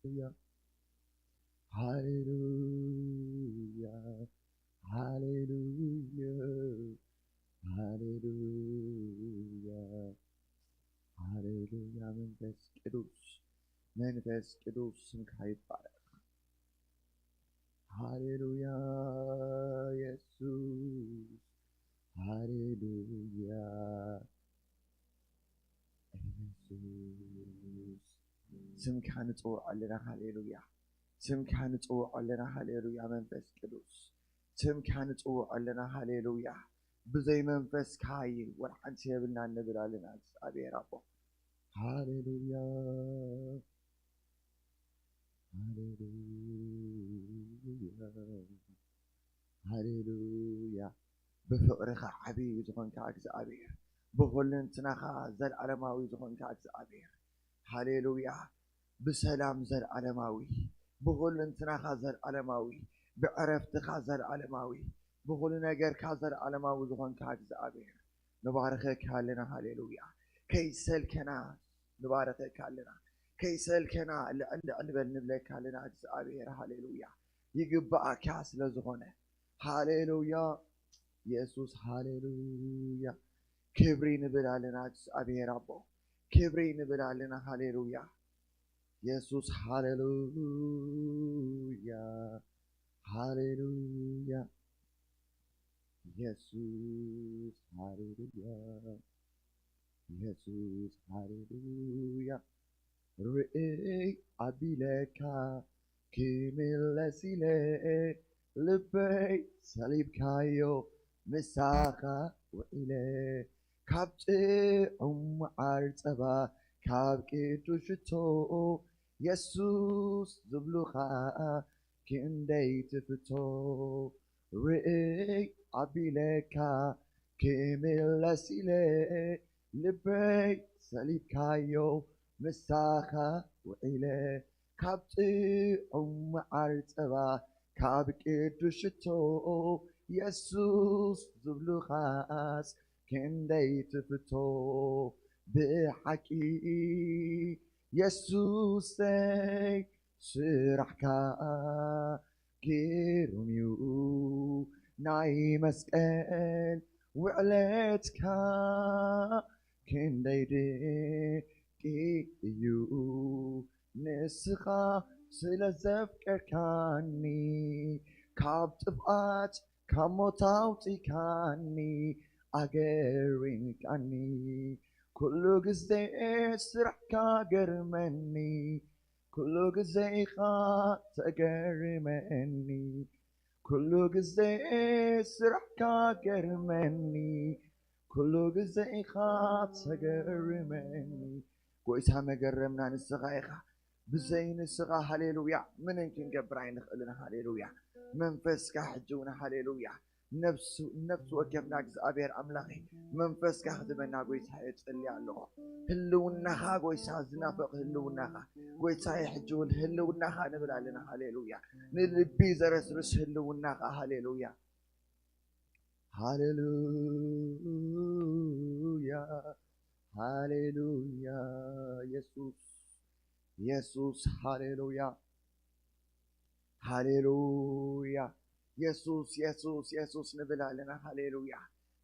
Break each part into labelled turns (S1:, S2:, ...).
S1: Hallelujah. Hallelujah. Hallelujah. Hallelujah. መንፈስ ቅዱስ ስምህ ይባረክ። Hallelujah. ኢየሱስ Hallelujah. ኢየሱስ ስምህ እንጽውዓለና ሃሌሉያ ስምህ እንጽውዓለና ሃሌሉያ መንፈስ ቅዱስ ስምህ እንጽውዓለና ሃሌሉያ ብዘይ መንፈስ ካይ ወርሓንስ የብልና እንብላልና እግዚአብሔር አቦ ሃሌሉያ ሃሌሉያ ሃሌሉያ ብፍቅርኻ ዓብይ ዝኾንካ እግዚአብሔር ብኹልንትናኻ ዘለዓለማዊ ዝኾንካ እግዚአብሔር ሃሌሉያ بسلام زل علماوي بقول انتنا خازل علماوي بعرفتك خازل علماوي بقول نجار خازل علماوي زخون كاجز أبير نبارك كالنا هاليلويا كيسل كنا نبارك كالنا كيسل كنا اللي بنبلك كالنا أجز أبير هاليلويا يجيب كاس لزخونه هاليلويا يسوع هاليلويا كبرين بلالنا أجز أبير أبو كبرين بلالنا هاليلويا Jesus, hallelujah, hallelujah. Jesus, hallelujah, Jesus, hallelujah. Re abileka kimilesile lebay salib kayo misaha wa ile kabte artaba kabke tushto يسوس زبلوخا كندي تفتو رئي عبيلكا كمل سيلي لبي سليب كايو مساخا وإلي كابتي عرتبا كابكي دشتو يسوس زبلوخاس كندي تفتو بحكي يسوع سرحكا كيروميو ناي مسكن وعلتكا كنديدي كيو نسخا سلزفكركاني كاب تبقات كموتاوتي كاني أجرين كاني كل جزء سرحكا جرمني كل جزء خات جرمني كل جزء سرحكا جرمني كل جزء خات جرمني كويس هم جرمنا نسخايخا بزين السخا هاليلويا من يمكن جبرين خلنا هاليلويا منفسك حجونا هاليلويا نفس وكيفنا እግዚአብሔር አምላኬ መንፈስካ ክትበና ጎይታ የጽልይ ኣለኹ ህልውናኻ ጎይታ ዝናፈቕ ህልውናኻ ጎይታ የሕጅውን ህልውናኻ ንብል ኣለና ሃሌሉያ ንልቢ ዘረስርስ ህልውናኻ ሃሌሉያ ሃሌሉያ ሃሌሉያ ኢየሱስ ሃሌሉያ ሃሌሉያ ኢየሱስ ንብላለና ሃሌሉያ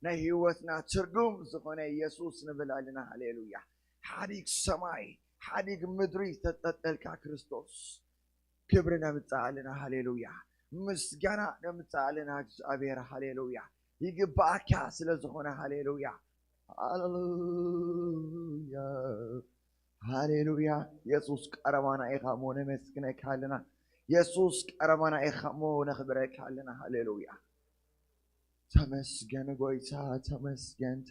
S1: ናይ ህይወትና ትርጉም ዝኾነ ኢየሱስ ንብላለና ሃሌሉያ ሓዲግ ሰማይ ሓዲግ ምድሪ ተጠጠልካ ክርስቶስ ክብሪ ነምጽኣለና ሃሌሉያ ምስጋና ነምጽኣለና እግዚአብሔር ሃሌሉያ ይግባእካ ስለ ዝኾነ ሃሌሉያ ሃሌሉያ ሃሌሉያ ኢየሱስ ቀረባና ኢኻ ሞነ መስግነካ ኣለና يسوع كرمنا إخمو نخبرك علينا هاليلويا تمسكن قويتا تمسكن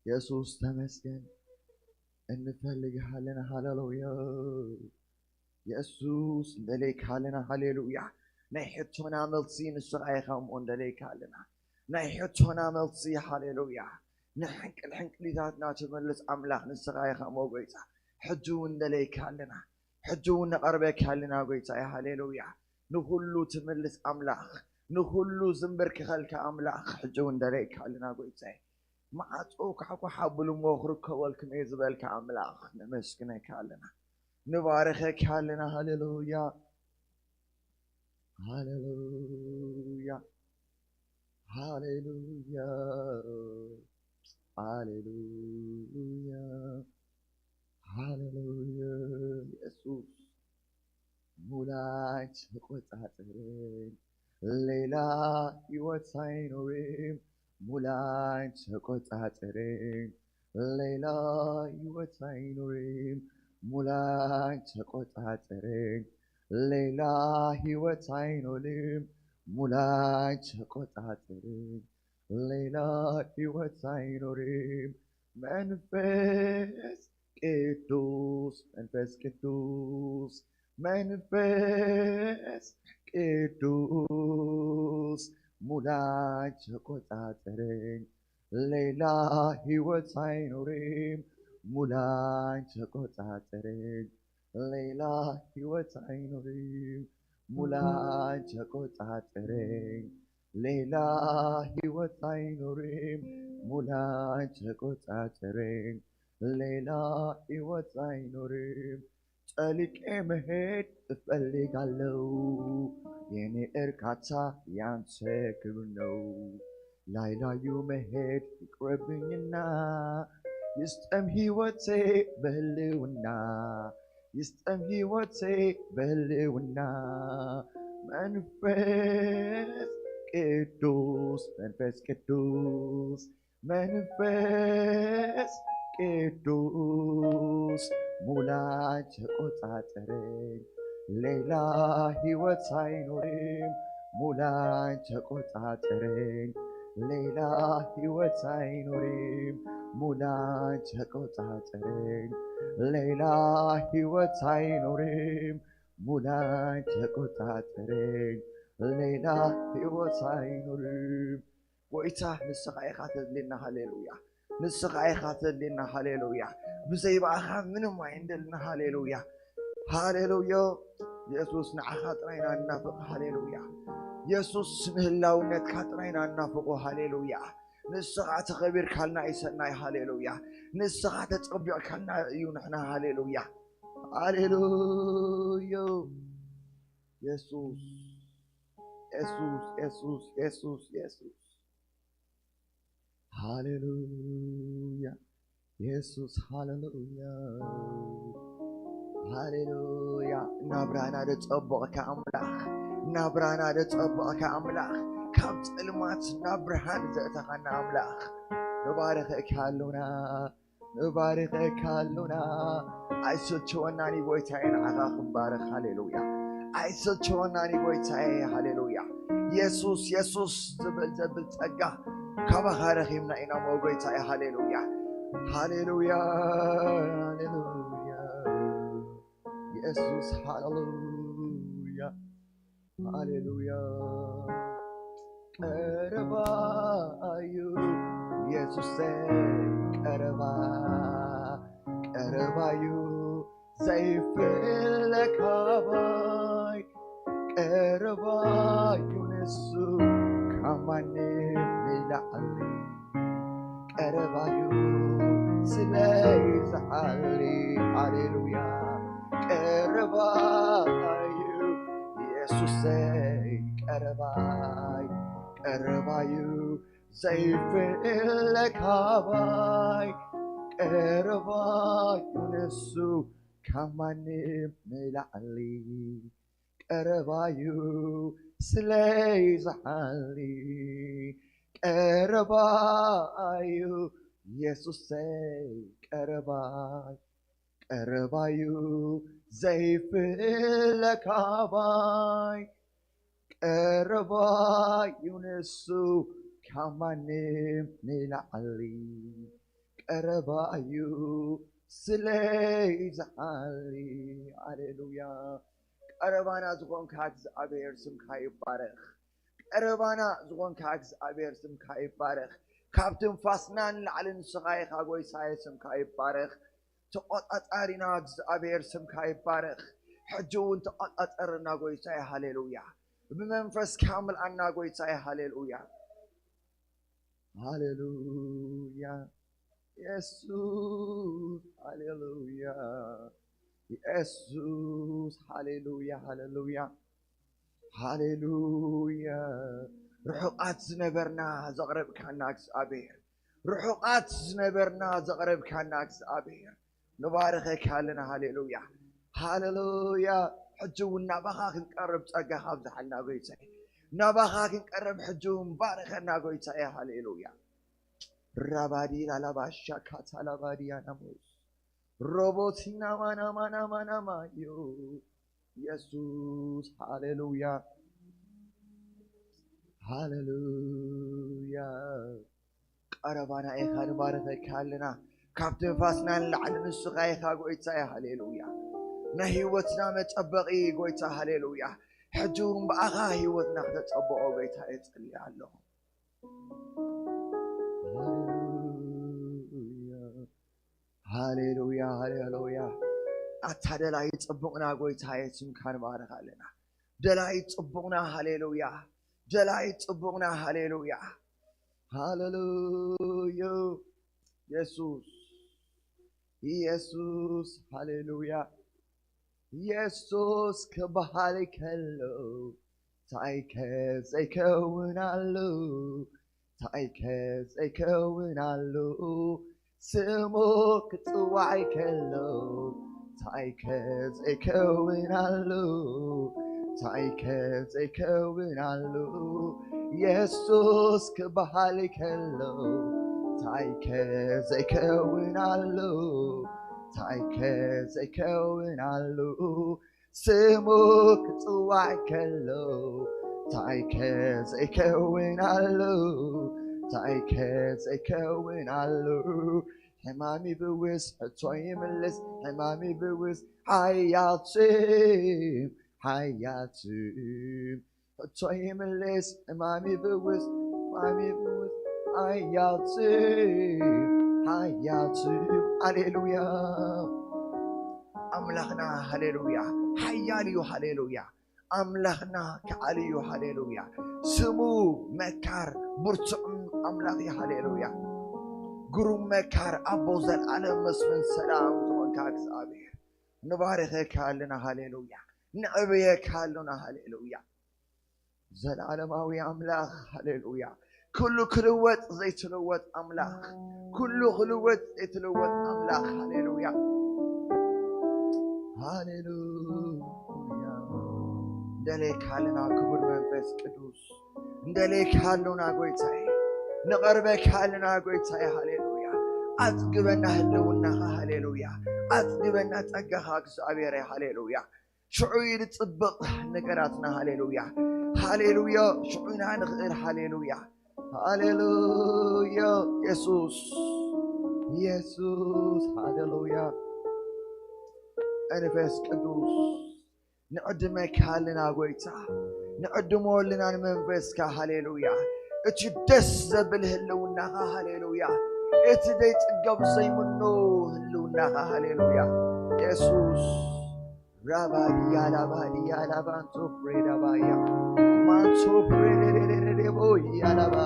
S1: يسوع تمسكن إن فلق علينا هاليلويا يسوع دليك علينا هاليلويا نحيتنا ملصين الشرعيهم وندليك علينا نحيتنا ملصي هاليلويا الحنك لذاتنا تملس أملاح نسرعيهم وقويتا حجون دليك علينا حجونا قربك هلنا قويتا يا هاليلويا نخلو تملس أملاخ نخلو زنبرك خلك أملاخ حجون دليك هلنا قويتا ما أتوقع حكو حبلو مخرك والكم يزبالك أملاخ نمسكنك هلنا نباركك هلنا هللويا هللويا هللويا هللويا هللويا يسوع ሙላች ተቆጣጠረኝ ሌላ ሕይወት ሳይኖረኝ ሙላች ተቆጣጠረኝ ሌላ ሕይወት ሳይኖረኝ ሙላች ተቆጣጠረኝ ሌላ ሕይወት ሳይኖረኝ ሙላች ተቆጣጠረኝ ሌላ ሕይወት ሳይኖረኝ መንፈስ ቅዱስ መንፈስ ቅዱስ መንፈስ ቅዱስ ሙላኝ ተቆጣጠረኝ ሌላ ሕይወት ሳይኖረኝ ሙላኝ ተቆጣጠረኝ ሌላ ሕይወት ሳይኖረኝ ሙላኝ ተቆጣጠረኝ ሌላ ሕይወት ሳይኖረኝ ሙላኝ ተቆጣጠረኝ ሌላ ሕይወት ሳይኖረኝ ጠልቄ መሄድ እፈልጋለሁ የኔ እርካታ ያንተ ክብር ነው ላይ ላዩ መሄድ ይቅርብኝና ይስጠም ሕይወቴ በህልውና ይስጠም ሕይወቴ በህልውና መንፈስ ቅዱስ መንፈስ ቅዱስ መንፈስ ቅዱስ ሙላኝ ተቆጣጠረኝ ሌላ ሕይወት ሳይኖረኝ ሙላኝ ተቆጣጠረኝ ሌላ ሕይወት ሳይኖረኝ ሙላኝ ተቆጣጠረኝ ሌላ ሕይወት ሳይኖረኝ ሙላኝ ተቆጣጠረኝ ሌላ ሕይወት ሳይኖረኝ ጎይታ ንስኻ ኢኻ ተድልየና ሃሌሉያ ንስኻ ኢኻ ተድልየና ሃሌሉያ ብዘይባእኻ ምንም ኣይንደልና ሃሌሉያ ሃሌሉያ ኢየሱስ ንዓኻ ጥራይና እናፍቕ ሃሌሉያ ኢየሱስ ምህላውነትካ ጥራይና እናፍቑ ሃሌሉያ ንስኻ ተኸቢርካልና ይሰናይ ሃሌሉያ ንስኻ ተፀቢቕካልና እዩ ንሕና ሃሌሉያ ሃሌሉያ ኢየሱስ ኢየሱስ ኢየሱስ ኢየሱስ ኢየሱስ ሃሌሉያ ኢየሱስ ሃሌሉያ ሃሌሉያ ናብራና ደፀበቕካ ኣምላኽ ናብራና ደፀበቕካ ኣምላኽ ካብ ፅልማት ናብ ብርሃን ዘእተኻና ኣምላኽ ንባርኽካ ኣለና ንባርኽካ ኣለና ኣይሰልቸወናኒ ጎይታዬ ንዓኻ ክንባርኽ ሃሌሉያ ኣይሰልቸወናኒ ጎይታዬ ሃሌሉያ ኢየሱስ ኢየሱስ ዝብል ዘብል ፀጋ ካባኻ ረኺብና ኢና ሞ ጎይታዬ ሃሌሉያ ሃሌሉያ ሃሌሉያ ኢየሱስ ሃሌሉያ ሃሌሉያ ቀረባ እዩ ኢየሱስ ቀረባ ቀረባ እዩ ዘይፍለካባይ ቀረባ እዩ ንሱ ከማንም ይላዓሊ ቀረባ እዩ ስለይዝሓሊ ሃሌሉያ ቀረባ እዩ ኢየሱሰይ ቀረባይ ቀረባዩ ዘይፍለካባይ ቀረባዩ ንሱ ከማንም ንላዕሊ ቀረባዩ ስለይዝሓሊ ቀረባዩ ኢየሱሰይ ቀረባይ ቀረባዩ ዘይፍለካባይ ቀረባዩ ንሱ ከማንም ንላዕሊ ቀረባዩ ስለይዝሓሊ ሃሌሉያ ቀረባና ዝኾንካ እግዚአብሔር ስምካ ይባረኽ ቀረባና ዝኾንካ እግዚአብሔር ስምካ ይባረኽ ካብ ትንፋስናን ላዕልን ንስኻ ኢኻ ጎይታዬ ስምካ ይባረኽ ተቆጣጣሪና እግዚአብሔር ስምካ ይባረኽ ሕጂ እውን ተቆጣጠርና ጎይታዬ ሃሌሉያ بمنفسك املأنا ጎይታዬ ሃሌሉያ ሃሌሉያ ኢየሱስ ሃሌሉያ ኢየሱስ ሃሌሉያ ሃሌሉያ ሃሌሉያ ርሑቃት ዝነበርና ዘቕረብካና እግዚአብሔር ርሑቃት ዝነበርና ዘቕረብካና እግዚአብሔር ንባርኸካ ኣለና ሃሌሉያ ሃሌሉያ ሕጂ እውን ናባኻ ክንቀርብ ፀጋ ካብዝሓልና ጎይታዬ ናባኻ ክንቀርብ ሕጂ እውን ባርኸና ጎይታዬ ሃሌሉያ ራባዲ ላላባሻ ካታላባዲያ ናሞስ ሮቦቲና ማናማናማናማዮ ኢየሱስ ሃሌሉያ ሃሌሉያ ቀረባና ኢኻ ንባርኸካ ኣለና ካብ ትንፋስና ንላዕሊ ንስኻ ኢኻ ጎይታዬ ሃሌሉያ ናይ ህይወትና መጠበቒ ጎይታ ሃሌሉያ ሕጂ እውን ብኣኻ ህይወትና ክተፀብቆ ጎይታዬ እጸልይ ኣለኹ ሃሌሉያ ሃሌሉያ ኣታ ደላይ ፅቡቕና ጎይታዬ ስምካ ንባርኽ ኣለና ደላይ ፅቡቕና ሃሌሉያ ደላይ ፅቡቕና ሃሌሉያ ሃሌሉያ ኢየሱስ ኢየሱስ ሃሌሉያ ኢየሱስ ክበሃል ከሎ ታይከ ዘይከውናሉ ታይከ ዘይከውናሉ ስሙ ክፅዋዕ ከሎ ታይከ ዘይከውናሉ ታይከ ዘይከውናሉ ኢየሱስ ክበሃል ከሎ ታይከ ዘይከውናሉ ታይከ ዘይከውናሉ ስሙ ክፅዋዕ ከሎ ታይከ ዘይከውናሉ ታይከ ዘይከውናሉ ሕማሚ ብውስ ሕቶ ይምልስ ሕማሚ ብውስ ሓያልትም ሓያልትም ሕቶ ይምልስ ሕማሚ ብውስ ሓያልትም ሓያልትም ሃሌሉያ ኣምላኽና ሃሌሉያ ሓያል እዩ ሃሌሉያ ኣምላኽና ከዓል እዩ ሃሌሉያ ስሙ መካር ብርቱዕ ኣምላኽ እዩ ሃሌሉያ ግሩም መካር ኣቦ ዘለዓለም መስፍን ሰላም ዝኾንካ እግዚአብሔር ንባርኸካ ኣለና ሃሌሉያ ንዕብየካ ኣለና ሃሌሉያ ዘለዓለማዊ ኣምላኽ ሃሌሉያ ኩሉ ክልወጥ ዘይትልወጥ ኣምላኽ ኩሉ ክልወጥ ዘይትልወጥ ኣምላኽ ሃሌሉያ ሃሌሉያ እንደሌካ ኣለና ክቡር መንፈስ ቅዱስ እንደሌካ ኣለና ጎይታዬ ንቐርበካ ኣለና ጎይታዬ ሃሌሉያ ኣጥግበና ህልውናኻ ሃሌሉያ ኣጥግበና ፀጋኻ እግዚአብሔር ሃሌሉያ ሽዑይ ንፅብቕ ነገራትና ሃሌሉያ ሃሌሉያ ሽዑይና ንኽእል ሃሌሉያ ሃሌሉያ ኢየሱስ ኢየሱስ ሃሌሉያ መንፈስ ቅዱስ ንዕድመካ ኣለና ጎይታ ንዕድመወልና ንመንፈስካ ሃሌሉያ እቲ ደስ ዘብል ህልውናኻ ሃሌሉያ እቲ ዘይፅገብ ዘይምኖ ህልውናኻ ሃሌሉያ ኢየሱስ ራባዲያ ላባዲያ ላባንቶ ፍሬዳባያ ማንቶ ፍሬደደደደቦያ ላባ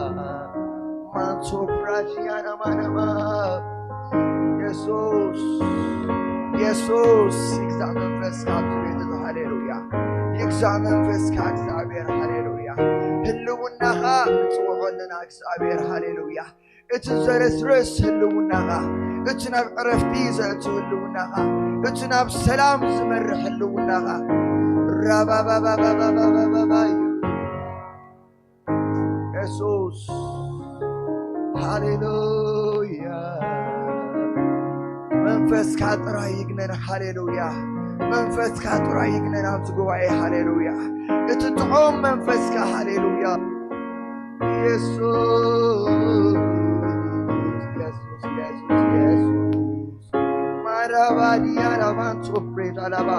S1: ማንቶ ፍራሽያ ናማናማ ኢየሱስ ኢየሱስ ይግዛ መንፈስካ ትቤት ሃሌሉያ ይግዛ መንፈስካ እግዚአብሔር ሃሌሉያ ህልውናኻ ንፅውዖ ኣለና እግዚአብሔር ሃሌሉያ እቲ ዘረስርስ ህልውናኻ እቲ ናብ ዕረፍቲ ዘእቱ ህልውናኻ እቲ ናብ ሰላም ዝመርሕ ህልውናኻ ራባባባባባባባባዩ ኢየሱስ ሃሌሉያ መንፈስካ ጥራይ ይግነን ሃሌሉያ መንፈስካ ጥራይ ይግነን ኣብዚ ጉባኤ ሃሌሉያ እቲ ጥዑም መንፈስካ ሃሌሉያ ኢየሱስ ኢየሱስ ኢየሱስ ኢየሱስ ማራባዲያ ላባንቶ ፍሬዳ ላባ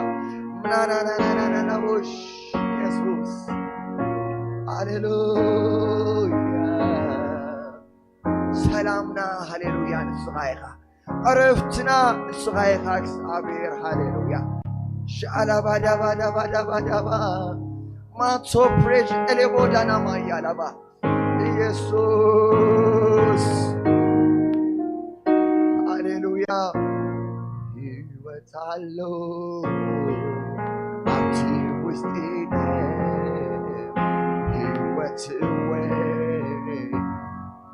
S1: ምናናናናናናቦሽ ኢየሱስ ሃሌሉያ ሰላምና ሃሌሉያ ንስኻ ኢኻ ዕረፍትና ንስኻ ኢኻ እግዚአብሔር ሃሌሉያ ሻላባዳባዳባዳባዳባ ማንቶ ፍሬሽ ኤሌቦዳናማያ ላባ ኢየሱስ ሃሌሉያ ሕይወት ሕይወታለሁ ኣብቲ ውሽጢ ሕይወት ወይ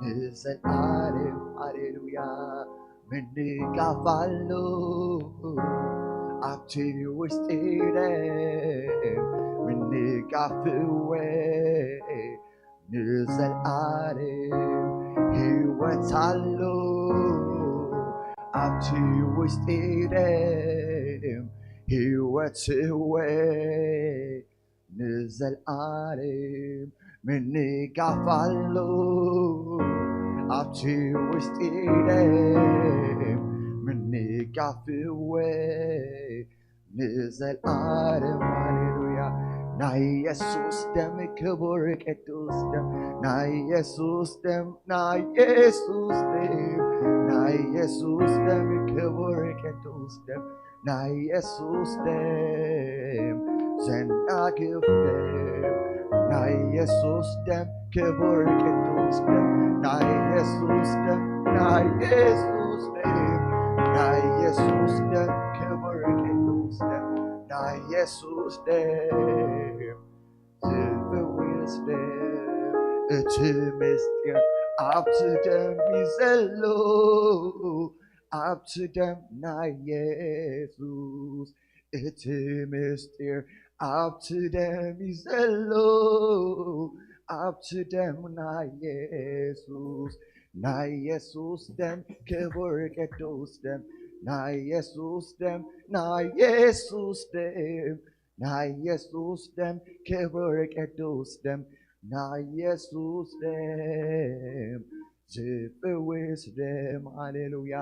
S1: ንዘለዓለም ሃሌሉያ ምንጋፋለሁ ኣብቲ ውሽጢ ምንጋፍ ወይ ንዘለዓለም ሕይወታለሁ ኣብቲ ውሽጢ ሕይወት ወይ ንዘለዓለም ምንጋፋለሁ ኣብቲ ውሽጢ ምንጋፍ ወይ ንዘለዓለም ሃሌሉያ ናይ ኢየሱስ ደም ክቡር ቅዱስ ደም ናይ ኢየሱስ ደም ናይ ኢየሱስ ደም ናይ ኢየሱስ ደም ክቡር ቅዱስ ደም ናይ ኢየሱስ ደም ዘናግፍ ደም ናይ ኢየሱስ ደም ክቡር ቅዱስ ደም ናይ ኢየሱስ ደም ናይ ኢየሱስ ደም ናይ ኢየሱስ ደም ክቡር ቅዱስ ደም ናይ ኢየሱስ ደም ዝፍውስ ደም እቲ ምስጢር ኣብቲ ደም ይዘሎ ኣብቲ ደም ናይ ኢየሱስ እቲ ምስጢር ኣብቲ ደም ይዘሎ ኣብቲ ደም ናይ ኢየሱስ ናይ ኢየሱስ ደም ክቡር ቅዱስ ደም ናይ ኢየሱስ ደም ናይ ኢየሱስ ደም ናይ ኢየሱስ ደም ክቡር ቅዱስ ደም ናይ ኢየሱስ ደም ዝፍውስ ደም ሃሌሉያ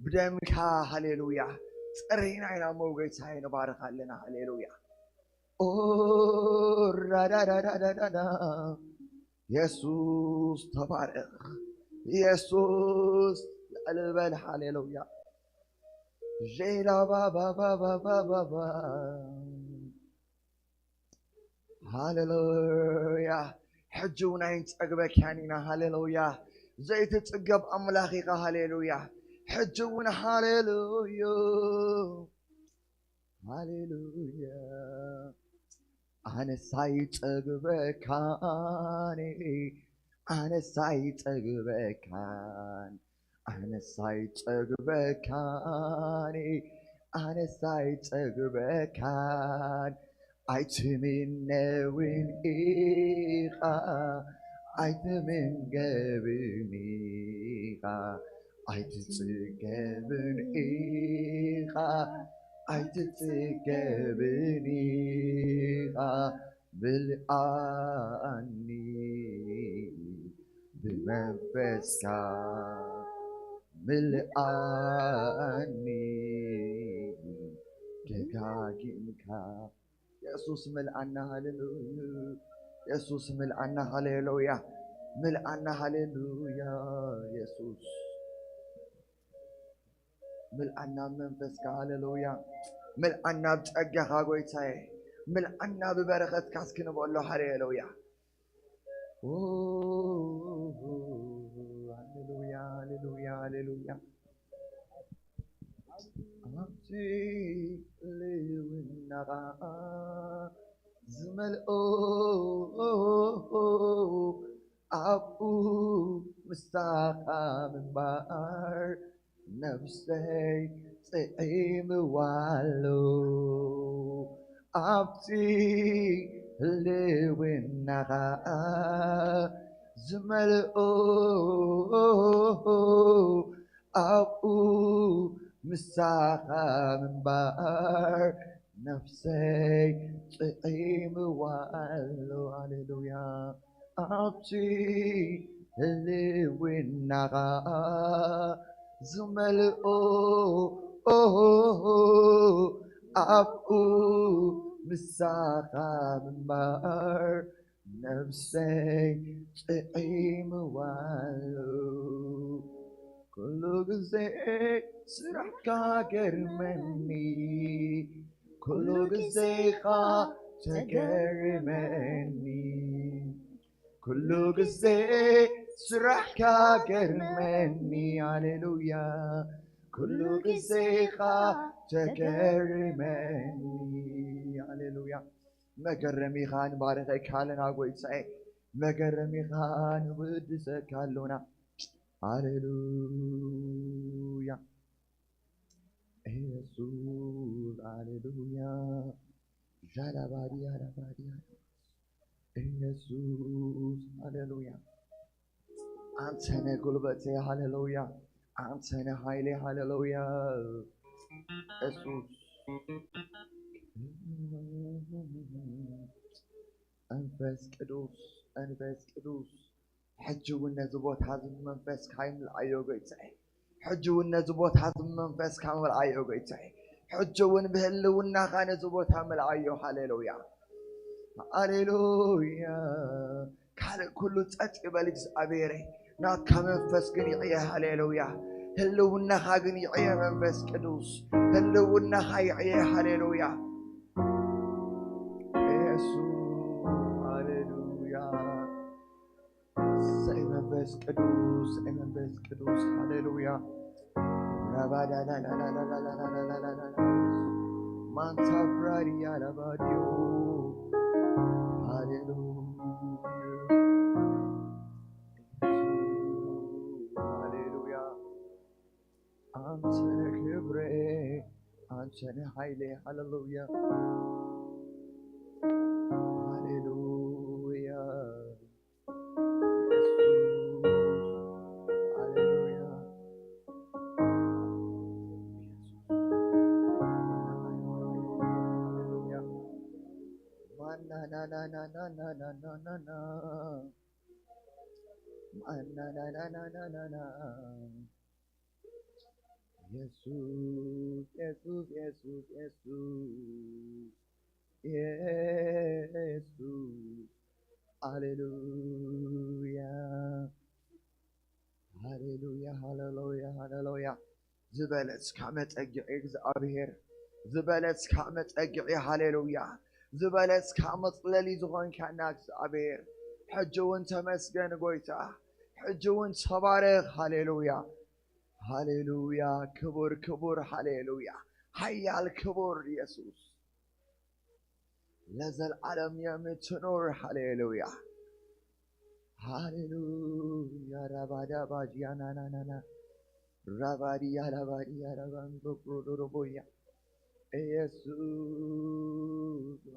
S1: ብደምካ ሃሌሉያ ጽሬና ኢና ሞገሳይ ንባርክ ኣለና ሃሌሉያ ኦ ራዳዳዳዳዳ ኢየሱስ ተባረክ ኢየሱስ ልበል ሃሌሉያ ጄላ ባባባባባባ ሃሌሉያ ሕጂ እውን ኣይንፀግበካን ኢና ሃሌሉያ ዘይትጽገብ ኣምላኽ ኢኻ ሃሌሉያ ሕጂ እውን ሃሌሉያ ሃሌሉያ ኣነ ሳይጸግበካን ኣነ ሳይጸግበካን ኣነ ሳይጸግበካን ኣነ ሳይጸግበካን ኣይትምነውን ኢኻ ኣይትምንገብን ኢኻ ኣይትጽገብን ኢኻ ኣይትጽገብን ኢኻ ብልዓኒ ብመንፈስካ ምልአኒ ደጋጊምካ ኢየሱስ ምልአና ሃሌሉያ ኢየሱስ ምልአና ሃሌሉያ ምልአና ሃሌሉያ ኢየሱስ ምልአና መንፈስካ ሃሌሉያ ምልአና ብጸጋኻ ጐይታዬ ምልአና ብበረኸትካ እስክንበሎ ሃሌሉያ ሃሌሉያ ሃሌሉያ ሃሌሉያ ኣብቲ ልውናኻ ዝመልኦ ኣብኡ ምሳኻ ምንባር ነፍሰይ ጽዒምዋሎ ኣብቲ ልውናኻ ዝመልኦ ኣብኡ ምሳኻ ምንባር ነፍሰይ ጽዒምዋሎ ሃሌሉያ ኣብቲ ልውናኻ ዝመልኦ ኣብኡ ምሳኻ ምንባር ነፍሰይ ጽዒምዋሎ ኩሉ ግዜ ስራሕካ ገርመኒ ኩሉ ግዜኻ ተገርመኒ ኩሉ ግዜ ስራሕካ ገርመኒ ሃሌሉያ كل قصيقة تكرمني هاليلويا مكرمي خان بارك حالنا قويتسعي مكرمي خان ودسك حالنا هاليلويا يسوع هاليلويا جالا باريا يسوع هاليلويا أنتنا قلبتي هاليلويا أنتنا هايلي هاليلويا يسوع أنفس قدوس حجو النزبوت هذا منفس كامل أيوة يتعي حجو النزبوت هذا منفس كامل أيوة يتعي حجو بهلو النخان نزبوت هامل أيوة هاليلويا هاليلويا كله تأتقبل أبيري نات كمنفس قنيعي هاليلويا هلو النخا قنيعي منفس قدوس هلو النخا يعي هاليلويا منفس قدوس هاليلويا ربا لا لا لا لا لا لا لا لا لا لا من تفرادي على باديو هاليلويا أنتنا كبري أنتنا هايلي هاليلويا هاليلويا زبالت كامت أجعي أبير زبالت كامت أجعي هاليلويا زبالت كامت للي زغن كناكس أبير حجو انت مسجن قويتا حجو انت بارك هاليلويا هاليلويا كبر هاليلويا حيا الكبر يسوع لازل العالم يمتنور هاليلويا هاليلويا ربادا باجيانا نا رباديا رباندوكروبويا يسوع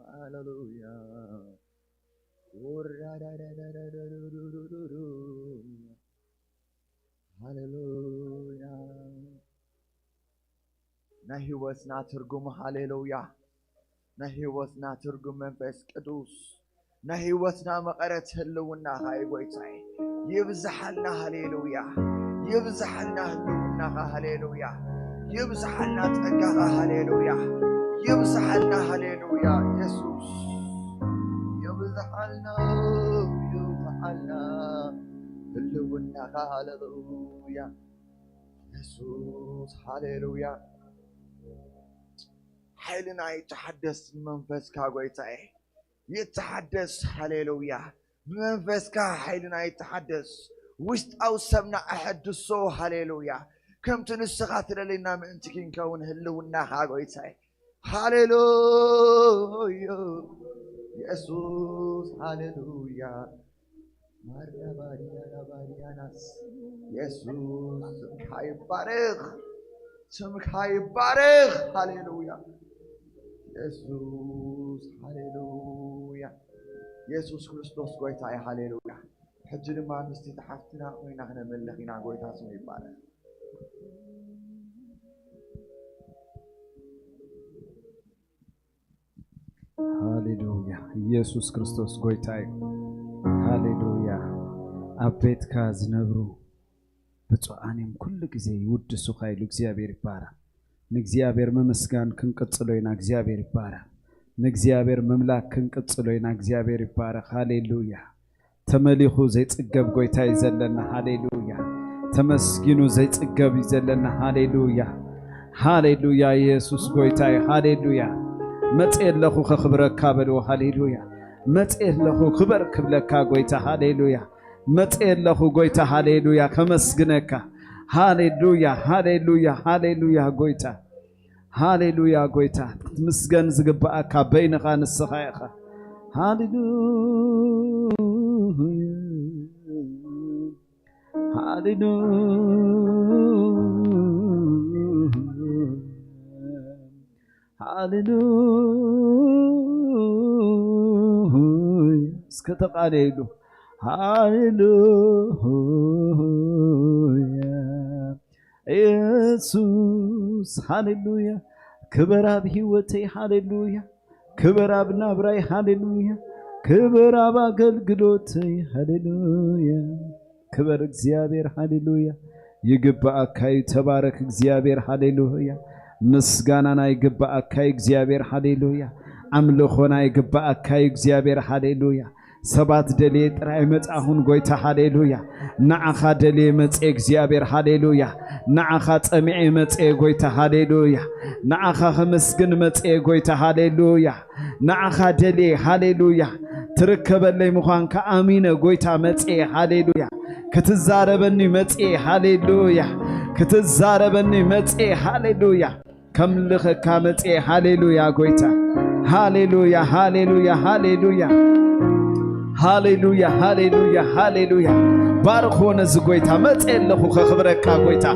S1: هاليلويا هاليلويا نهي وسنا ترجم هاليلويا نهي وسنا ترجم منفس قدوس نهي وسنا مقرت هلونا هاي بويتاي يبزحلنا هاليلويا يبزحلنا هلونا هاليلويا يبزحلنا تقاها هاليلويا يبزحلنا هاليلويا يسوع يبزحلنا هلونا هاليلويا يسوع هاليلويا حيلنا يتحدث منفس كاغويتاي يتحدث هاليلويا منفس كا حيلنا يتحدث وست أو سمنا أحد الصو هاليلويا كم تنسخات لنا من تكين كون هلونا هاغويتاي هاليلويا يسوع هاليلويا مرباريا ناس يسوع سمكاي بارخ هاليلويا يسوع هاليلويا يسوع كريستوس قويتاي هاليلويا حجر ما مستي تحفتنا وين احنا ملخينا قويتا سمي بارخ
S2: هاليلويا يسوع كريستوس قويتاي هاليلويا أبيت كاز نبرو بتوانيم كل جزء يودسو خيل እግዚአብሔር ይባራ ንግዚአብሔር መመስጋን ክንቀጽሎይና እግዚአብሔር ይባራ ንግዚአብሔር መምላክ ክንቀጽሎይና እግዚአብሔር ይባራ ሃሌሉያ ተመሊኹ ዘይጽገብ ጎይታ ይዘለና ሃሌሉያ ተመስጊኑ ዘይጽገብ ይዘለና ሃሌሉያ ሃሌሉያ ኢየሱስ ጎይታይ ሃሌሉያ መጽየለኹ ከኽብረካ በልዎ ሃሌሉያ መጽየለኹ ክበር ክብለካ ጎይታ ሃሌሉያ መጽየለኹ ጎይታ ሃሌሉያ ከመስግነካ ሃሌሉያ ሃሌሉያ ሃሌሉያ ጎይታ ሃሌሉያ ጎይታ ምስገን ዝግባእካ በይንኻ ንስኻ ኢኻ ሃሌሉያ ሃሌሉያ እስከ ተቃለሉ ሃሌሉያ ኢየሱስ ሃሌሉያ ክብር አብ ሕይወቴ ሃሌሉያ ክብር አብ ናብራይ ሃሌሉያ ክብር አብ አገልግሎቴ ሃሌሉያ ክብር እግዚአብሔር ሃሌሉያ ይግባእካ ተባረክ እግዚአብሔር ሃሌሉያ ምስጋናና ይግባእካ እግዚአብሔር ሃሌሉያ አምልኾና ይግባእካ እግዚአብሔር ሃሌሉያ ሰባት ደሌ ጥራይ መጻሁን ጎይታ ሃሌሉያ ናዓኻ ደሌ መጽ እግዚአብሔር ሃሌሉያ ናዓኻ ጸሚዕ መጽ ጎይታ ሃሌሉያ ናዓኻ መስግን መጽ ጎይታ ሃሌሉያ ናዓኻ ደሌ ሃሌሉያ ትርከበለይ ምዃንካ አሚነ ጎይታ መጽ ሃሌሉያ ክትዛረበኒ መጽ ሃሌሉያ ክትዛረበኒ መጽ ሃሌሉያ ከምልኸካ መጽ ሃሌሉያ ጎይታ ሃሌሉያ ሃሌሉያ ሃሌሉያ ሃሌሉያ ሃሌሉያ ሃሌሉያ ባርኾነ ዝጎይታ መጽለኹ ከኽብረካ ጎይታ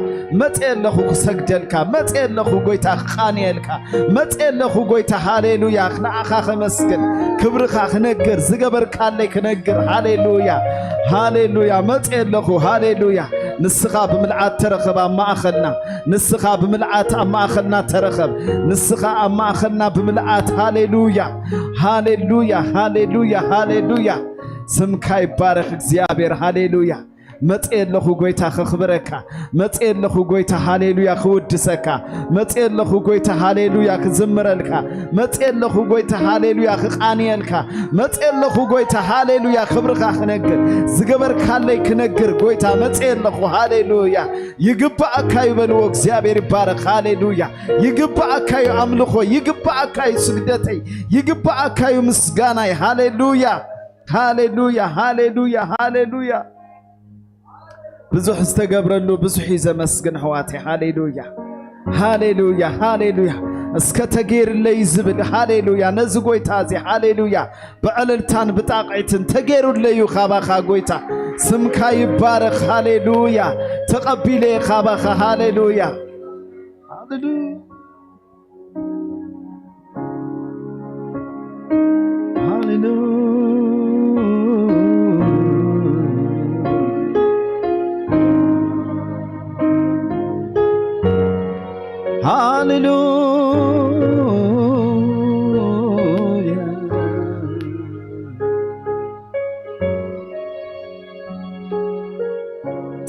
S2: መጽለኹ ሰግደልካ መጽለኹ ጎይታ ኻንየልካ መጽለኹ ጎይታ ሃሌሉያ ንዓኻ ከመስግን ክብርኻ ክነግር ዝገበርካለይ ክነግር ሃሌሉያ ሃሌሉያ መጽለኹ ሃሌሉያ ንስኻ ብምልዓት ተረኸብ ኣብ ማእኸልና ንስኻ ብምልዓት ኣብ ማእኸልና ተረኸብ ንስኻ ኣብ ማእኸልና ብምልዓት ሃሌሉያ ሃሌሉያ ሃሌሉያ ሃሌሉያ ስምካ ይባረክ እግዚአብሔር ሃሌሉያ መጽለኹ ጎይታ ከኽብረካ መጽለኹ ጎይታ ሃሌሉያ ክውድሰካ መጽለኹ ጎይታ ሃሌሉያ ክዝምረልካ መጽለኹ ጎይታ ሃሌሉያ ክቃንየልካ መጽለኹ ጎይታ ሃሌሉያ ክብርኻ ክነግር ዝገበርካለይ ክነግር ጎይታ መጽለኹ ሃሌሉያ ይግባእካ ይበልዎ እግዚአብሔር ይባረክ ሃሌሉያ ይግባእካ አምልኾ ይግባእካ ስግደተይ ይግባእካ ምስጋናይ ሃሌሉያ ሃሌሉያ ሃሌሉያ ሃሌሉያ ብዙሕ ዝተገብረሉ ብዙሕ ይዘመስግን ሕዋቴ ሃሌሉያ ሃሌሉያ ሃሌሉያ እስከ ተገይርለይ ዝብል ሃሌሉያ ነዚ ጎይታ እዚ ሃሌሉያ ብዕልልታን ብጣቕዒትን ተገይሩለዩ ኻባኻ ጎይታ ስምካ ይባረክ ሃሌሉያ ተቐቢለ ኻባኻ ሃሌሉያ ሃሌሉያ ሃሌሉያ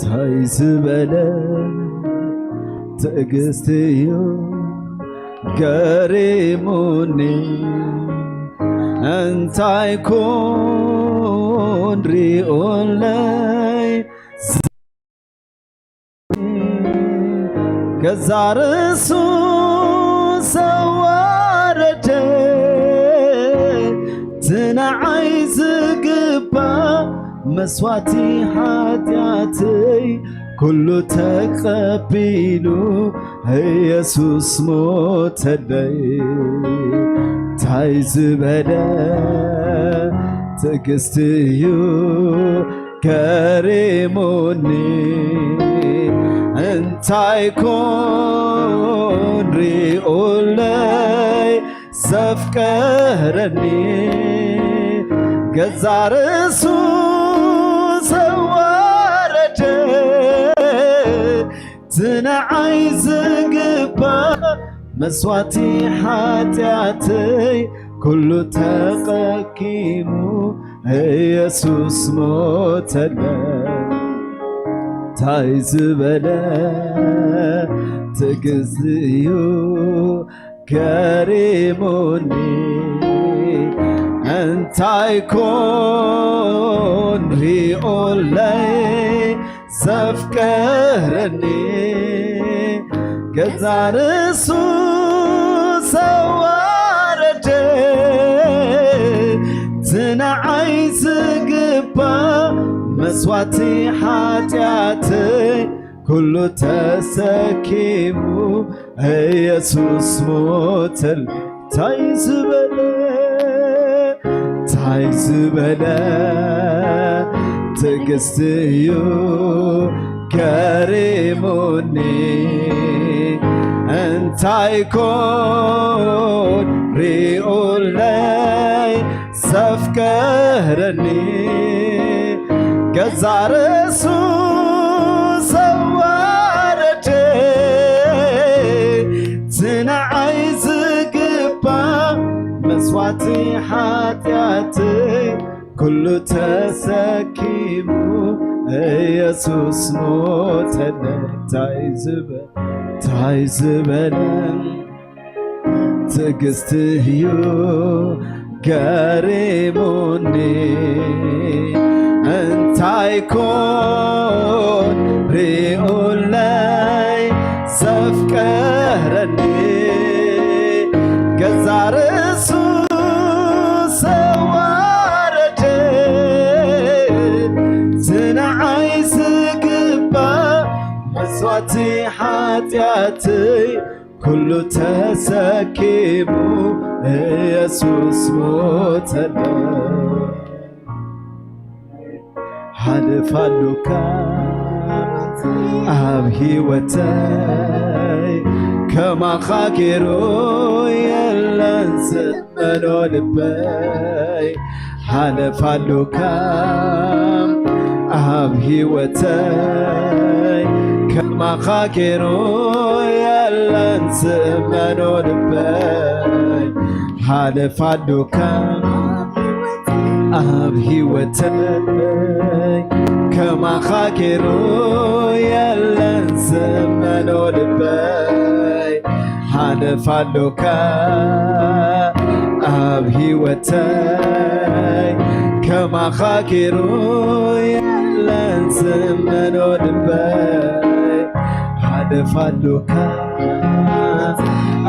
S2: ታይ ዝበለ ትዕግስትዩ ገሪሙኒ እንታይ ኮን ሪኦለይ ገዛርሱ ሰዋረደ ትናዓይ ዝግባ መስዋዕቲ ኃጢአተይ ኩሉ ተቀቢሉ ኢየሱስ ሞተለይ ታይ ዝበለ ትዕግስትዩ ገሪሙኒ እንታይ ኮን ሪኦለይ ዘፍቀረኒ ገዛ ርእሱ ዘዋረደ ትንዓይ ዝግባ መስዋዕቲ ኃጢአተይ ኩሉ ተቀኪሙ ኢየሱስ ሞተለይ ታይ ዝበለ ትዕግስትዩ ገሪሙኒ እንታይ ኮን ሪኦለይ ዘፍቀረኒ ገዛ ርእሱ ዘዋረደ ትንዓይ ዝግባ መስዋዕቲ ኃጢአተይ ኩሉ ተሰኪሙ ኢየሱስ ሞተል ታይዝበለ ትዕግስትዩ ገሪሙኒ እንታይ ኮን ሪኡለይ ዘፍቀረኒ ገዛ ርእሱ ሰዋረደ ዝንዓይ ዝግባ መስዋዕቲ ኃጢአተይ ኩሉ ተሰኪሙ ኢየሱስ ሞተለይ ታይ ዝበለ ትዕግስትዩ ገሪሙኒ እንታይ ኮን ሪኡለይ ዘፍቀረኒ ገዛ ርእሱ ሰዋረደ ዝንዓይ ዝግባ መስዋዕቲ ኃጢአተይ ኩሉ ተሰኪሙ ኢየሱስ ሞተለይ ሓልፋሉካ ኣብ ሕይወተይ ከማኻ ገይሩ የለን ዝመኖ ልበይ ሓልፋሉካ ኣብ ሕይወተይ ከማኻ ገይሩ የለን ዝመኖ ልበይ ሓልፋሉካ ኣብ ሕይወተይ ከማኻ ገይሩ የለን ዝመኖ ልበይ ሓልፋሉካ ኣብ ሕይወተይ ከማኻ ገይሩ የለን ዝመኖ ልበይ ሓልፋሉካ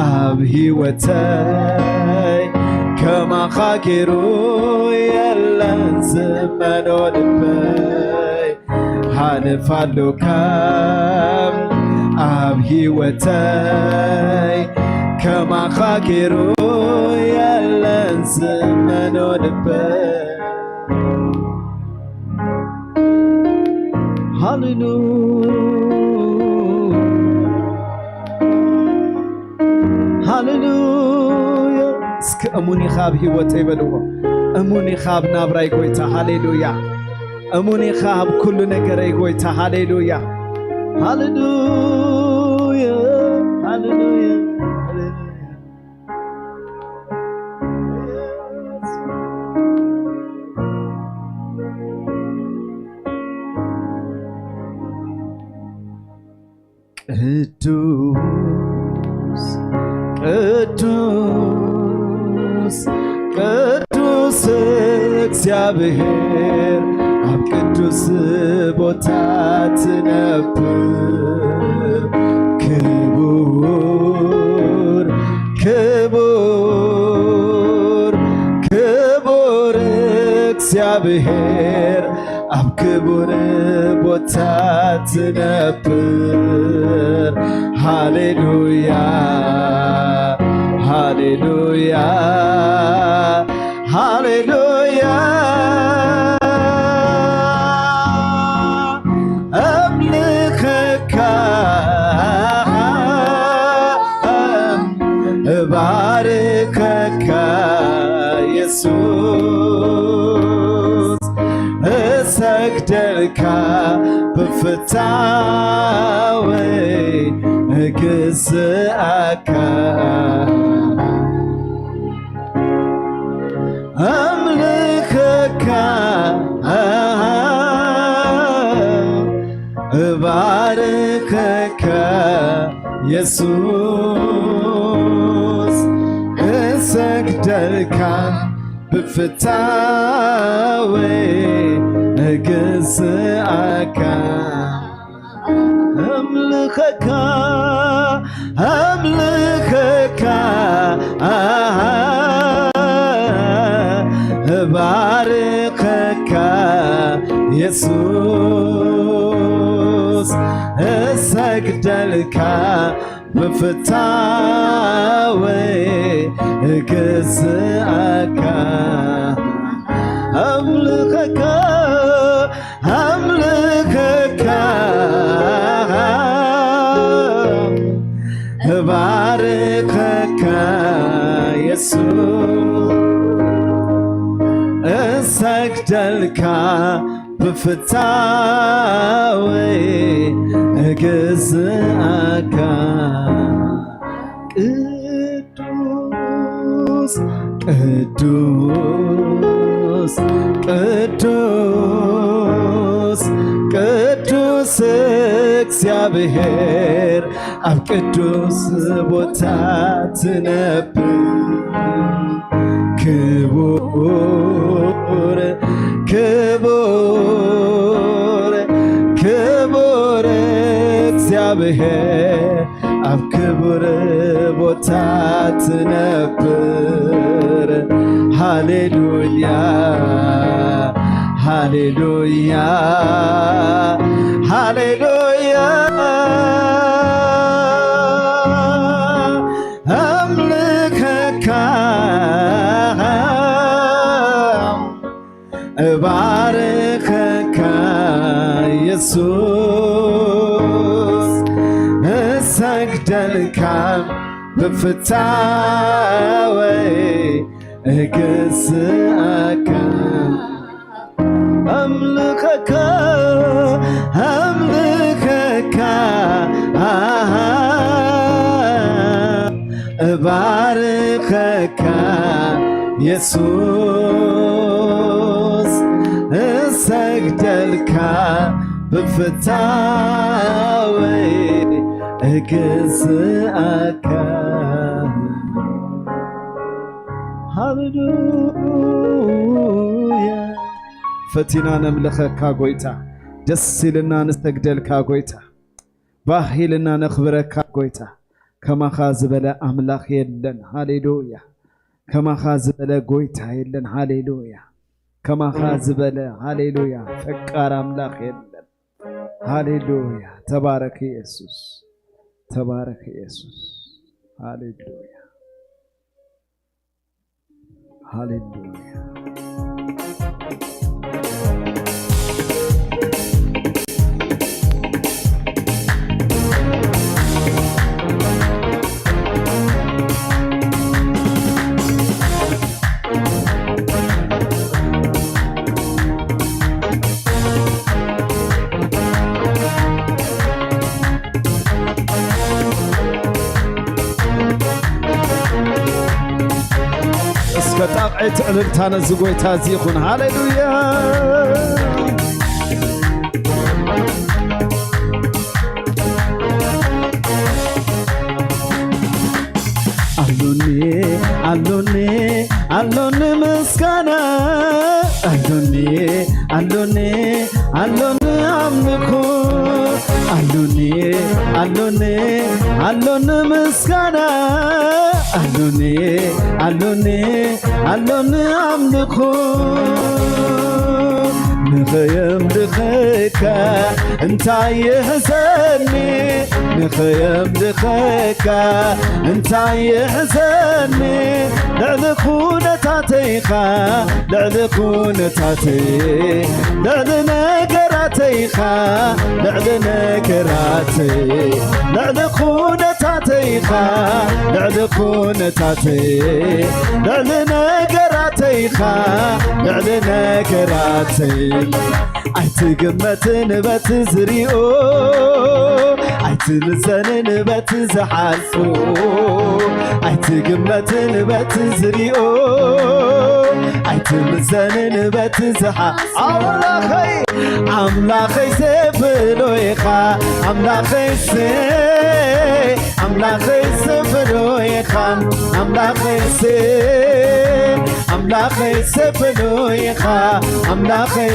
S2: ኣብ ሕይወተይ ከማኻ ገይሩ የለን ዝመኖ ልበይ ሓልፋሉካ ኣብ ሕይወተይ ከማኻ ገይሩ የለን ዝመኖ ልበይ ሃሌሉያ እስከ እሙን ኢኻ ኣብ ሕይወተይ በልዎ እሙን ኢኻ ኣብ ናብራይ ጎይታ ሃሌሉያ እሙን ኢኻ ኣብ ኩሉ ነገረይ ጎይታ ሃሌሉያ ሃሌሉያ ሃሌሉያ ቅዱስ ቅዱስ ቅዱስ እግዚአብሔር ኣብ ቅዱስ ቦታ ትነብር ክቡር ክቡር ክቡር እግዚአብሔር ኣብ ክቡር ቦታ ትነብር ሃሌሉያ ሃሌሉያ ሃሌሉያ አምልከካ እባርከካ ኢየሱስ እሰግደልካ ብፍታወይ እግዝአካ አምልከካ እባርከካ ኢየሱስ እሰግደልካ ብፍታወይ እግዝአካ አምልከካ አምልከካ እባርከካ ኢየሱስ سجدلك بفتاوي جزاك أملكك باركك يسوع سجدلك بفتاوي جزاك قدوس قدوس قدوس قدوس እግዚአብሔር አብ ቅዱስ ቦታ ትነብር ክቡር ክቡር ክቡር እግዚአብሔር አብ ክቡር ቦታ ትነብር ሃሌሉያ ሃሌሉያ ሃሌሉያ አምልከካ ባርከካ ኢየሱስ እሰግደልካ بفتاوي اجزاك املكك املكك باركك يسوس اسجدلك بفتاوي اجزاك هاللويا فتينا نملخك غويتا دسيلنا نستجدلك غويتا باهيلنا نخبرك غويتا كما خازبل املاخ يلن هاليلويا كما خازبل غويتا يلن هاليلويا كما خازبل هاليلويا فقار املاخ يلن هاليلويا تبارك يسوع تبارك يسوع هاليلويا هاليلويا كتابعت ألتانا زغوي تازيخون هاليلويا ألوني ألوني ألوني مسكنا ألوني ألوني ألوني أملكو ألوني ألوني ألوني مسكنا ألوني ألوني ألوني أملكو نخيم دخيكا انت يحزني نخيم دخيكا انت يحزني لعلكونا تاتيخا لعلكونا تاتي لعلنا كراتيخا لعلنا كراتي لعلكونا تاتيخا لعلكونا تاتي لعلنا كراتيخا لعلنا كراتي አይትግመትን በትዝሪኦ አይትምዘንን በትዝሓልፎ አይትግመትን በትዝሪኦ አይትምዘንን በትዝሓ አምላኸይ አምላኸይ ዘብሎይኻ አምላኸይ አምላኸይ ዘብሎይኻ አምላኸይ أملاخي سبلويخا أملاخي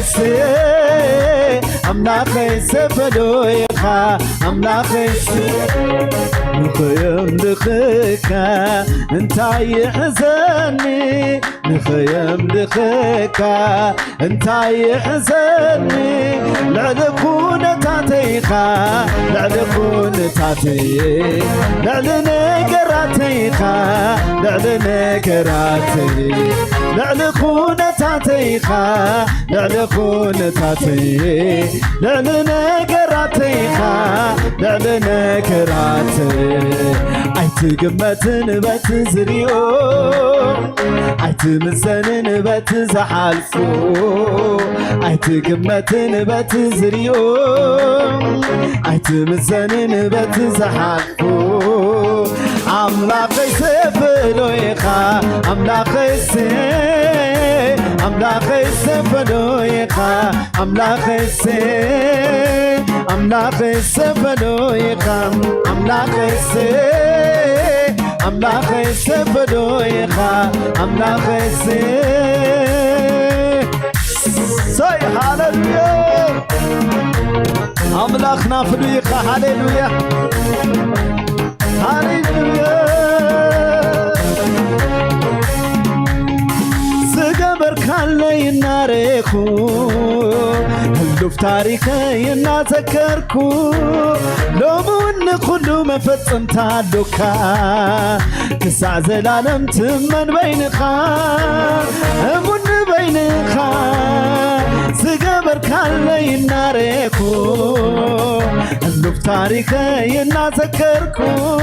S2: أملاخي سفلويخا أملاخي نخيم لخيكا انتاي حزني نخيم لخيكا انتاي حزني لعلكون تاتيخا لعلكون تاتي لعلنا قراتيخا لعلنا قراتي لعلكون تاتيخا لعلكون تاتي لعلنا قراتيخا لعلنا قراتي أيتقمتن بتزريو أيتمزنن بتزحلفو أيتقمتن بتزريو أيتمزنن بتزحلفو أملاخي سفلويخا أملاخي أملاخي سفلويخا أملاخي أملاخي سفلويخا أملاخي أملاخي سفلويخا أملاخي صي هاللويا أملاخنا فلويخا هاللويا هاللويا سقبر كان لي ناريخو هلوف تاريخي نذكركو لو من كله مفتن تعدوكا كسع زلالم تمن بينخا من بينخا سقبر كان لي ناريخو هلوف تاريخي نذكركو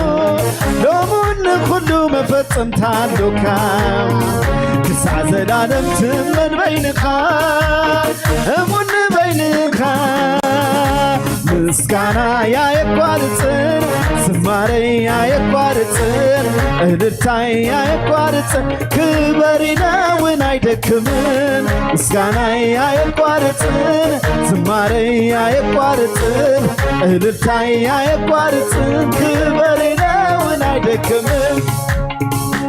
S2: لو من كله مفتن تعدوكا كسع زلالم تمن بينخا من بينخا مسكانا يا يقارتن زماري يا يقارتن እልልታይ يا يقارتن كبرنا وين አይደክምን مسكانا يا يقارتن زماري يا يقارتن እልልታይ يا يقارتن كبرنا وين አይደክምን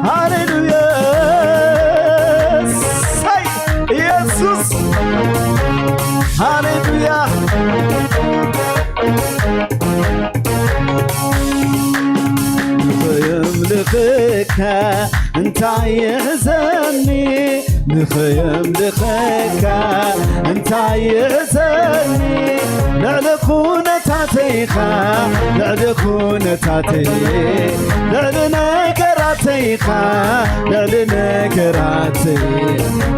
S2: هاليلويا ساي يسوس هاليلويا نخيم لخيكا انت يحزني نخيم لخيكا انت يحزني لعلكون تاتيخا لعلكون تاتي لعلنا قراتيخا لعلنا قراتي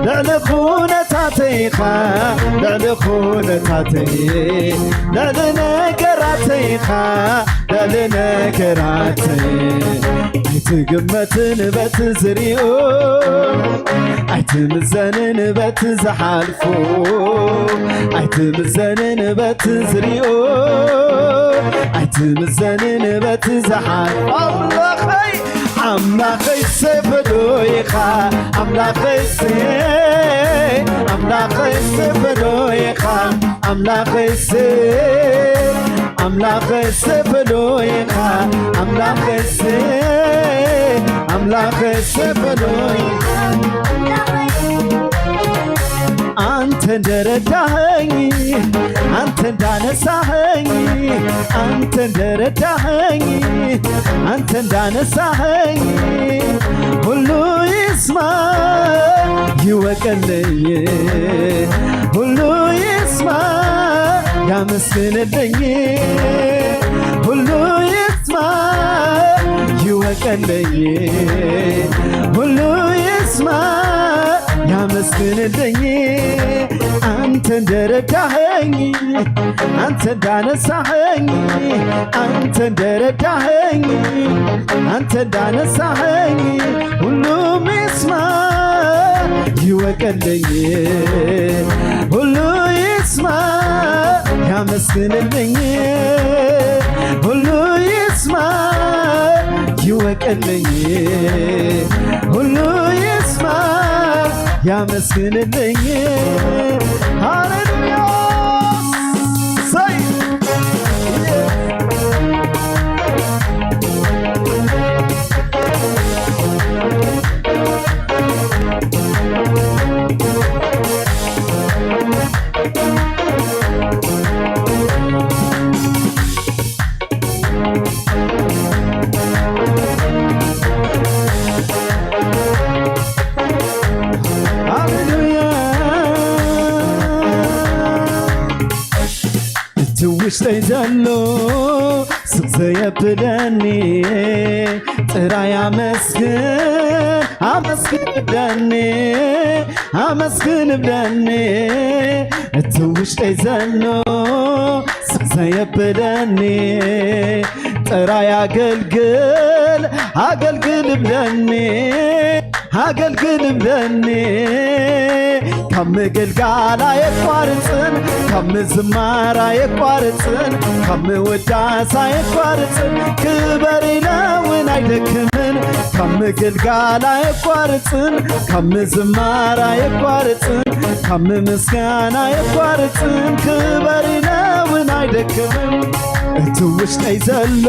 S2: لعلكون تاتيخا لعلكون تاتي لعلنا قراتيخا لعلنا قراتي أيتقمتن بتزريو أيتمزنن بتزحلفو أيتمزنن بتزريو أيتمزنن بتزحلفو أملاخي أملاخي سفلويخا أملاخي أملاخي سفلويخا أملاخي أملاخي سفلويخا أملاخي أملاخي سفلويخا أنت درتاهني أنت دانساهني أنت درتاهني أنت دانساهني كله يسمع يوكلني كله يسمع يا مسكين الدنيا كله يسمع يوكلني كله يسمع يا مسكين الدنيا أنت درتاهني أنت دانساهني أنت درتاهني أنت دانساهني كله يسمع يوكلني كله يسمع يا مسكين الدنيا كله يسمع يوكلني كله يسمع يا مسكين الدنيا هاليلويا እትውሽተይ ዘሎ ስዘየብለኒ ጥራይ አመስግን ብለኒ እትውሽተይ ዘሎ ስዘየብለኒ ጥራይ አገልግል ብለኒ ከምግልጋል አይቋርጽን ከምዝማር አይቋርጽን ከምውዳሴ አይቋርጽን ክብር ይለውን አይደክምን ከምግልጋል አይቋርጽን ከምዝማር አይቋርጽን ከምምስጋና አይቋርጽን ክብር ይለውን አይደክምን እትውሽተይ ዘሎ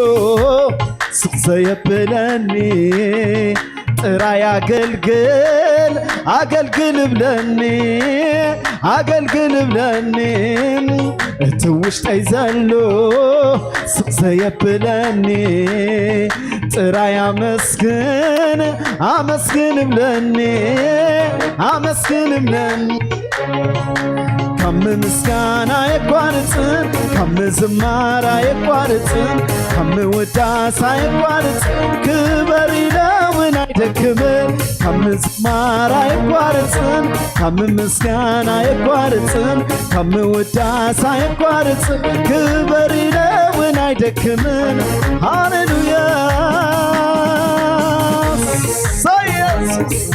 S2: ስዘየብለኒ ጥራይ አገልግል ብለኒ እትውሽተይ ዘሎ ስዘየብለኒ ጥራይ አመስግን ብለኒ ከምምስጋና አይቋርጽን ከምዝማር አይቋርጽን ከምውዳሴ አይቋርጽን ክብር ይለውን አይደክምን ከምዝማር አይቋርጽን ከምምስጋና አይቋርጽን ከምውዳሴ አይቋርጽን ክብር ይለውን አይደክምን ሃሌሉያ ኢየሱስ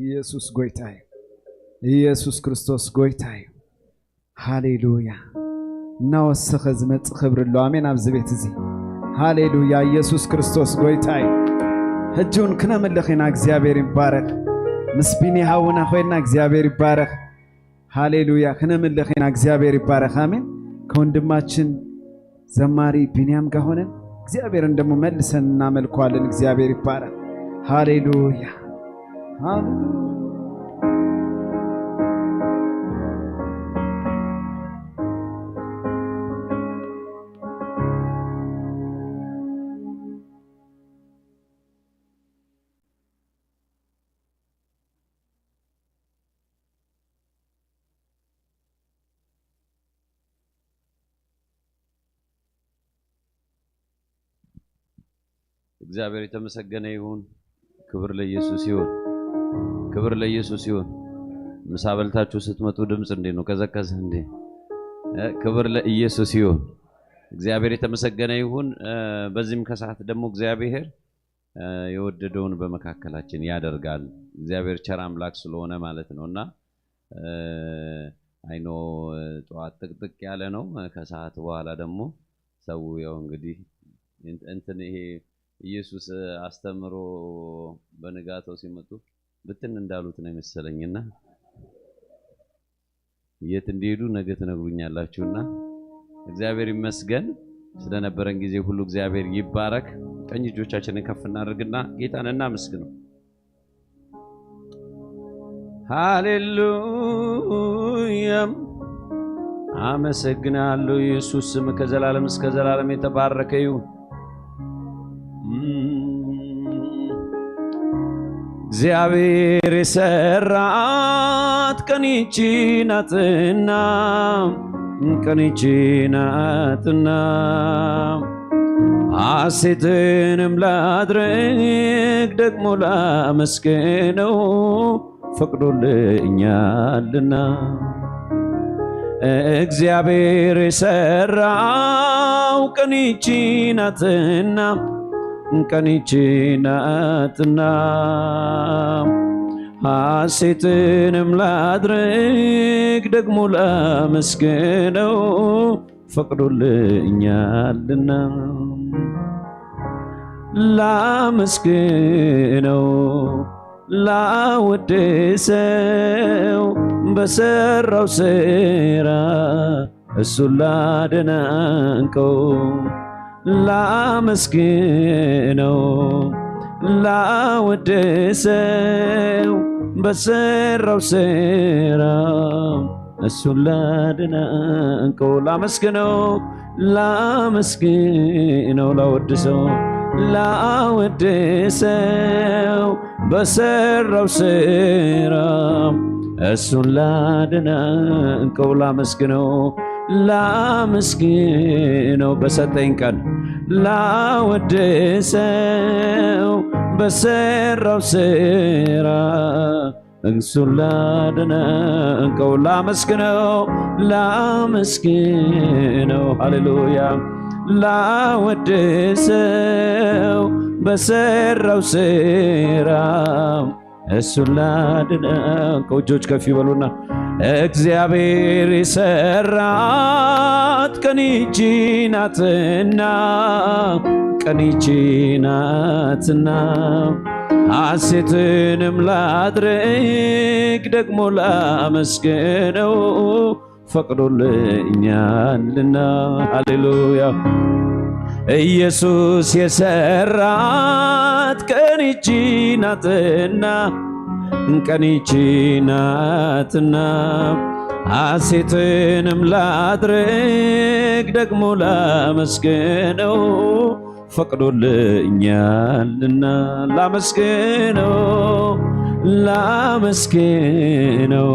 S2: ኢየሱስ ጎይታይ ኢየሱስ ክርስቶስ ጎይታይ ሃሌሉያ ናወሰኸ ዝመጽእ ክብርሎ አሜን ኣብዚ ቤት እዚ ሃሌሉያ ኢየሱስ ክርስቶስ ጎይታይ ሕጂውን ክነምልኽና እግዚአብሔር ይባረክ ምስቢኒ ሃውና ኮይና እግዚአብሔር ይባረክ ሃሌሉያ ክነምልኽና እግዚአብሔር ይባረክ አሜን ከወንድማችን ዘማሪ ቢንያም ጋር ሆነን እግዚአብሔርን ደግሞ መልሰን እናመልከዋለን እግዚአብሔር ይባረክ ሃሌሉያ ሃሌሉያ
S3: እግዚአብሔር የተመሰገነ ይሁን ክብር ለኢየሱስ ይሁን ምሳ በልታችሁ ስትመጡ ድምጽ እንዴት ነው ከዘከዘ እንዴ ክብር ለኢየሱስ ይሁን እግዚአብሔር የተመሰገነ ይሁን በዚህም ከሰዓት ደግሞ እግዚአብሔር የወደደውን በመካከላችን ያደርጋል እግዚአብሔር ቸር አምላክ ስለሆነ ማለት ነውና አይኖ ጧት ጥቅጥቅ ያለ ነው ከሰዓት በኋላ ደግሞ ሰው ያው እንግዲህ እንትን ይሄ ኢየሱስ አስተምሮ በነጋታው ሲመጡ ብትን እንዳሉት ነው መሰለኝና የት እንደሄዱ ነገ ተነግሩኛላችሁና እግዚአብሔር ይመስገን ስለነበረን ጊዜ ሁሉ እግዚአብሔር ይባረክ ቀኝ እጆቻችንን ከፍ እናድርግና ጌታን እናመስግነው ሃሌሉያ አመሰግናለሁ ኢየሱስ ስም ከዘላለም እስከ ዘላለም የተባረከ ይሁን እግዚአብሔር የሰራት ቀንቺ ናትና ሐሴትንም ላድርግ ደግሞ ላመስግነው ፈቅዶልኛልና እግዚአብሔር የሰራው ቀንቺ ናትና ሐሴትንም ላድርግ ደግሞ ፈቅዶልኛልና
S2: ላመስግነው ላወድሰው በሰራው ስራ እሱን ላደናንቀው ላመስግነው ላወድሰው በሰራው ስራ እሱን ላደናንቀው ላመስግነው ላመስግነው ላወድሰው ላወድሰው በሰራው ስራ እሱን ላደናንቀው ላመስግነው ላመስግነው በሰጠኝ ቀን ላወድሰው በሰራው ስራ እሱን ላደናንቀው ላመስግነው ላመስግነው ሃሌሉያ ላወድሰው በሰራው ስራ እሱን ላደናንቀው እጆች ከፍ ይበሉና እግዚአብሔር የሰራት ቀን ይህች ናትና ቀን ይህች ናትና ሐሴትንም ላድርግ ደግሞ ላመስግነው ፈቅዶልኛልና ሃሌሉያ ኢየሱስ የሰራት ቀን ይህች ናትና ቀን ይህች ናትና ሐሴትንም ላድርግ ደግሞ ላመስግነው ፈቅዶልኛልና ላመስግነው ላመስግነው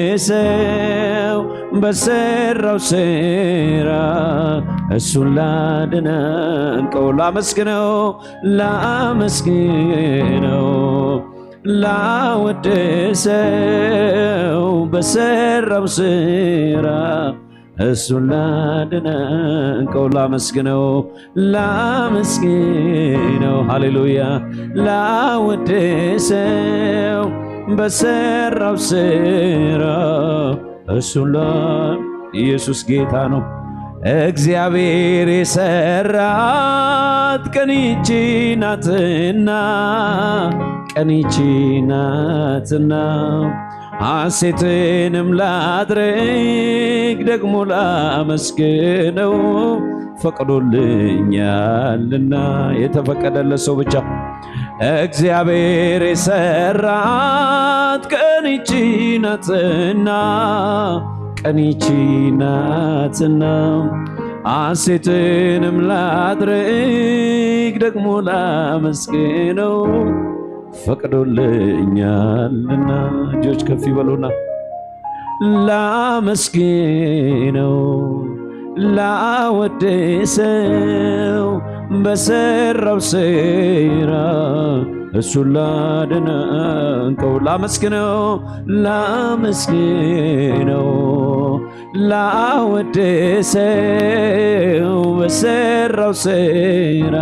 S2: ላወድሰው በሰራው ስራ እሱን ላደናንቀው ላመስግነው ላመስግነው ላወድሰው በሰራው ስራ እሱን ላደናንቀው ላመስግነው ላመስግነው ሃሌሉያ ላወድሰው በሰራው ስራ እሱን ኢየሱስ ጌታ ነው እግዚአብሔር የሰራት ቀን ይህች ናትና ቀን ይህች ናትና ሐሴትንም ላድርግ ደግሞ ላመስግነው ፈቅዶልኛልና የተፈቀደለት ሰው ብቻ እግዚአብሔር የሰራት ቀን ይህች ናትና ቀን ይህች ናትና ሐሴትንም ላድርግ ደግሞ ላመስግነው ፈቅዶልኛልና እጆች ከፍ ይበሉና ላመስግነው ላወድሰው በሰራው ስራ እሱን ላደናንቀው ላመስግነው ላመስግነው ላወድሰው በሰራው ስራ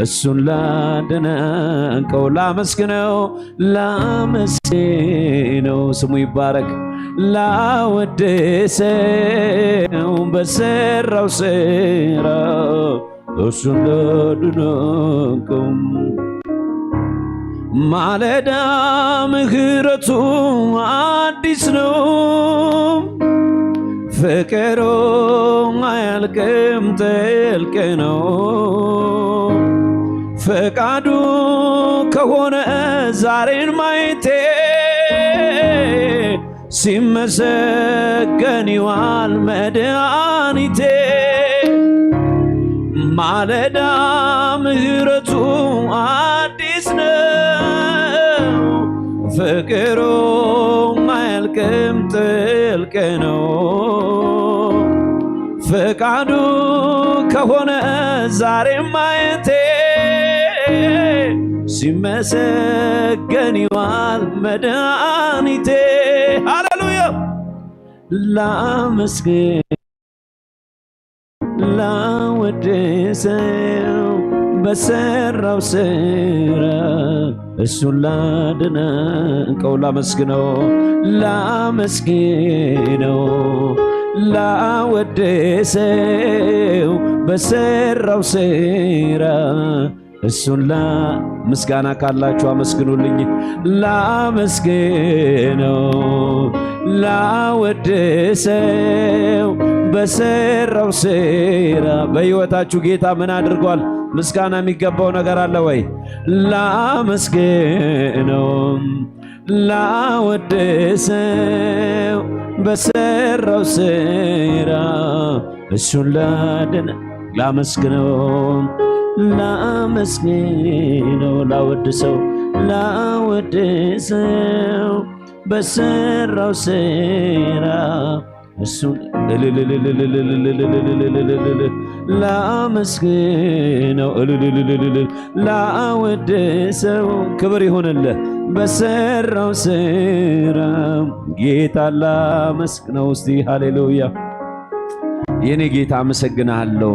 S2: እሱን ላደናንቀው ላመስግነው ላመስግነው ስሙ ይባረክ ላወድሰው በሰራው ስራ እሱን ላደናንቀው ማለዳ ምሕረቱ አዲስ ነው ፍቅሩ አያልቅም ጥልቅ ነው ፈቃዱ ከሆነ ዛሬን ማየቴ ሲመሰገን ይዋል መድኃኒቴ ማለዳ ምሕረቱ አዲስ ነው ፍቅሩ አያልቅም ጥልቅ ነው ፈቃዱ ከሆነ ዛሬን ማየቴ ሲመሰገን ይዋል መድኃኒቴ ሃሌሉያ ላመስግን ላወድሰው በሰራው ስራ እሱን ላደናንቀው ላመስግነው ላመስግነው ላወድሰው በሰራው ስራ እሱን ምስጋና ካላችሁ አመስግኑልኝ። ላመስግነው ላወድሰው በሰራው ስራ። በሕይወታችሁ ጌታ ምን አድርጓል? ምስጋና የሚገባው ነገር አለ ወይ? ላመስግነው ላወድሰው በሰራው ስራ እሱን ላመስግነው ላመስግነው ላወድሰው ላወድሰው በሰራው ስራ እሱን ላመስግነው ላወድሰው ክብር ይሁንልህ በሰራው ስራ ጌታ ላመስግነው። እስቲ ሃሌሉያ የኔ ጌታ አመሰግናለሁ።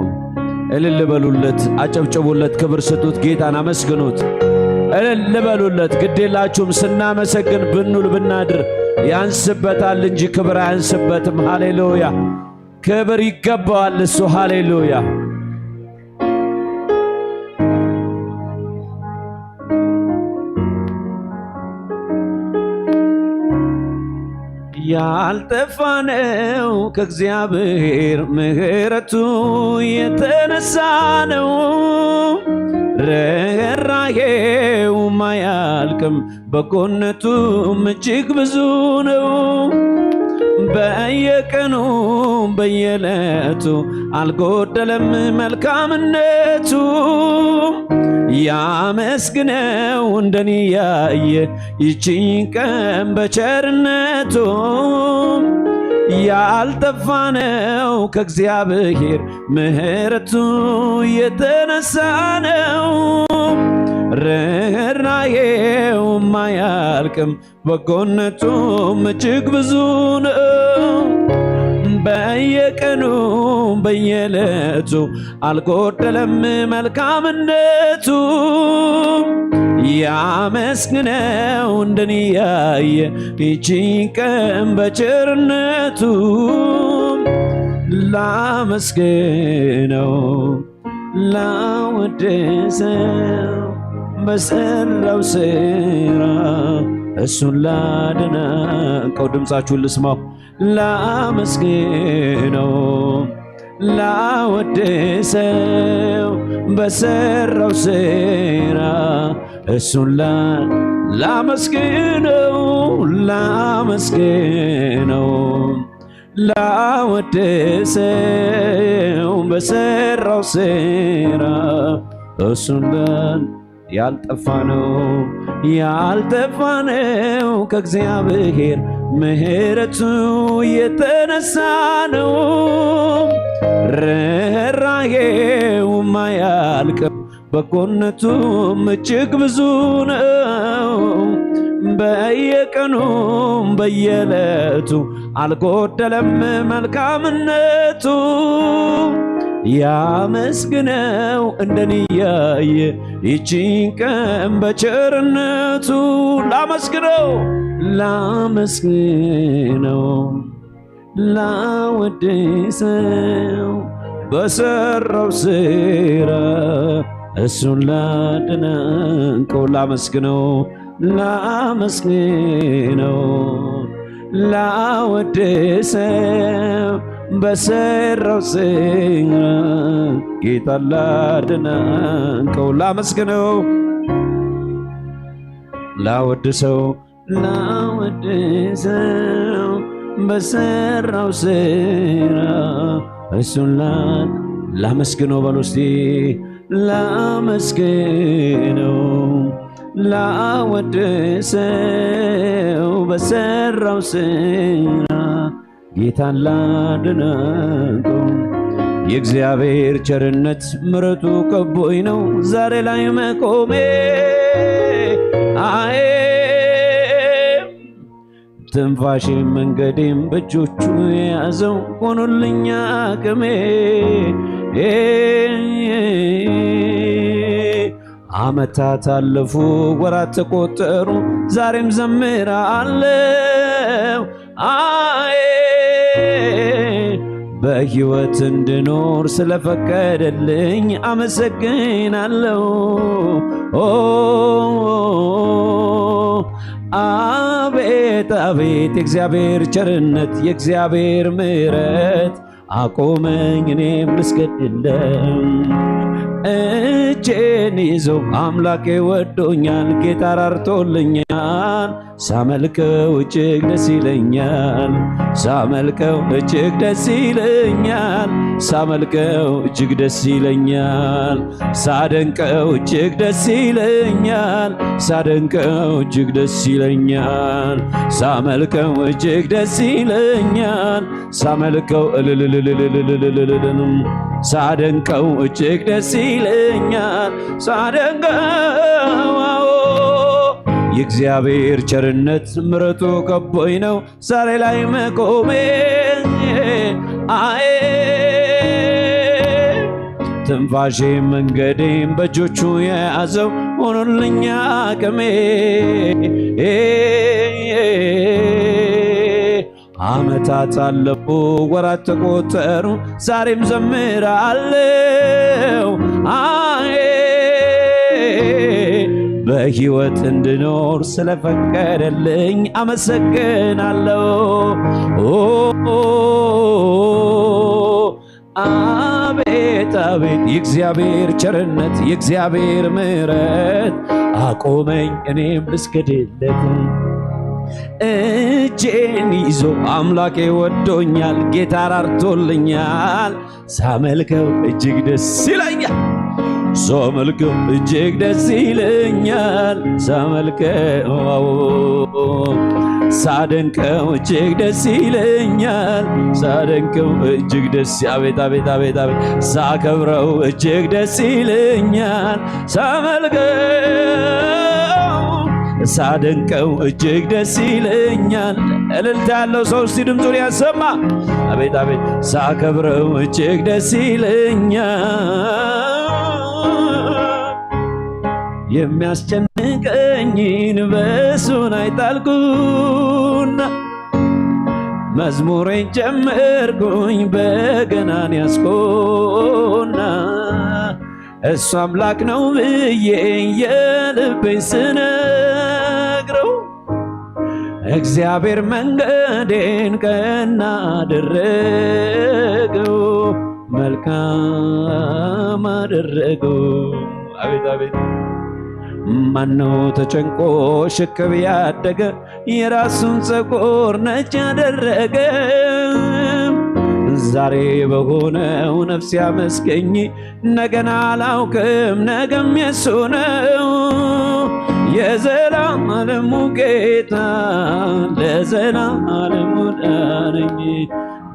S2: እልል በሉለት፣ አጨብጭቡለት፣ ክብር ስጡት፣ ጌታን አመስግኑት። እልል በሉለት። ግዴላችሁም ስናመሰግን ብንውል ብናድር ያንስበታል እንጂ ክብር አያንስበትም። ሃሌሉያ ክብር ይገባዋል እሱ። ሃሌሉያ ያልጠፋነው ከእግዚአብሔር ምሕረቱ የተነሳ ነው። ርኅራኄው ማያልቅም በጎነቱም እጅግ ብዙ ነው። በየቀኑ በየዕለቱ አልጎደለም መልካምነቱ። ያመስግነው እንደኔ ያየ ይህችን ቀን በቸርነቱ። ያልጠፋነው ከእግዚአብሔር ምሕረቱ የተነሳ ነው። ርኅራኄው ማያልቅም በጎነቱም እጅግ ብዙ ነው። በየቀኑ በየዕለቱ አልጎደለም መልካምነቱ። ያመስግነው እንደኔ ያየ ይህችን ቀን በቸርነቱ። ላመስግነው ላወድሰው በሰራው ስራ እሱን ላደነቀው። ድምፃችሁን ልስማው። ላመስግነው ላወድሰው በሰራው ስራ እሱን ላመስግነው ላመስግነው ላወድሰው በሰራው ስራ እሱን ያልጠፋነው ከእግዚአብሔር ምሕረቱ የተነሳ ነው። ርኅራኄው ማያልቅም በጎነቱም እጅግ ብዙ ነው። በየቀኑ በየዕለቱ አልጎደለም መልካምነቱ። ያመስግነው እንደኔ ያየ ይህችን ቀን በቸርነቱ። ላመስግነው ላወድሰው በሰራው ስራ እሱን ላደነቀው። ላመስግነው ላወድሰው በሰራው ስራ ጌታ ላደነቀው። ላመስግነው ላወድሰው በሰራው ስራ እሱን ላመስግነው በሉ እስቲ። ላመስግነው ላወድሰው በሰራው ስራ ጌታን ላደነቀው። የእግዚአብሔር ቸርነት ምሕረቱ ከቦኝ ነው ዛሬ ላይ መቆሜ። አይ ትንፋሼም መንገዴም በእጆቹ የያዘው ሆኖልኝ አቅሜ። ዓመታት አለፉ ወራት ተቆጠሩ ዛሬም ዘምራለሁ። አይ
S3: በሕይወት እንድኖር ስለፈቀደልኝ አመሰግናለሁ። አቤት አቤት የእግዚአብሔር ቸርነት የእግዚአብሔር ምሕረት አቆመኝ እኔም ልስገድለት። እጄን ይዞ አምላኬ ወዶኛል፣ ጌታ ራርቶልኛል። ሳመልከው እጅግ ደስ ይለኛል፣ ሳመልከው እጅግ ደስ ይለኛል፣ ሳመልከው እጅግ ደስ ይለኛል፣ ሳደንቀው እጅግ ደስ ይለኛል፣ ሳደንቀው እጅግ ደስ ይለኛል፣ ሳመልከው እጅግ ደስ ይለኛል፣ ሳመልከው ሳደንቀው እጅግ ደስ ይለኛል፣ ሳደንቀው የእግዚአብሔር ቸርነት ምሕረቱ ከቦኝ ነው ዛሬ ላይ መቆሜ። አይ ትንፋሼ መንገዴም በእጆቹ የያዘው ሆኖልኛ አቅሜ። ዓመታት አለፉ ወራት ተቆጠሩ ዛሬም ዘምራለሁ። አይ በሕይወት እንድኖር ስለፈቀደልኝ አመሰግናለሁ። አቤት አቤት የእግዚአብሔር ቸርነት የእግዚአብሔር ምሕረት አቆመኝ እኔም ልስገድለት። እጄን ይዞ አምላኬ ወዶኛል፣ ጌታ ራርቶልኛል። ሳመልከው እጅግ ደስ ይለኛል፣ ሳመልከው እጅግ ደስ ይለኛል፣ ሳመልከው ሳደንቀው እጅግ ደስ ይለኛል፣ ሳደንቀው እጅግ ደስ አቤት አቤት አቤት አቤት ሳከብረው እጅግ ደስ ይለኛል፣ ሳመልከው ሳደንቀው እጅግ ደስ ይለኛል። እልልታ ያለው ሰው እስቲ ድምፁን ያሰማ። አቤት አቤት ሳከብረው እጅግ ደስ ይለኛል። የሚያስጨንቀኝን በእሱን አይጣልኩና መዝሙሬን ጀመርኩኝ በገናን ያስኮና እሱ አምላክ ነው ብዬ የልቤን ስነግረው እግዚአብሔር መንገዴን ቀና አደረገው፣ መልካም አደረገው። አቤት አቤት ማነው ተጨንቆ ሽክብ ያደገ የራሱን ፀጉር ነጭ ያደረገ? ዛሬ በሆነው ነፍስ ያመስገኝ፣ ነገን አላውቅም ነገም የሱ ነው። የዘላለሙ ጌታ ለዘላለሙ ዳነኝ፣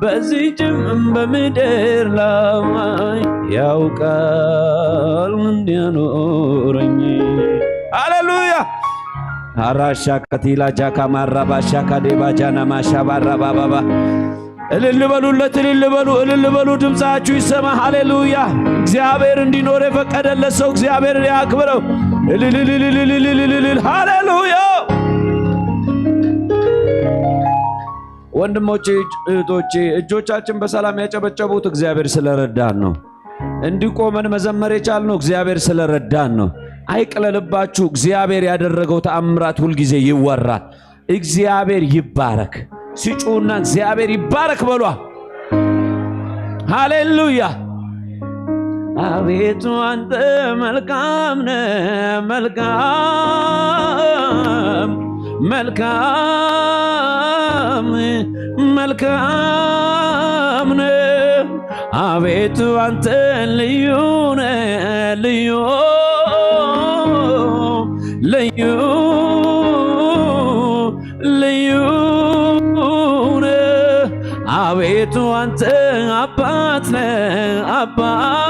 S3: በዚህም በምድር ላይ ያውቃል እንዲያኖረኝ። ሃሌሉያ አራሻ ከቲላ ጃካ ማራባሻ ካዴባጃና ማሻባራባባባ እልል በሉለት፣ እልል በሉ፣ እልል በሉ፣ ድምፃችሁ ይሰማ። ሃሌሉያ እግዚአብሔር እንዲኖር የፈቀደለት ሰው እግዚአብሔር ያክብረው። እልል ሃሌሉያ። ወንድሞቼ እህቶቼ፣ እጆቻችን በሰላም ያጨበጨቡት እግዚአብሔር ስለረዳን ነው። እንዲቆመን መዘመር የቻልነው እግዚአብሔር ስለረዳን ነው። አይቅለልባችሁ። እግዚአብሔር ያደረገው ተአምራት ሁልጊዜ ይወራል። እግዚአብሔር ይባረክ። ሲጩና እግዚአብሔር ይባረክ በሏ። ሃሌሉያ። አቤቱ አንተ መልካም ነህ፣ መልካም መልካም መልካም ነህ። አቤቱ አንተ ልዩ ነህ፣ ልዩ ልዩ ልዩ ነህ። አቤቱ አንተ አባት ነህ፣ አባት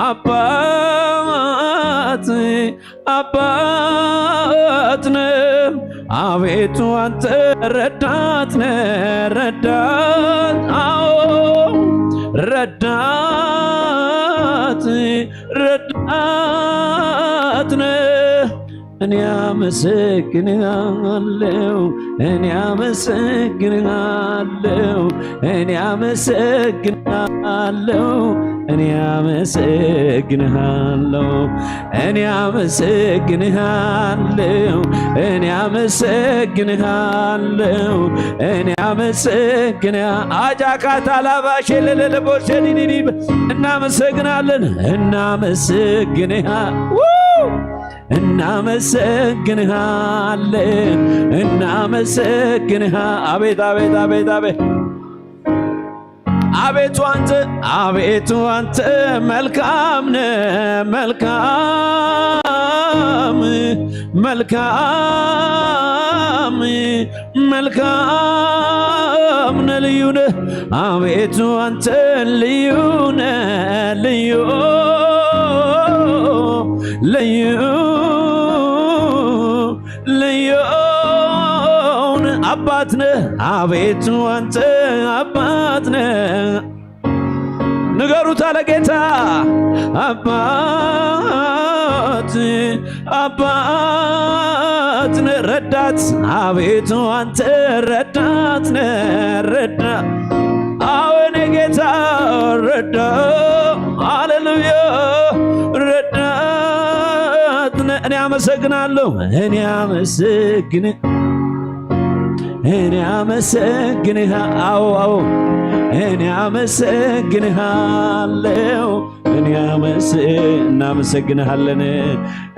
S3: አባት አባት ነህ። አቤቱ አንተ ረዳት ነህ፣ ረዳት አዎ ረዳት ረዳት ነህ። እኔ አመሰግንሃለሁ እኔ አመሰግንሃለሁ እኔ አመሰግንሃለሁ እኔ አመሰግንሃለሁ እኔ አመሰግንሃለሁ እኔ አመሰግንሃለሁ እኔ አጃካታ ላባሽ ለለለቦሸዲዲ እናመሰግናለን እናመሰግንሃለን እናመሰግንሃ አቤት አቤት አቤት አቤት አቤቱ አንተ መልካም ነህ መልካም መልካም መልካም ነህ ልዩ ነህ አቤቱ አንተ ልዩ ነህ ልዩ ልዩ ልዩ አባት ነህ አቤቱ አንተ አባት ነህ ንገሩት አለ ጌታ አባት ነህ ረዳት አቤቱ አንተ ረዳት ነህ ረዳት አዎን ጌታ ረዳት ሃሌሉያ ረዳት ነህ እኔ አመሰግናለሁ እኔ አመሰግንህ አዎ እኔ አመሰግንሃለሁ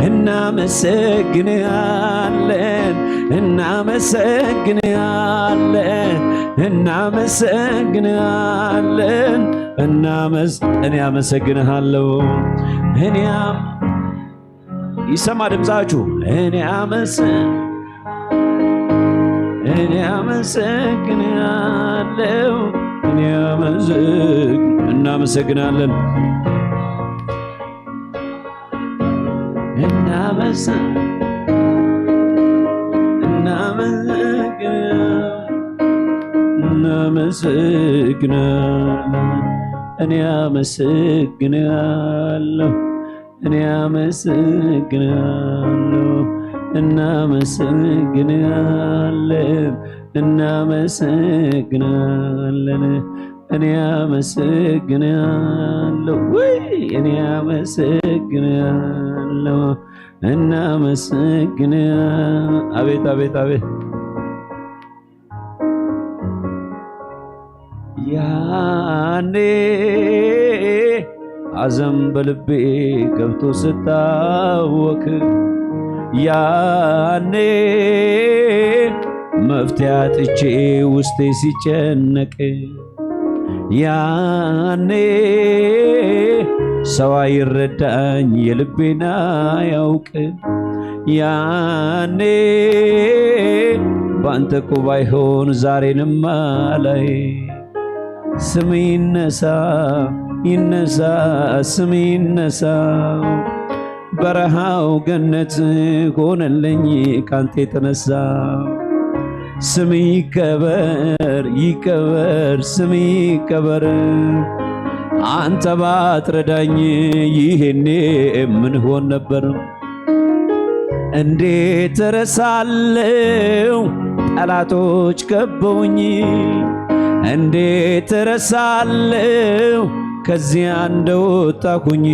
S3: እናመሰግንሃለን እናመሰግንሃለን እኔ አመሰግንሃለሁ ይሰማ ድምፃችሁ እኔ አመሰግንሃለሁ እናመሰግናለን እኔ አመሰግናለሁ እናመሰግናለን እኔ አመሰግናለሁ እኔ አመሰግናለሁ አቤት አቤት አቤት ያኔ ሐዘን በልቤ ገብቶ ስታወክ ያኔ መፍትሄ አጥቼ ውስጤ ሲጨነቅ ያኔ ሰው አይረዳኝ የልቤና ያውቅ ያኔ ባንተ እኮ ባይሆን ዛሬንማ ላይ ስም ይነሳ ስም ይነሳ በረሃው ገነት ሆነልኝ ካንተ የተነሳ ስም ይከበር ስም ይከበር አንተ ባትረዳኝ ይሄኔ ምን ሆን ነበር እንዴት ረሳለው ጠላቶች ከበውኝ እንዴት ረሳለው ከዚያ እንደወጣኩኝ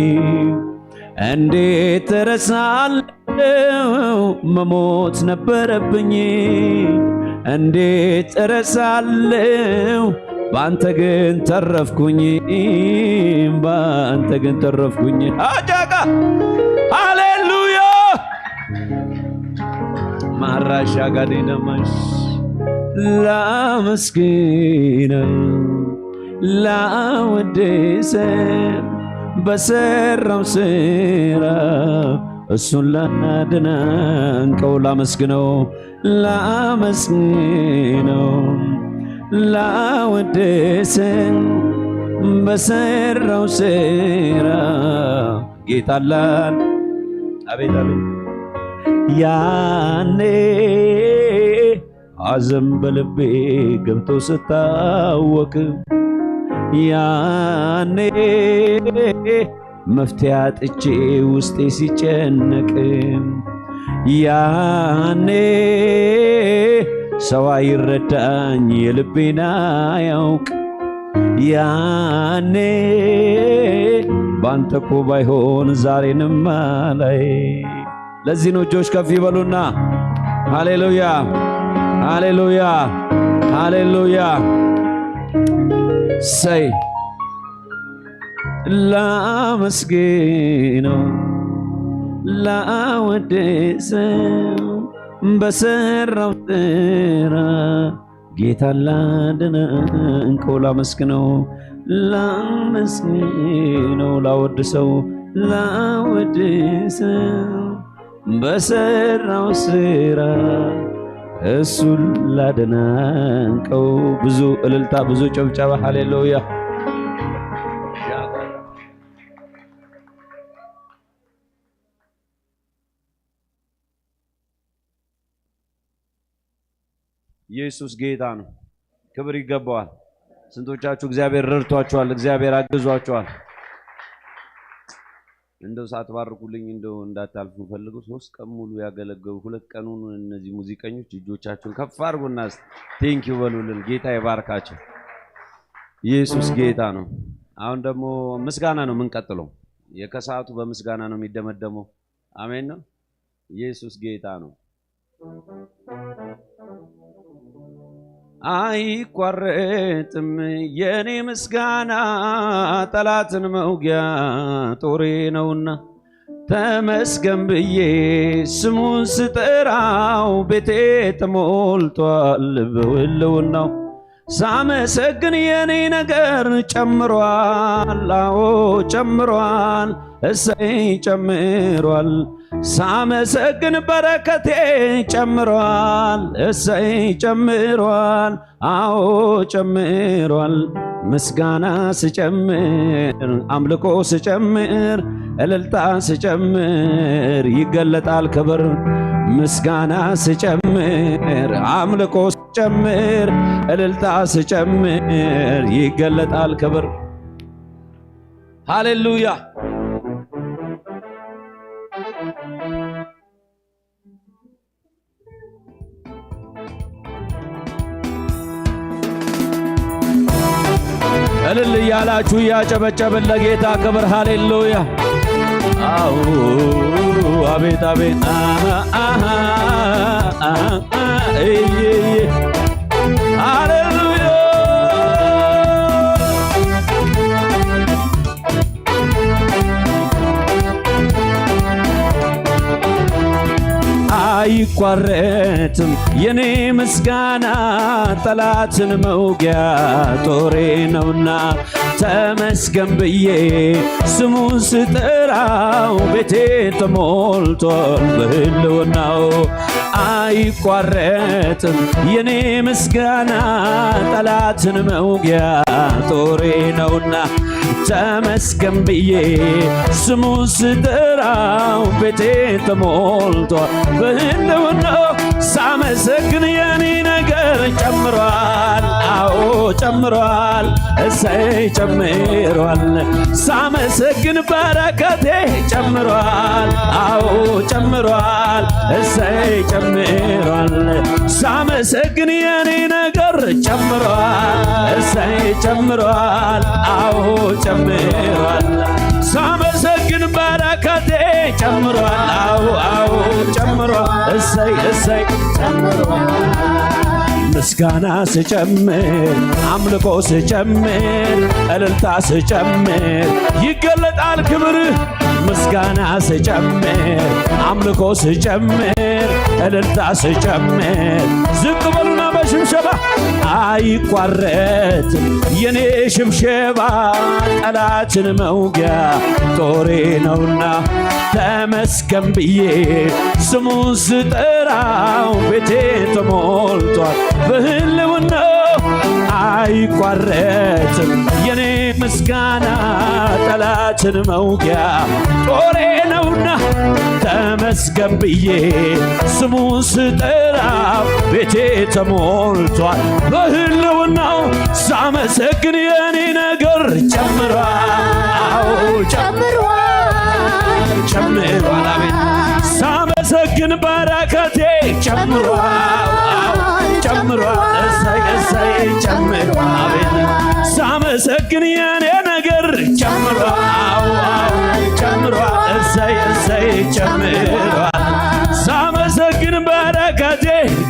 S3: እንዴት ረሳለው መሞት ነበረብኝ እንዴት ረሳለው ባንተ ግን ተረፍኩኝ አጃጋ ሃሌሉያ ማራሻ ጋዴናማሽ ላመስግነው ላወድስ በሰራው ስራ እሱን ላድንቀው ላመስግነው ላወድስ በሰራው ስራ ጌታላን አቤት አቤት ያኔ ሐዘን በልቤ ገብቶ ስታወክ ያኔ መፍትሄ አጥቼ ውስጤ ሲጨነቅ ያኔ ሰው አይረዳኝ የልቤና ያውቅ ያኔ ባንተ እኮ ባይሆን ዛሬንማ ላይ ለዚህ ነው እጆች ከፍ ይበሉና ሃሌሉያ ሃሌሉያ ሃሌሉያ ሰይ ላመስግነው ላወድሰው በሰራው ስራ ጌታ ላደነቀው ላመስግነው ላመስግነው ላወድሰው ላወድሰው በሰራው ስራ እሱን ላደነቀው ብዙ እልልታ ብዙ ጨብጨባ ሃሌሉያ ኢየሱስ ጌታ ነው ክብር ይገባዋል ስንቶቻችሁ እግዚአብሔር ረድቷችኋል እግዚአብሔር አግዟችኋል እንደው ሳትባርኩልኝ እንደው እንዳታልፉ ፈልገው 3 ቀን ሙሉ ያገለገሉ 2 ቀኑን እነዚህ ሙዚቀኞች እጆቻችሁን ከፍ አድርጉና ቴንክ ዩ በሉልን ጌታ ይባርካችሁ ኢየሱስ ጌታ ነው አሁን ደግሞ ምስጋና ነው የምንቀጥለው የከሰዓቱ በምስጋና ነው የሚደመደመው አሜን ነው ኢየሱስ ጌታ ነው አይቋረጥም የኔ ምስጋና ጠላትን መውጊያ ጦሬ ነውና ተመስገን ብዬ ስሙን ስጠራው ቤቴ ተሞልቷል በውልውናው ሳመሰግን የኔ ነገር ጨምሯል አዎ ጨምሯል እሰይ ጨምሯል ሳመሰግን በረከቴ ጨምሯል እሰይ ጨምሯል አዎ ጨምሯል ምስጋና ስጨምር አምልኮ ስጨምር እልልታ ስጨምር ይገለጣል ክብር ምስጋና ስጨምር አምልኮ ስጨምር እልልታ ስጨምር ይገለጣል ክብር ሃሌሉያ እልል ያላችሁ ያጨበጨበን ለጌታ ክብር ሃሌሉያ አው አቤት አቤት ሃሌሉያ አይቋረጥም የኔ ምስጋና ጠላትን መውጊያ ጦሬ ነውና ተመስገን ብዬ ስሙን ስጠራው ቤቴ ተሞልቷል በህልውናው አይቋረጥም የኔ ምስጋና ጠላትን መውጊያ ጦሬ ነውና ተመስገን ብዬ ስሙን ስጠራው ቤቴ ተሞልቷል በህልውናው ሳመሰግን የኔ ነገር ጨምሯል አዎ ጨምሯል እሰይ ጨምሯል ሳመሰግን በረከቴ ጨምሯል አዎ ጨምሯል እሰይ ጨምሯል ሳመሰግን የኔ ነገር ጨምሯል እሰይ ጨምሯል አዎ ጨምሯል ሳመሰግን በረከቴ ጨምሯል አዎ አዎ ጨምሯል እሰይ እሰይ ጨምሯል ምስጋና ስጨምር አምልኮ ስጨምር እልልታ ስጨምር ይገለጣል ክብር ምስጋና ስጨምር አምልኮ ስጨምር እልልታ ስጨምር ዝቅ በሉና በሽምሸባ አይቋረጥም የኔ ሽምሸባ ጠላትን መውጊያ ጦሬ ነውና ተመስገን ብዬ ስሙን ስጠራው ቤቴ ተሞልቷል በህልውናው አይቋረጥም የኔ ምስጋና ጠላትን መውጊያ ጦሬ ነውና ተመስገን ብዬ ስሙን ስጠራው ቤቴ ተሞልቷል በህልውናው ሳመሰግን የኔ ነገር ጨምሯል አዎ ጨምሯል ጨምሯል አሜን ሳመሰግን
S4: ሳመሰግን በረከቴ ጨምሯል ጨምሯል እሰይ እሰይ ጨምሯል አቤት ሳመሰግን የኔ ነገር ጨምሯል ጨምሯል እሰይ እሰይ ጨምሯል ሳመሰግን በረከቴ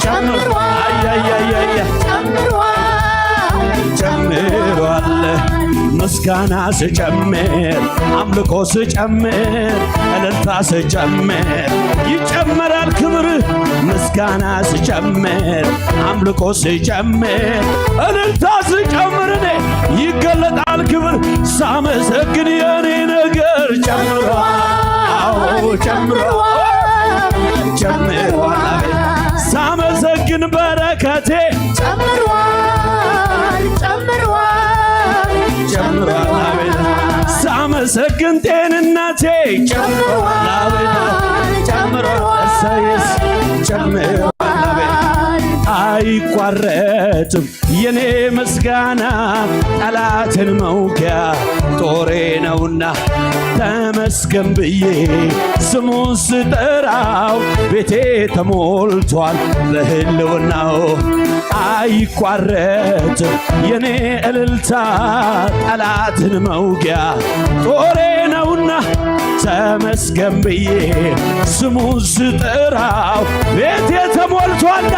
S4: ጨምሯል አያያያያ ጨምሯል ምስጋና ስጨምር አምልኮ ስጨምር እልልታ ስጨምር ይጨመራል ክብር ምስጋና ስጨምር አምልኮ ስጨምር እልልታ ስጨምር እኔ ይገለጣል ክብር ሳመሰግን የኔ ነገር ጨምሯል ጨምሯል ሳመሰግን በረከቴ ጨምሯል ሳመሰግን ጤንነቴ ጨምሯል እሰይስ ጨምሯል አይቋረጥም የኔ ምስጋና ጠላትን መውጊያ ጦሬ ነውና ተመስገን ብዬ ስሙን ስጠራው ቤቴ ተሞልቷል በህልውናው አይቋረጥም የኔ እልልታ ጠላትን መውጊያ ጦሬ ነውና ተመስገን ብዬ ስሙን ስጠራው ቤቴ ተሞልቷልና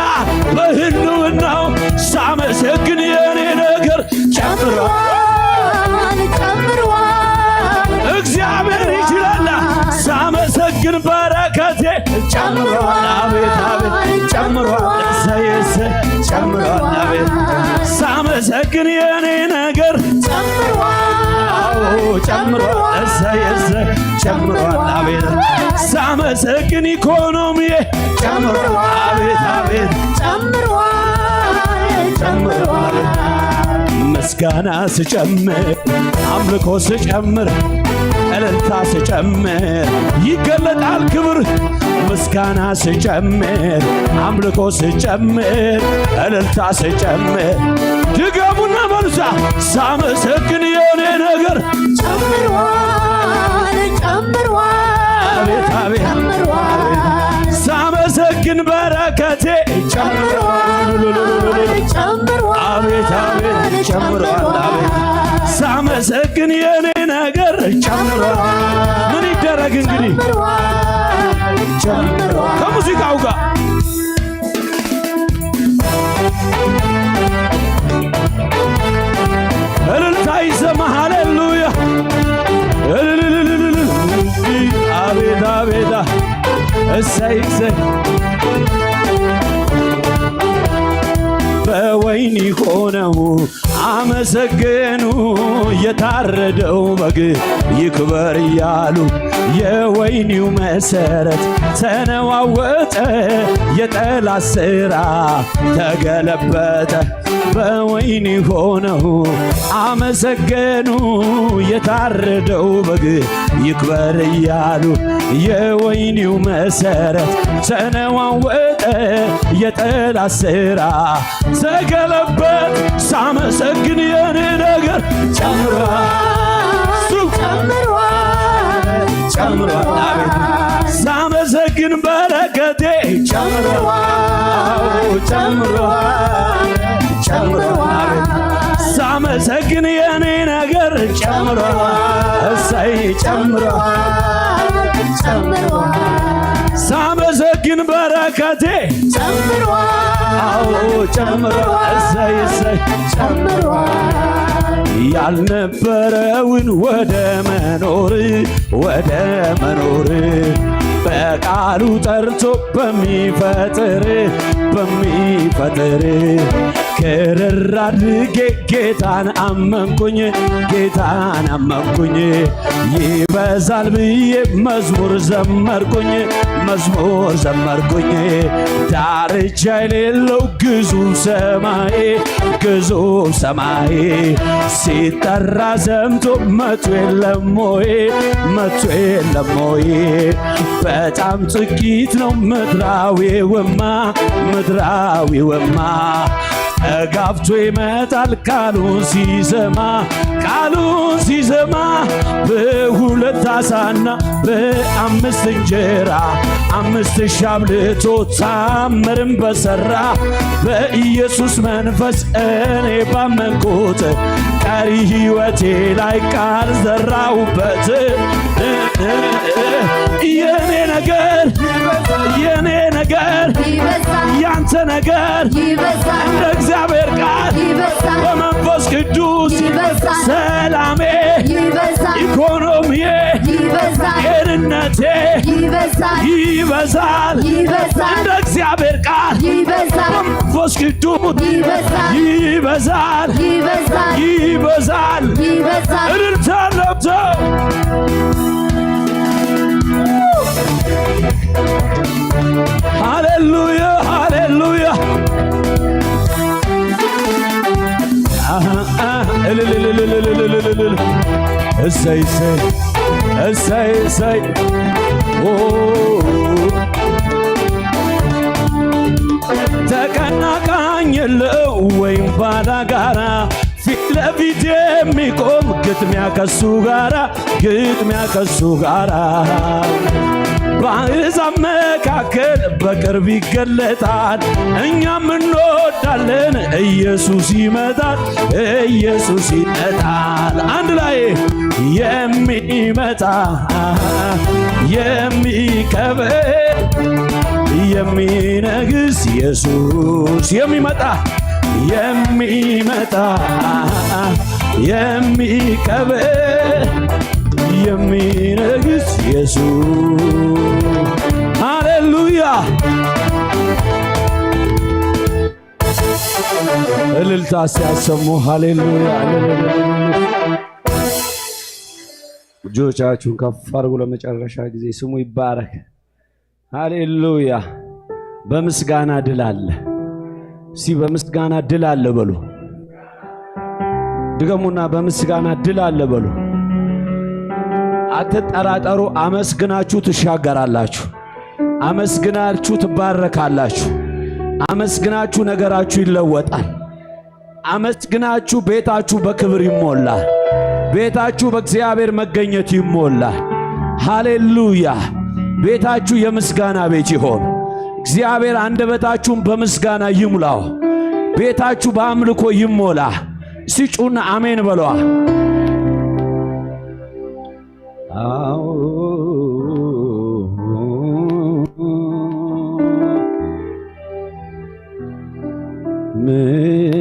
S4: በህልውናው ሳመሰግን የኔ ነገር ጨምሯል እግዚአብሔር ይችላል ሳመሰግን በረከቴ ጨምሯል አቤት አቤት ጨምሯል እሰይ እሰይ ጨምሯል አቤት ሳመሰግን የኔ ነገር ጨምሯል እሰይ እሰይ ጨምሯል አቤት ሳመሰግን ኢኮኖሚዬ ጨምሯል አቤት አቤት ጨምሯል ምስጋና ስጨምር አምልኮ ስጨምር እልልታ ስጨምር ይገለጣል ክብር ምስጋና ስጨምር አምልኮ ስጨምር እልልታ ስጨምር ድገሙና መልሳ ሳመሰግን የኔ ነገር አቤት አቤት ሳመሰግን በረከቴ አቤት አቤት ጨምሯል አቤት ሳመሰግን የኔ ነገር ጨምሯል ምን ይደረግ እንግዲህ ከሙዚቃው ጋር እልልታ ይሰማ ሃሌሉያ አቤት አቤት እሰይ እሰይ በወይኒ ሆነው አመሰገኑ የታረደው በግ ይክበር እያሉ የወይኒው መሰረት ተነዋወጠ የጠላት ሥራ ተገለበጠ በወይኒ ሆነው አመሰገኑ የታረደው በግ ይክበር እያሉ የወይኒው መሰረት ተነዋወጠ የጠላት ሥራ ተገለበጠ ሳመሰግን የኔ ነገር ጨምሯል አቤት ሳመሰግን በረከቴ ጨምሯል ሳመሰግን የኔ ነገር ጨምሯል እሰይ ጨምሯል ሳመሰግን በረከቴ ጨምሯል እሰይ እሰይ ያልነበረውን ወደ መኖር በቃሉ ጠርቶ በሚፈጥር ክርር አድርጌ ጌታን አመንኩኝ ይበዛል ብዬ መዝሙር ዘመርኩኝ ዳርቻ የሌለው ግዙፍ ሰማይ ሲጠራ ዘምቶ መቶ የለም ወይ በጣም ጥቂት ነው ምድራዊውማ ተጋፍቶ ይመጣል ቃሉን ሲሰማ በሁለት ዓሣና በአምስት እንጀራ 5,000 አብልቶ ታምርን በሠራ በኢየሱስ መንፈስ እኔ ባመንኩት ቀሪ ሕይወቴ ላይ ቃል ዘራሁበት። የኔ ነገር ያንተ ነገር እንደ እግዚአብሔር ቃል በመንፈስ ቅዱስ ሰላሜ ኢኮኖሚዬ ጤንነቴ ይበዛል እንደ እግዚአብሔር ቃል በመንፈስ ቅዱስ ይበዛል እልልታ ለብሰው ሃሌሉያ ሃሌሉያ እሰይ እሰይ እሰይ ተቀናቃኝ የለው ወይም ባላጋራ ፊት ለፊት የሚቆም ግጥሚያ ከሱ ጋራ በአሕዛብ መካከል በቅርብ ይገለጣል። እኛም እንወዳለን ኢየሱስ ይመጣል አንድ ላይ የሚመጣ የሚከብር የሚነግስ ኢየሱስ የሚመጣ የሚከብር የሚነግስ ኢየሱስ ሃሌሉያ እልልታ ሲያሰሙ ሃሌሉያ እጆቻችሁን ከፍ አድርጉ ለመጨረሻ ጊዜ ስሙ ይባረክ ሃሌሉያ በምስጋና ድል አለ በምስጋና ድል አለ በሉ ድገሙና በምስጋና ድል አለ በሉ አትጠራጠሩ አመስግናችሁ ትሻገራላችሁ አመስግናችሁ ትባረካላችሁ አመስግናችሁ ነገራችሁ ይለወጣል አመስግናችሁ ቤታችሁ በክብር ይሞላል ቤታችሁ በእግዚአብሔር መገኘት ይሞላል ሃሌሉያ ቤታችሁ የምስጋና ቤት ይሆን እግዚአብሔር አንደበታችሁን በምስጋና ይሙላው ቤታችሁ በአምልኮ ይሞላ ሲጩና አሜን በሏ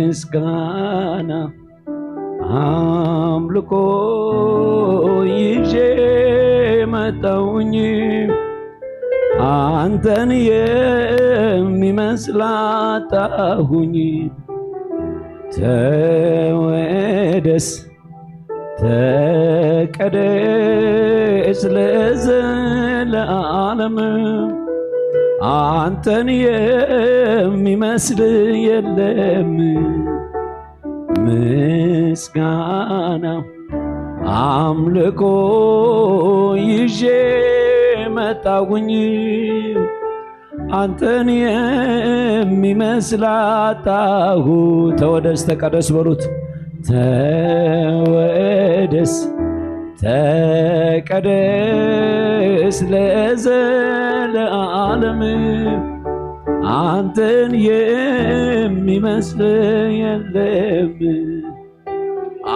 S4: ምስጋና አምልኮ ይዤ መጣሁኝ አንተን የሚመስል አጣሁኝ ተወደስ ተቀደስ ለዘለዓለም አንተን የሚመስል የለም ምስጋና አምልኮ ይዤ መጣሁኝ አንተን የሚመስል አጣሁ ተወደስ ተቀደስ በሉት ተወደስ ተቀደስ ለዘለዓለም አንተን የሚመስል የለም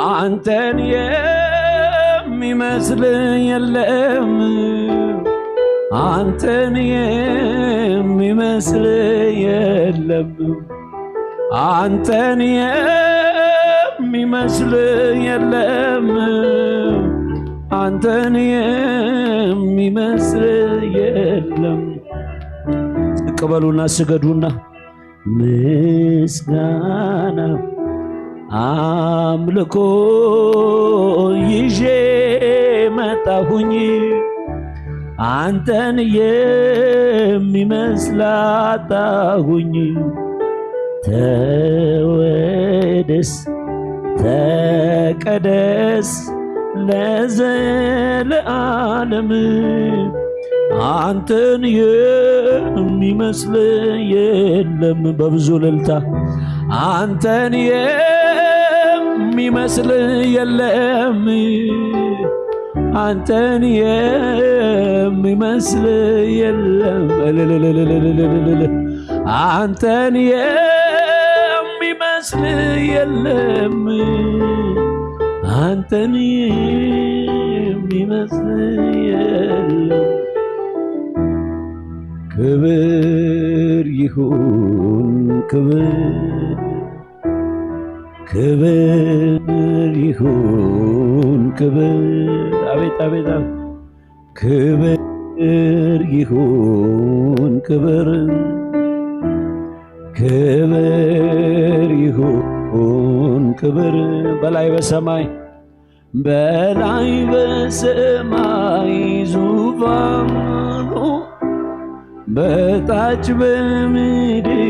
S4: አንተን የሚመስል የለም አንተን የሚመስል የለም አንተን የሚመስል የለም አንተን የሚመስል የለም ተቀበሉና ስገዱና ምስጋና አምልኮ ይዤ መጣሁኝ አንተን የሚመስል አጣሁኝ ተወደስ ተቀደስ ለዘለዓለም አንተን የሚመስል የለም በብዙ እልልታ አንተን የሚመስል የለም አንተን የሚመስል የለም አንተን የሚመስል የለም አንተን የሚመስል የለም ክብር ይሁን ክብር ይሁን ክብር አቤት አቤት ክብር ይሁን ክብር ይሁን ክብር በላይ በሰማይ ዙፋኑ በታች በምድር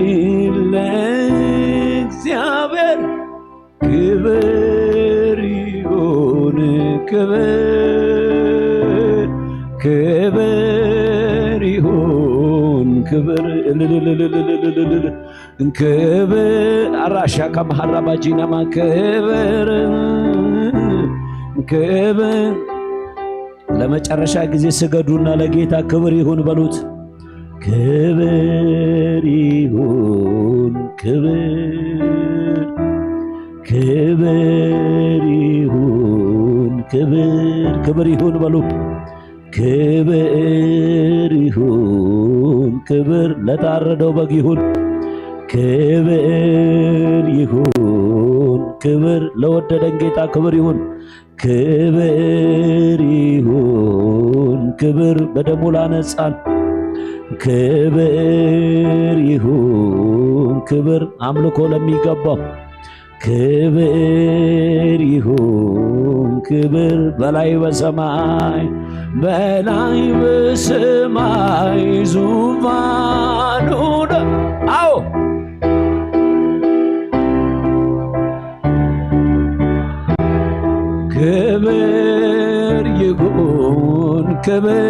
S4: ለእግዚአብሔር ክብር ይሁን ክብር ይሁን ክብር አራሻ ከመሐራባጂናማ ክብር ለመጨረሻ ጊዜ ስገዱና ለጌታ ክብር ይሁን በሉት ክብር ይሁን ክብር ይሁን ክብር ይሁን በሉ ክብር ይሁን ክብር ለታረደው በግ ይሁን ክብር ይሁን ክብር ለወደደን ጌታ ክብር ይሁን ክብር ይሁን ክብር በደሙ ላነጻን ክብር ይሁን ክብር አምልኮ ለሚገባው ክብር ይሁን ክብር በላይ በሰማይ ዙፋኑ አዎ ክብር ይሁን ክብር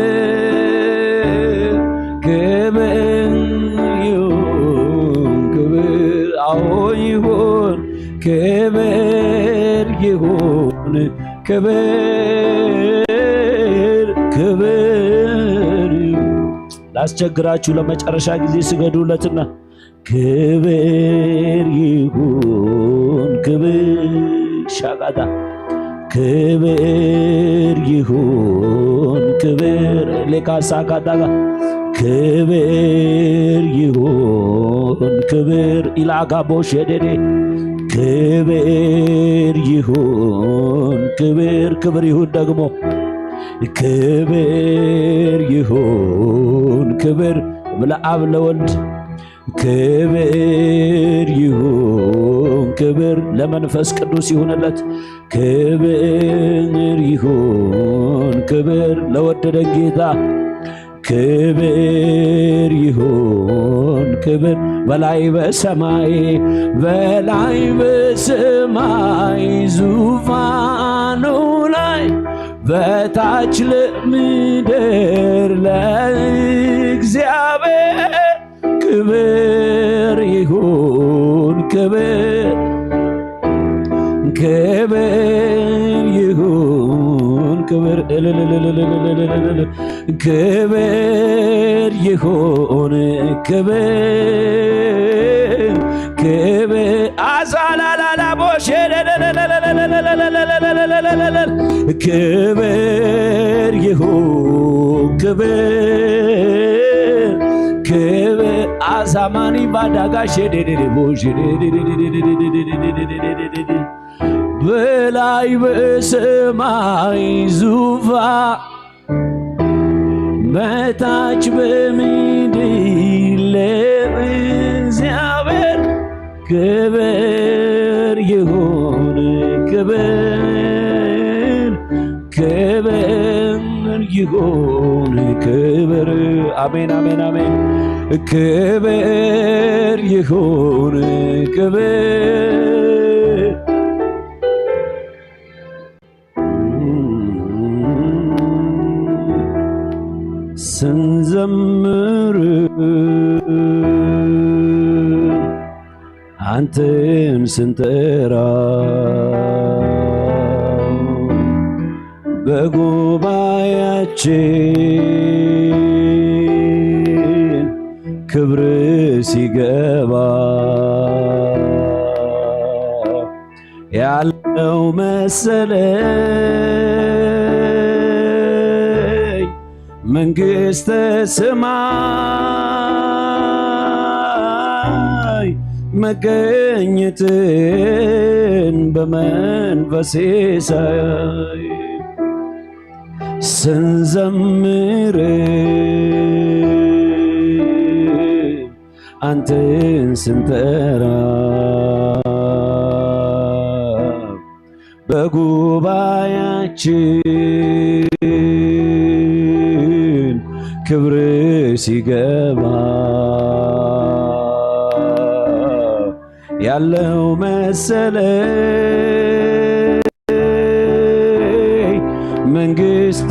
S4: ይሁን ክብር አዎ ይሁን ክብር ይሁን ክብር ላስቸግራችሁ ለመጨረሻ ጊዜ ስገዱለትና ክብር ይሁን ሻጋዳ ክብር ይሁን ክብር ለካሳካዳጋ ክብር ይሁን ክብር ኢላጋቦሽ ሄደዴ ክብር ይሁን ክብር ይሁን ደግሞ ክብር ይሁን ክብር ለአብ ለወልድ ክብር ይሁን ክብር ለመንፈስ ቅዱስ ይሁንለት ክብር ይሁን ክብር ለወደደን ጌታ ክብር ይሁን ክብር በላይ በሰማይ ዙፋኑ ላይ በታች ለምድር ለእግዚአብሔር ክብር ይሁን ክብር ይሁን ክብር ይሁን ክብር አዛላላላ ቦሼ ክብር ይሁን ክብር አዛማኒ ባዳጋሼ ቦሼ በላይ በሰማይ ዙፋን በታች በምድር ለእግዚአብሔር ክብር ይሁን ክብር ይሁን ክብር አሜን አሜን አሜን ክብር ይሁን ክብር አንተን ስንጠራ በጉባኤያችን ክብር ሲገባ ያለው መሰለኝ መንግሥተ ሰማይ መገኘትን በመንፈሴ ሳይ ስንዘምር አንተን ስንጠራ በጉባኤያችን ክብር ሲገባ ያለው መሰለኝ መንግሥተ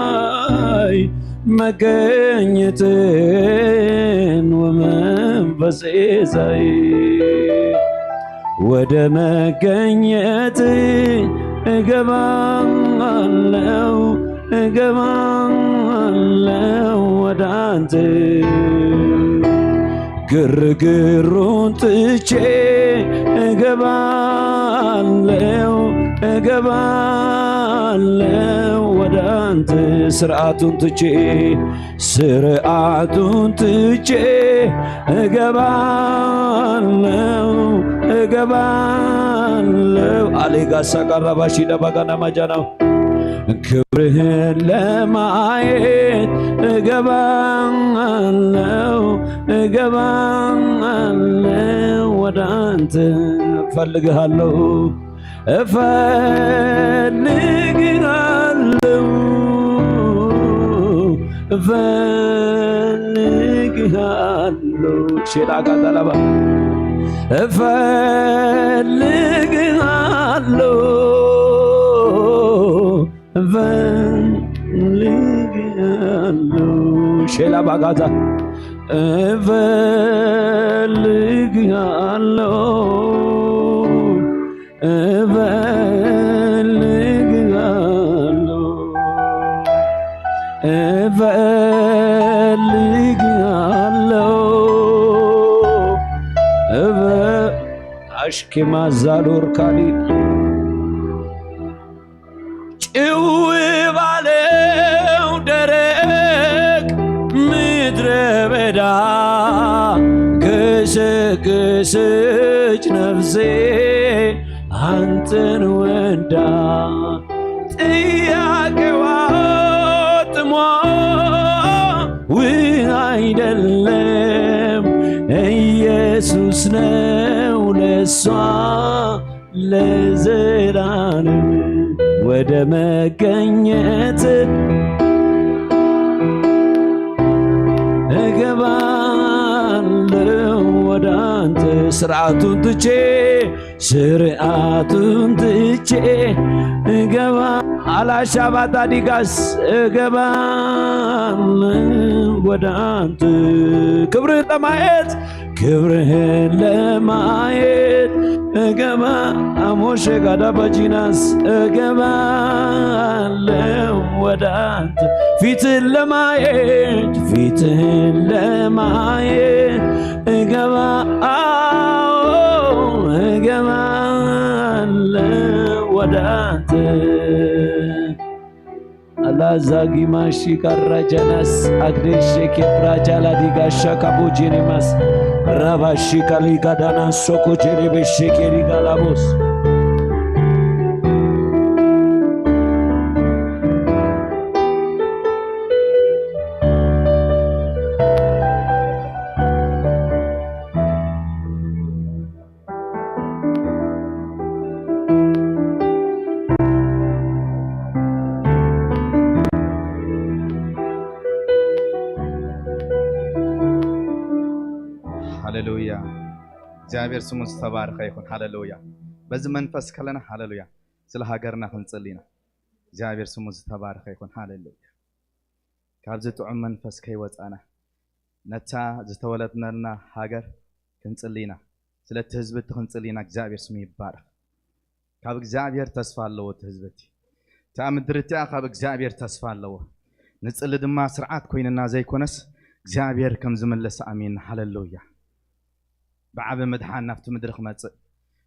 S4: ሰማይ መገኘትን ወመንፈሴ ሳይ ወደ መገኘት እገባለሁ ወደ አንተ ግርግሩን ትቼ እገባለሁ ወደ አንተ ስርዓቱን ትቼ እገባለሁ አሌጋ ሰቀረባሽ ደባጋና ማጃናው ክብርህን ለማየት እገባለሁ ወደ አንተ እፈልግሃለሁ ሼላጋታላባ እፈልግሃለሁ ሼላባጋታ እፈልግሃለሁ አሽኬማ ዛዶር ካሊ ጭው ባለው ደረቅ ምድረ በዳ ገሰገሰች ነፍሴ አንተን ወዳ ጥያቄዋ ጥሟ አይደለም ኢየሱስ ነው ለሷ ለዘላለም ወደ መገኘት እገባለሁ ወደ አንተ ስርዓቱን ትቼ እገባ አላሻባታ ዲጋስ እገባለሁ ወደ አንተ ክብርህን ለማየት እገባ አሞሼ ጋዳ በጂናስ እገባለሁ ወደ አንተ ፊትህን ለማየት እገባለሁ ወደ አንተ አላዛጊ ማሺ ካራጃናስ አግዴሽ ከፕራጃላ ዲጋሻ ካቦጂኔማስ ራባሺ ካሊጋዳና ሶኮጄሬ በሽኬሪ ጋላቦስ
S5: ሃሌሉያ እግዚአብሔር ስሙ ተባረከ ይሁን። ሃሌሉያ በዚህ መንፈስ ከለና ሃሌሉያ ስለ ሀገርና ክንጽልይና እግዚአብሔር ስሙ ተባረከ ይሁን። ሃሌሉያ ካብዚ ጥዑም መንፈስ ከይወፃና نتا زتولدنا لنا هاجر كنصلينا سلا تهزبت كنصلينا እግዚአብሔር ስሙ ይባረክ ካብ እግዚአብሔር ተስፋ አለው ተህዝበቲ ታምድርቲያ ካብ እግዚአብሔር ተስፋ አለው ንጽል ድማ ስርዓት ኮይንና ዘይኮነስ እግዚአብሔር ከም ዝመለስ አሜን ሃሌሉያ بعب مدحان نفت مدرخ مص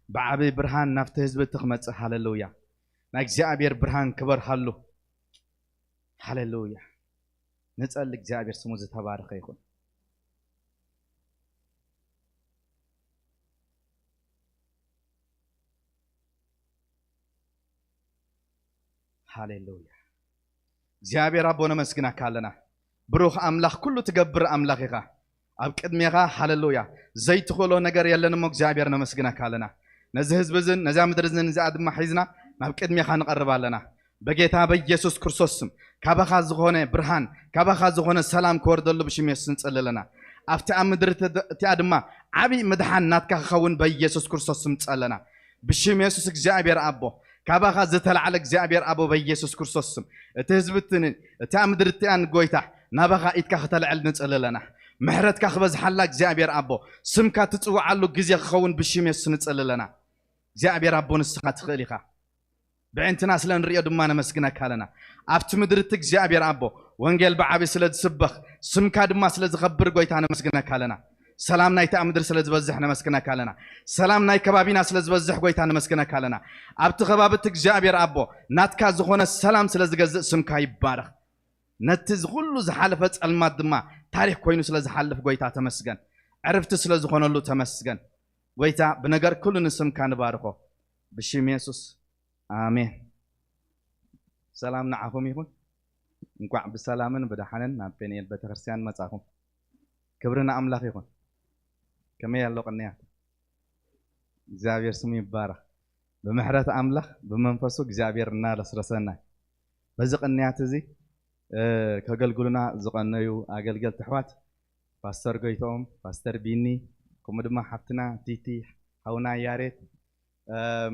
S5: بعب برهان نفت حزب تخمص هاللويا نا እግዚአብሔር برهان كبر حلو هاللويا نصل እግዚአብሔር ስሙ ዝተባረከ ይሁን هاللويا እግዚአብሔር አቦነ መስግና ካለና ብሩኽ አምላኽ ኩሉ ትገብር አምላኽ ኢኻ ኣብ ቅድሜኻ ሃሌሉያ ዘይትኸሎ ነገር የለንም እግዚአብሔር ነመስግና ካለና ነዚ ህዝብ ዝን ነዛ ምድር ዝን ነዛ ድማ ሒዝና ናብ ቅድሜኻ ንቀርባለና በጌታ በኢየሱስ ክርስቶስ ስም ካባኻ ዝኾነ ብርሃን ካባኻ ዝኾነ ሰላም ክወርደሉ ብሽም ኢየሱስ እንጸልለና ኣብቲ ኣብ ምድር ቲኣ ድማ ዓቢ መድሓን ናትካ ክኸውን በኢየሱስ ክርስቶስ ስም ጸለና ብሽም ኢየሱስ እግዚአብሔር አቦ ካባኻ ዝተልዓለ እግዚአብሔር አቦ በኢየሱስ ክርስቶስ ስም እቲ ህዝብትን እቲ ኣብ ምድር ቲኣን ጎይታ ናባኻ ኢትካ ከተልዕል ንጸልለና محرتك خبز حلاك እግዚአብሔር አቦ ስምካ ትጽዋዓሉ ግዜ ክኸውን ብሽም ኢየሱስ ንጸልለና እግዚአብሔር አቦ ንስኻ ትኽእል ኢኻ ብዕንትና ስለንሪኦ ድማ ነመስግነካ ኣለና ኣብቲ ምድርቲ እግዚአብሔር አቦ ወንጌል ብዓቢ ስለ ዝስበኽ ስምካ ድማ ስለ ዝኸብር ጎይታ ነመስግነካ ኣለና ሰላም ናይቲ ኣብ ምድሪ ስለ ዝበዝሕ ነመስግነካ ኣለና ሰላም ናይ ከባቢና ስለ ዝበዝሕ ጎይታ ነመስግነካ ኣለና ኣብቲ ከባቢት እግዚአብሔር አቦ ናትካ ዝኾነ ሰላም ስለ ዝገዝእ ስምካ ይባረኽ ነቲ ዝኹሉ ዝሓለፈ ጸልማት ድማ ታሪክ ኮይኑ ስለ ዝሓልፍ ጎይታ ተመስገን ዕርፍቲ ስለ ዝኾነሉ ተመስገን ጎይታ ብነገር ኩሉ ንስምካ ንባርኾ ብሽም ኢየሱስ አሜን ሰላም ንዓኹም ይኹን እንኳዕ ብሰላምን ብድሓንን ናብ ፔኒኤል ቤተክርስትያን መጻኹም ክብርና አምላኽ ይኹን ከመይ ያለው ቅንያት እግዚአብሔር ስሙ ይባረክ በምህረት አምላኽ በመንፈሱ እግዚአብሔር እናለስረሰና በዚ ቅንያት እዚ ከገልግሉና ዝቀነዩ አገልግል ተሕዋት ፓስተር ጎይቶም ፓስተር ቢኒ ከምኡ ድማ ሓፍትና ቲቲ ሓውና ያሬት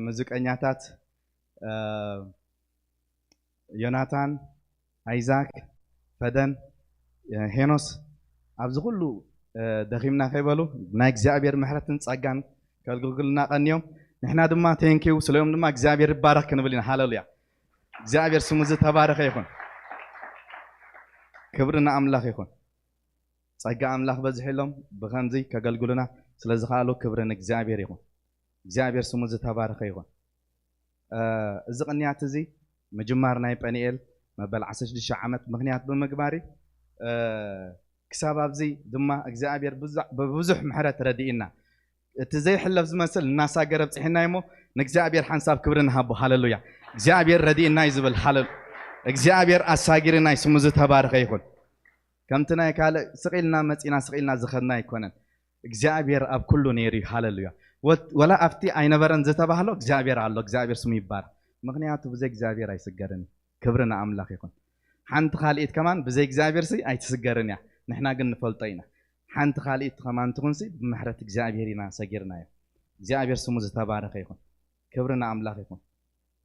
S5: ሙዚቀኛታት ዮናታን አይዛክ ፈደን ሄኖስ ኣብዚ ሁሉ ደኺምና ከይበሉ ናይ እግዚአብሔር ምሕረትን ጸጋን ከገልግሉና ቀንዮም ንሕና ድማ ቴንኪው ስለዮም ድማ እግዚአብሔር ይባረክ ክንብል ኢና ሃሌሉያ እግዚአብሔር ስሙ ዝተባረከ ይኹን ክብርና አምላኽ ይኹን ጸጋ አምላኽ በዝሕሎም ብኸምዚ ከገልግሉና ስለዝኻሉ ክብርን እግዚአብሔር ይኹን እግዚአብሔር ስሙ ዝተባረከ ይኹን እዚ ቅንያት እዚ ምጅማር ናይ ጴኒኤል መበል 16 ዓመት ምክንያት ብምግባሪ ክሳብ ኣብዚ ድማ እግዚአብሔር ብብዙሕ ምሕረት ረዲኢና እቲ ዘይሕለፍ ዝመስል እናሳገረ ብፅሒና እሞ ንእግዚአብሔር ሓንሳብ ክብሪ ንሃቦ ሃሌሉያ እግዚአብሔር ረዲኢና ይዝብል ሃሌሉያ እግዚአብሔር አሳጊርና ስሙ ዝተባረከ ይኹን ከምትና ካለ ስቂልና መጺና ስቂልና ዝኸድና ይኮነን እግዚአብሔር ኣብ ኩሉ ነይሩ ሃሌሉያ ወላ ኣብቲ ኣይነበረን ዝተባህሎ እግዚአብሔር ኣሎ እግዚአብሔር ስሙ ይባረክ ምክንያቱ ብዘይ እግዚአብሔር ኣይስገርን ክብርና አምላኽ ይኹን ሓንቲ ካልኢት ከማን ብዘይ እግዚአብሔር ሲ ኣይትስገርን እያ ንሕና ግን ንፈልጦ ኢና ሓንቲ ካልኢት ከማን ትኹንሲ ብምሕረት እግዚአብሔር ኢና ሰጊርናዮ እግዚአብሔር ስሙ ዝተባረከ ይኹን ክብርና አምላኽ ይኹን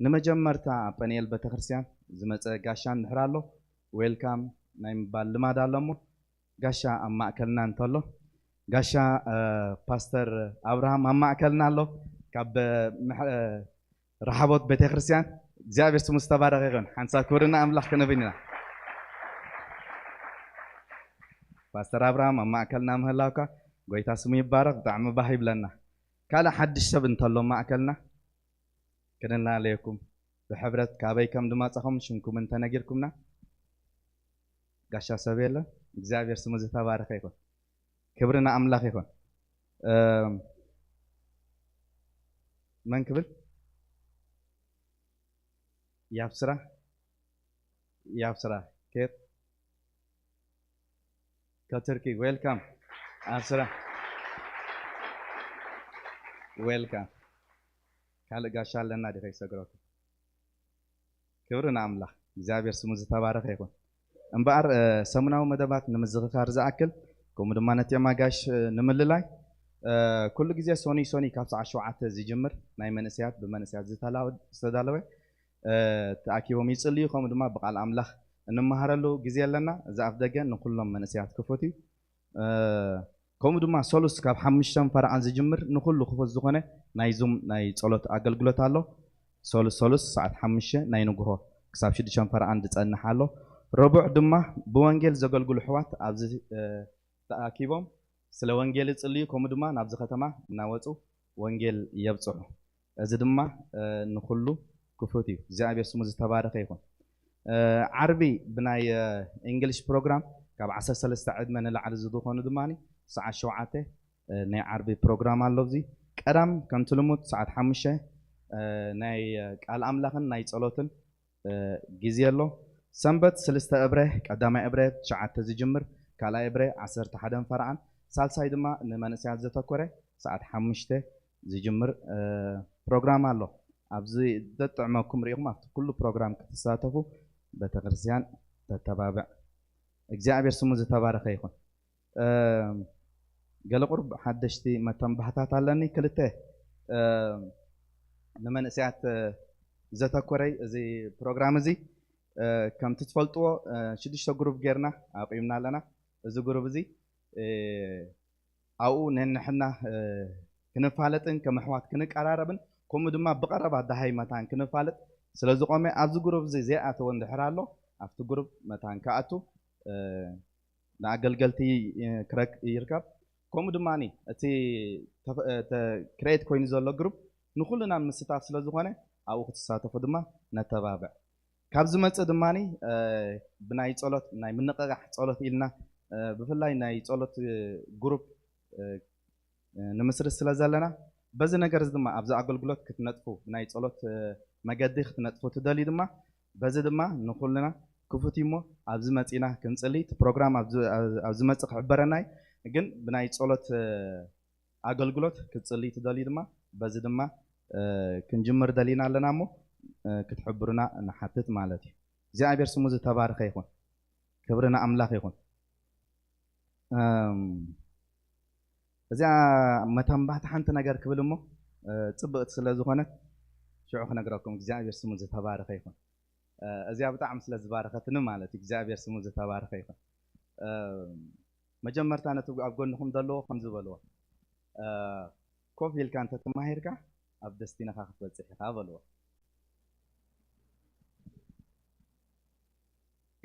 S5: ንመጀመርታ ጴኒኤል ቤተክርስትያን ዝመፀ ጋሻን ንሕር ኣሎ ዌልካም ናይ ምባል ልማድ ኣለሞ ጋሻ ኣብ ማእከልና እንተሎ ጋሻ ፓስተር አብርሃም ኣብ ማእከልና ኣሎ ካብ ረሓቦት ቤተክርስትያን እግዚአብሔር ስሙ ዝተባረከ ይኹን ሓንሳብ ክብርና አምላኽ ክንብል ኢና ፓስተር አብርሃም ኣብ ማእከልና ምህላውካ ጎይታ ስሙ ይባረክ ብጣዕሚ ባህ ይብለና ካልእ ሓድሽ ሰብ እንተሎ ማእከልና ክንላለየኩም ብሕብረት ካበይ ከም ድማጻኹም ሽምኩም እንተነጊርኩምና ጋሻ ሰብ የለ እግዚአብሔር ስሙ ዝተባረከ ይኹን ክብርና አምላኽ ይኹን መን ክብል ያብስራ ኬት ከትርኪ ዌልካም አብስራ ዌልካም ካልእ ጋሻ ኣለና ዲኸ ይሰግረኩም ክብርና አምላኽ እግዚአብሔር ስሙ ዝተባረከ ይኹን እምበኣር ሰሙናዊ መደባት ንምዝኽኻር ዝኣክል ከምኡ ድማ ነቲ ማጋሽ ንምልላይ ኩሉ ግዜ ሶኒ ካብ ሰዓት 7 ዝጅምር ናይ መንእስያት ብመንእስያት ዝተዳለወ ተኣኪቦም ይጽልዩ ከምኡ ድማ ብቃል አምላኽ እንመሃረሉ ግዜ ኣለና እዚ ኣፍ ደገ ንኩሎም መንእስያት ክፈትዩ ከምኡ ድማ ሰሉስ ካብ 5 ፈርዓን ዝጅምር ንኩሉ ክፉት ዝኾነ ናይ ዙም ናይ ጸሎት ኣገልግሎት ኣሎ ሰሉስ ሰዓት 5 ናይ ንግሆ ክሳብ 6 ፈርዓን ዝጸንሕ ኣሎ ረቡዕ ድማ ብወንጌል ዘገልግሉ ሕዋት ኣብዚ ተኣኪቦም ስለ ወንጌል ይጽልዩ ከምኡ ድማ ናብዚ ከተማ እናወጹ ወንጌል የብጽሑ እዚ ድማ ንኩሉ ክፉት እዩ እግዚአብሔር ስሙ ዝተባረከ ይኹን ዓርቢ ብናይ እንግሊሽ ፕሮግራም ካብ 13 ዕድመ ንላዕሊ ዝኾኑ ድማኒ ሰዓት 7 ናይ ዓርቢ ፕሮግራም ኣሎ እዚ ቀዳም ከምቲ ልሙድ ሰዓት 5 ናይ ቃል ኣምላኽን ናይ ጸሎትን ግዜ ኣሎ ሰንበት 3 እብረ ቀዳማይ እብረ 9 ዝጅምር ካልኣይ እብረ 11 ፈርዓን ሳልሳይ ድማ ንመንእሰያት ዘተኮረ ሰዓት 5 ዝጅምር ፕሮግራም ኣሎ ኣብዚ ዘጥዕመኩም ሪኢኹም ኣብቲ ኩሉ ፕሮግራም ክትሳተፉ ቤተክርስትያን ተተባብዕ እግዚአብሔር ስሙ ዝተባረከ ይኹን ገለ ቁርብ ሓደሽቲ መተንባህታት ኣለኒ ክልተ ንመንእሰያት ዘተኮረይ እዚ ፕሮግራም እዚ ከምቲ ትፈልጥዎ 6 ግሩፕ ጌርና ኣቂምና ኣለና እዚ ግሩፕ እዚ ኣብኡ ነንሕና ክንፋለጥን ከም ኣሕዋት ክንቀራረብን ከምኡ ድማ ብቐረባ ዳሃይ መታን ክንፋለጥ ስለዝቆመ ኣብዚ ግሩፕ እዚ ዘይኣተወ እንድሕር ኣሎ ኣብቲ ግሩፕ መታን ከኣቱ ንኣገልገልቲ ይርከብ ከምኡ ድማኒ እቲ ክሬት ኮይኑ ዘሎ ግሩፕ ንኩሉና ምስታፍ ስለዝኾነ ኣብኡ ክትሳተፉ ድማ ነተባብዕ ካብ ዝመፅእ ድማኒ ብናይ ጸሎት ናይ ምንቅቃሕ ጸሎት ኢልና ብፍላይ ናይ ጸሎት ግሩፕ ንምስርት ስለ ዘለና በዚ ነገር ድማ ኣብዚ ኣገልግሎት ክትነጥፉ ናይ ጸሎት መገዲ ክትነጥፉ ትደልዩ ድማ በዚ ድማ ንኩልና ክፉት እሞ ኣብዚ መፂና ክንጽሊ እቲ ፕሮግራም ኣብዚ መፅእ ክሕበረናይ ግን ብናይ ጸሎት ኣገልግሎት ክትጽሊ ትደልዩ ድማ በዚ ድማ ክንጅምር ደሊና ኣለና እሞ ክትሕብሩና ንሓትት ማለት እዩ እግዚአብሔር ስሙ ዝተባረከ ይኹን ክብርና ኣምላኽ ይኹን እዚኣ መተንባህቲ ሓንቲ ነገር ክብል እሞ ጽብቕቲ ስለ ዝኾነት ሽዑ ክነግረኩም እግዚአብሔር ስሙ ዝተባረከ ይኹን እዚኣ ብጣዕሚ ስለ ዝባረከትኒ ማለት እዩ እግዚአብሔር ስሙ ዝተባረከ ይኹን መጀመርታ ነቲ ኣብ ጎንኩም ዘለዎ ከም ዝበልዎ ኮፍ ኢልካ እንተተማሂርካ ኣብ ደስቲናኻ ክትበፅሕ ኢኻ በልዎ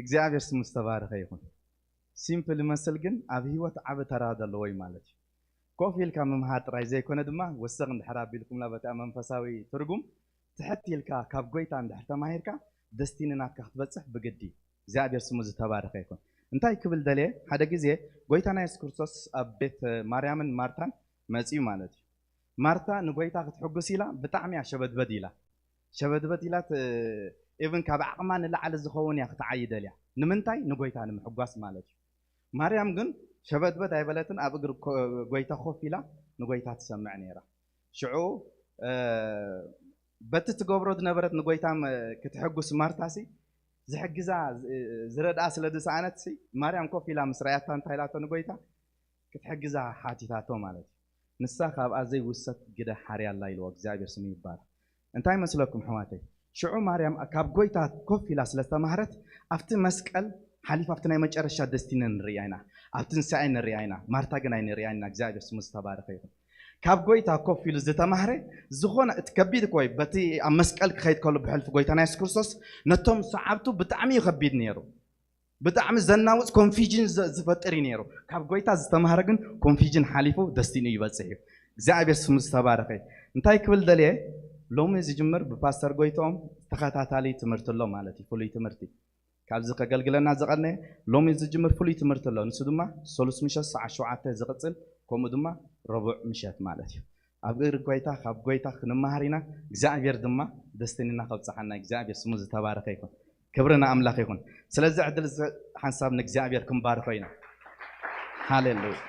S5: እግዚአብሔር ስሙ ዝተባረከ ይኹን ሲምፕል ይመስል ግን ኣብ ህይወት ዓብ ተራ ዘለዎ እዩ ማለት እዩ ኮፍ ኢልካ ምምሃር ጥራይ ዘይኮነ ድማ ወሰኽ እንድሕር ኣቢልኩምላ በታ መንፈሳዊ ትርጉም ትሕት ኢልካ ካብ ጎይታ እንድሕር ተማሂርካ ደስቲኒ ናትካ ክትበፅሕ ብግዲ እግዚአብሔር ስሙ ዝተባረከ ይኹን እንታይ ክብል ደልየ ሓደ ግዜ ጎይታና ኢየሱስ ክርስቶስ ኣብ ቤት ማርያምን ማርታን መፅዩ ማለት እዩ ማርታ ንጎይታ ክትሕጉስ ኢላ ብጣዕሚ እያ ሸበድበድ ኢላ ኢቭን ካብ ዓቕማ ንላዕሊ ዝኸውን እያ ክትዓይ ደልያ ንምንታይ ንጎይታ ንምሕጓስ ማለት እዩ ማርያም ግን ሸበድበድ ኣይበለትን ኣብ እግሪ ጎይታ ኮፍ ኢላ ንጎይታ ትሰምዕ ነይራ ሽዑ በቲ ትገብሮ ዝነበረት ንጎይታ ክትሕጉስ ማርታሲ ዝሕግዛ ዝረድኣ ስለ ዝሰኣነትሲ ማርያም ኮፍ ኢላ ምስ ራያታ እንታይ ኢላቶ ንጎይታ ክትሕግዛ ሓቲታቶ ማለት እዩ ንሳ ካብኣ ዘይውሰት ግደ ሓርያላ ኢልዎ እግዚአብሔር ስሙ ይባረክ እንታይ መስለኩም ሕዋተይ ሽዑ ማርያም ካብ ጎይታ ኮፍ ኢላ ስለተማህረት ኣብቲ መስቀል ሓሊፍ ኣብቲ ናይ መጨረሻ ደስቲኒ ንሪኣ ኢና ኣብቲ ንስዓይ ንሪኣ ኢና ማርታ ግን ኣይንሪኣ ኢና እግዚአብሔር ስሙ ዝተባረከ ይኹን ካብ ጎይታ ኮፍ ኢሉ ዝተማህረ ዝኾነ እቲ ከቢድ ኮይ በቲ ኣብ መስቀል ክኸይድ ከሎ ብሕልፊ ጎይታና ኢየሱስ ክርስቶስ ነቶም ሰዓብቱ ብጣዕሚ ከቢድ ነይሩ ብጣዕሚ ዘናውፅ ኮንፊዥን ዝፈጥር ነይሩ ካብ ጎይታ ዝተማህረ ግን ኮንፊዥን ሓሊፉ ደስቲኒ ይበፅሕ እዩ እግዚአብሔር ስሙ ዝተባረከ እንታይ ክብል ደልየ ሎሚ ዝጅምር ብፓስተር ጎይቶኦም ተኸታታሊ ትምህርቲ ኣሎ ማለት እዩ ፍሉይ ትምህርቲ ካብዚ ከገልግለና ዝቐነየ ሎሚ ዝጅምር ፍሉይ ትምህርቲ ኣሎ ንሱ ድማ ሰሉስ ምሸት ሰዓት 7 ዝቕፅል ከምኡ ድማ ረቡዕ ምሸት ማለት እዩ ኣብ እግሪ ጎይታ ካብ ጎይታ ክንመሃር ኢና እግዚአብሔር ድማ ደስተኒና ከብፅሓና እግዚአብሔር ስሙ ዝተባረከ ይኹን ክብርና ኣምላኽ ይኹን ስለዚ ዕድል ሓንሳብ ንእግዚአብሔር ክንባርኮ ኢና ሃሌሉያ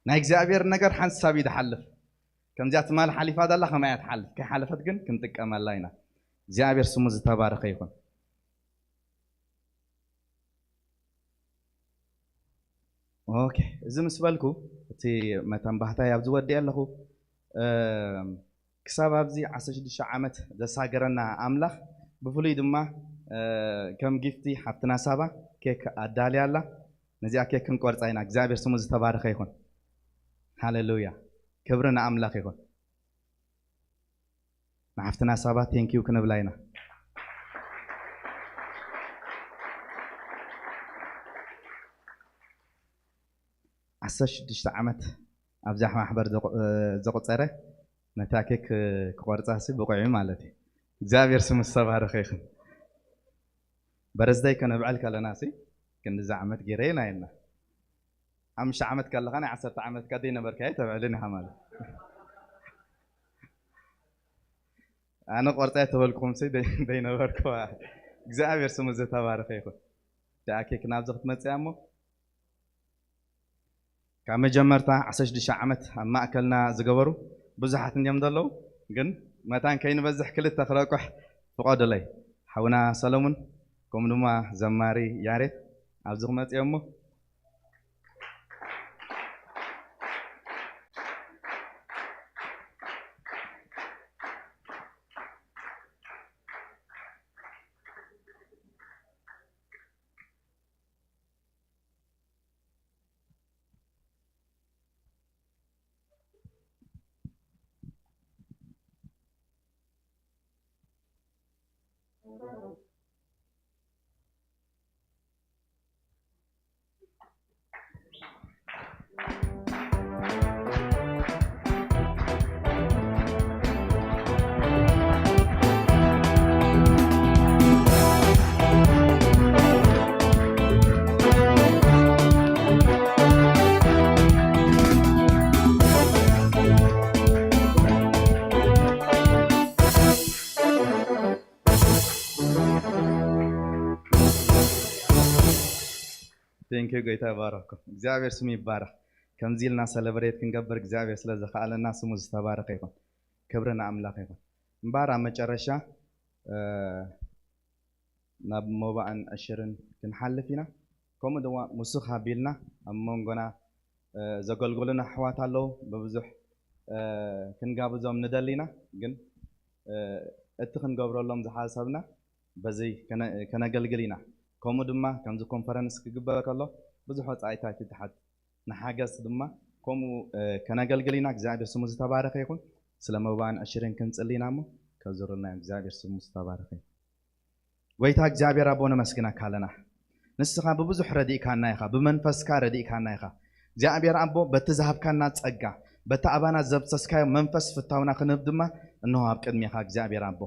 S5: ናይ እግዚአብሔር ነገር ሓንሳብ እዩ ዝሓልፍ ከምዚኣ ትማል ሓሊፋ ዘላ ከመይ እያ ትሓልፍ ከይሓለፈት ግን ክንጥቀመላ ኢና እግዚአብሔር ስሙ ዝተባረከ ይኹን ኦኬ እዚ ምስ በልኩ እቲ መተንባህታይ ኣብ ዝወድእ ኣለኹ ክሳብ ኣብዚ 16 ዓመት ዘሳገረና ኣምላኽ ብፍሉይ ድማ ከም ጊፍቲ ሓፍትና ሳባ كيك أدالي الله نزيا كيك نقرص عينا እግዚአብሔር ስሙ ዝተባረከ ይሁን ሃሌሉያ ክብርና አምላክ ይሁን ማፍተና ሰባት ቴንኪው ክንብላይና عساش دشت عمت أبزح محبر زقط سره نتاكك كقرطاسي بقعي مالتي እግዚአብሔር ስሙ ዝተባረከ ይሁን برزداي كان بعلك على ناسي كن زعمت جرينا إلنا أمش عمت كلا خنا 10 عمت كدينا بركاي تبع لنا حمال أنا قرطيت بالكم سي دينا بركوا እግዚአብሔር ስሙ ዝተባረከ ይሁን تاكك نابزخت مصيامو كما جمرتا 16 عمت أما أكلنا زجبرو بزحت نيم دلو جن متان كاين بزح كل تخرقح فقاد لي حونا سلمون كم نما زماري ياريت أبزخ مصيامو ثانك يو جيتا بارك እግዚአብሔር ስሙ ይባረክ ከምዚልና ሰለብሬት ክንገበር እግዚአብሔር ስለዘኻለና ስሙ ዝተባረከ ይሁን ክብርና አምላክ ይሁን ምባራ መጨረሻ ናብ ሞባን አሽርን ክንሐልፊና ከም ደዋ ሙስኻ ቢልና አመንጎና ዘገልግሉና አሕዋት አለው በብዙሕ ክንጋብዞም ንደሊና ግን እቲ ክንገብረሎም ዝሓሰብና በዚ ከነገልግሊና كم دما كم ذو كونفرنس كجبا كله بزح وصايتات تحت نحاجس دما كم كناجل جلينا እግዚአብሔር ስሙ ዝተባረከ ይሁን ስለመባን አሽረን ከንጸልይናሞ ከዘሩና እግዚአብሔር ስሙ ዝተባረከ ወይታ እግዚአብሔር አቦነ መስግና ካለና ንስኻ በብዙሕ ረዲእካና ይኻ በመንፈስካ ረዲእካና ይኻ እግዚአብሔር አቦ በተዛሃብካና ጸጋ በተአባና ዘብሰስካዮ መንፈስ ፍታውና ክንብ ድማ እነሆ አብ ቅድሚኻ እግዚአብሔር አቦ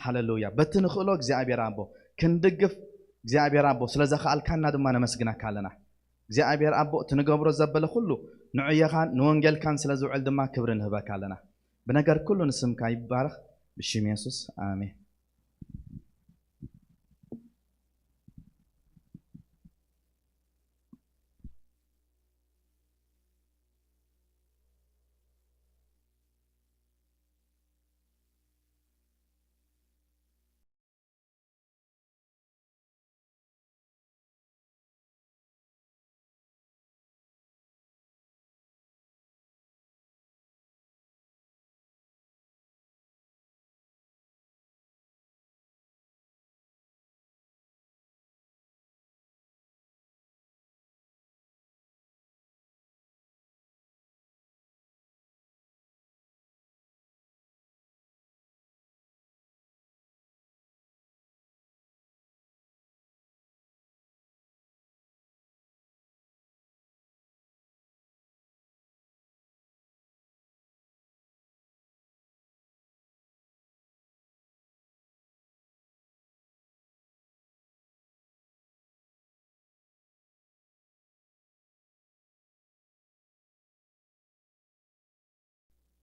S5: ሃሌሉያ በትንኽሎ እግዚአብሔር አቦ ክንድግፍ እግዚአብሔር አቦ ስለዘኻልካና ድማ ነመስግና ካለና እግዚአብሔር አቦ ትንገብሮ ዘበለ ሁሉ ንዕየኻን ንወንጌልካን ስለዝውዕል ድማ ክብር ንህበካ ኣለና በነገር ኩሉ ንስምካ ይባረክ ብሽም ኢየሱስ አሜን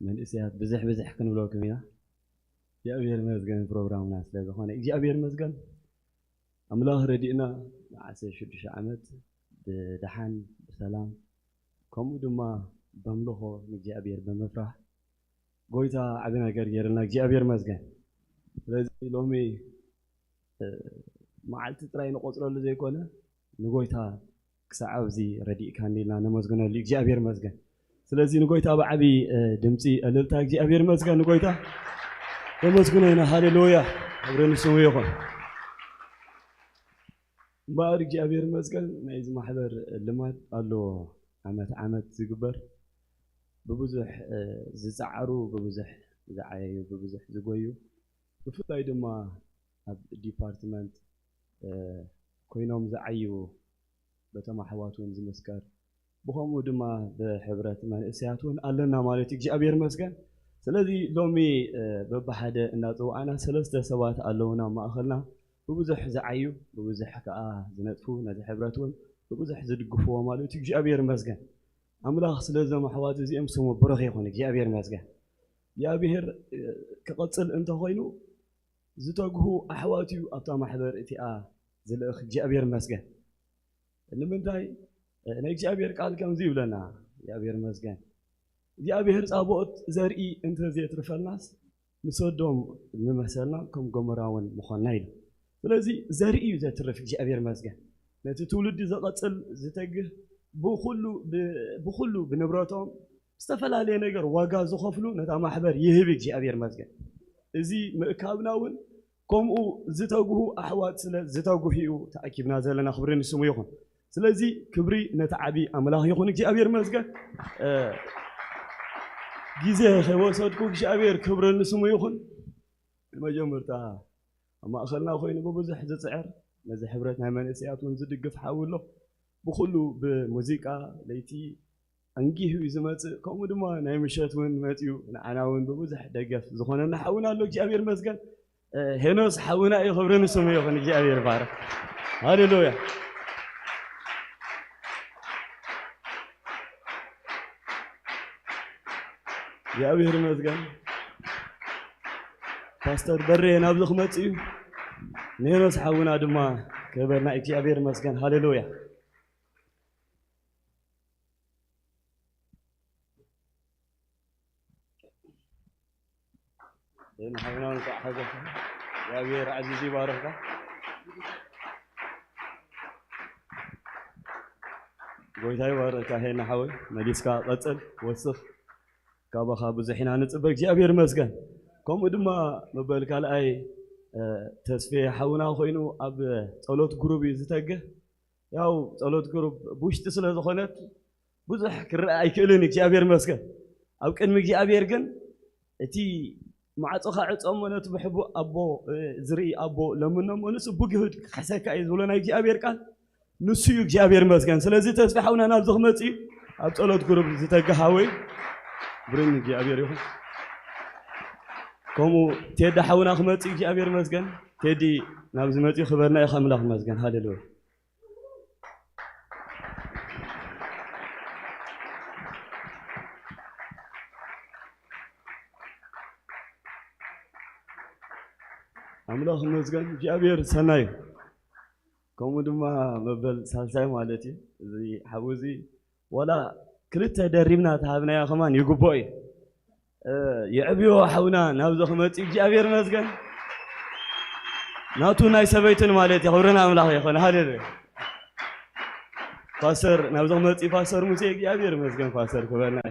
S4: من إسيات بزح كنبلوكم هنا يا أبير مزجن برنامج ناس لازم خانة يا أبير مزجن أملاها ردينا عسى شدش عمد بدحن بسلام كم دوما بملوه نجي أبير بمفرح قويتا عبنا كرير لنا نجي أبير مزجن لازم لومي ما عالت تراي نقطة ولا زي كونه نقويتا كسعوزي ردي كان لنا نمزجن اللي نجي أبير مزجن ስለዚህ ንጎይታ በዓቢ ድምጺ እልልታ እግዚአብሔር ይመስገን ንጎይታ ተመስገነና ሃሌሉያ አብረን ስሙ ይሁን بارك እግዚአብሔር ይመስገን ናይዚ ማሕበር ልማድ ኣሎ ዓመት ዝግበር ብብዙሕ ዝፃዓሩ ብብዙሕ ዝዓየዩ ብብዙሕ ዝጎዩ ብፍላይ ድማ ኣብ ዲፓርትመንት ኮይኖም ዝዓዩ በተም ኣሕዋት እውን ዝመስከር ብኸምኡ ድማ ብሕብረት መንእሰያት እውን ኣለና ማለት እዩ እግዚአብሔር ይመስገን ስለዚ ሎሚ በብሓደ እናፅዋዕና ሰለስተ ሰባት ኣለውና ማእኸልና ببزح زعيو ببزح كأ زنتفو نزح حبرتون ببزح زدقفوا مالو تيجي أبير مزجن أملاخ سلزم حوادث يمسهم برخي خونك يا أبير مزجن يا أبير كقصل أنت خوينو زتوجهو أحواتيو أطعم حبر إتيا زلأخ جي أبير مزجن اللي من داي نيجي أبير قال كم زيو لنا يا أبير مزجن يا أبير صابوت زرقي أنت زيت رفع الناس مسودهم ممثلنا كم جمراون مخنايل ስለዚህ ዘርኢ ዘትረፍ እግዚአብሔር ይመስገን ነቲ ትውልድ ዘቀጽል ዝተግህ ብኹሉ ብንብረቶም ዝተፈላለዩ ነገር ዋጋ ዝኸፍሉ ነታ ማሕበር ይህብ እግዚአብሔር ይመስገን እዚ ምእካብናውን ከምኡ ዝተግሁ ኣሕዋት ስለ ዝተግሁ ተኣኪብና ዘለና ክብሪ ንስሙ ይኹን ስለዚ ክብሪ ነቲ ዓቢ ኣምላኽ ይኹን እግዚአብሔር ይመስገን ግዜ ከይወሰድኩ እግዚአብሔር ክብሪ ንስሙ ይኹን መጀመርታ أما أخلنا خوينا ببزح زعر نزح حبرت ناي منسيات ونزدقف حاوله بخلو بموسيقى ليتي أنجيه يزمت كم دما ناي مشات ون ماتيو نعناون ببزح دقف زخونا نحاونا له جابير مسجن هنوس حاونا يخبرنا سميه خن جابير بارك هاليلويا جابير مسجن باستر بري نابلغ ماتيو نيروس حاونا دما كبرنا እግዚአብሔር ይመስገን ሃሌሉያ إن حاونا نحاجة እግዚአብሔር عزيزي بارك ጎይታይ ባረካ ሄና ሓወይ መዲስካ ቀጽል ወስኽ ካባኻ ብዙሕና ንጽበ እግዚአብሔር ይመስገን ከምኡ ድማ መበል ካልኣይ ተስፌ ሓውና ኮይኑ ኣብ ጸሎት ግሩብ ዝተግህ ያው ጸሎት ግሩብ ብውሽጢ ስለ ዝኾነት ብዙሕ ክረአ ኣይክእልን እግዚአብሔር ይመስገን ኣብ ቅድሚ እግዚአብሔር ግን እቲ ማዕጾኻ ዕጾም ነቲ ብሕቡ ኣቦ ዝርኢ ኣቦ ለምኖም ንሱ ብግህድ ክሕሰካ እዩ ዝብሎ ናይ እግዚአብሔር ቃል ንሱ እዩ እግዚአብሔር ይመስገን ስለዚ ተስፌ ሓውና ናብ ዝኽመጽ እዩ ኣብ ጸሎት ግሩብ ዝተግህ ሓወይ ብርን እግዚአብሔር ይኹን كمو تيدا حاونا خمتي እግዚአብሔር ይመስገን تيدي نابز متي خبرنا يا خملاخ مسجن هاليلويا أملاخ مسجن እግዚአብሔር سناي كمو دما مبل سالساي مالتي زي حوزي ولا كلتا دريبنا تهابنا يا خمان يقبوي يعبيو حونا نابزو خمتي እግዚአብሔር ይመስገን ناتو ناي سبيتن مالتي خبرنا أملاخ يخون هاليلويا فاسر نابزو خمتي فاسر موسى እግዚአብሔር ይመስገን فاسر كبرنا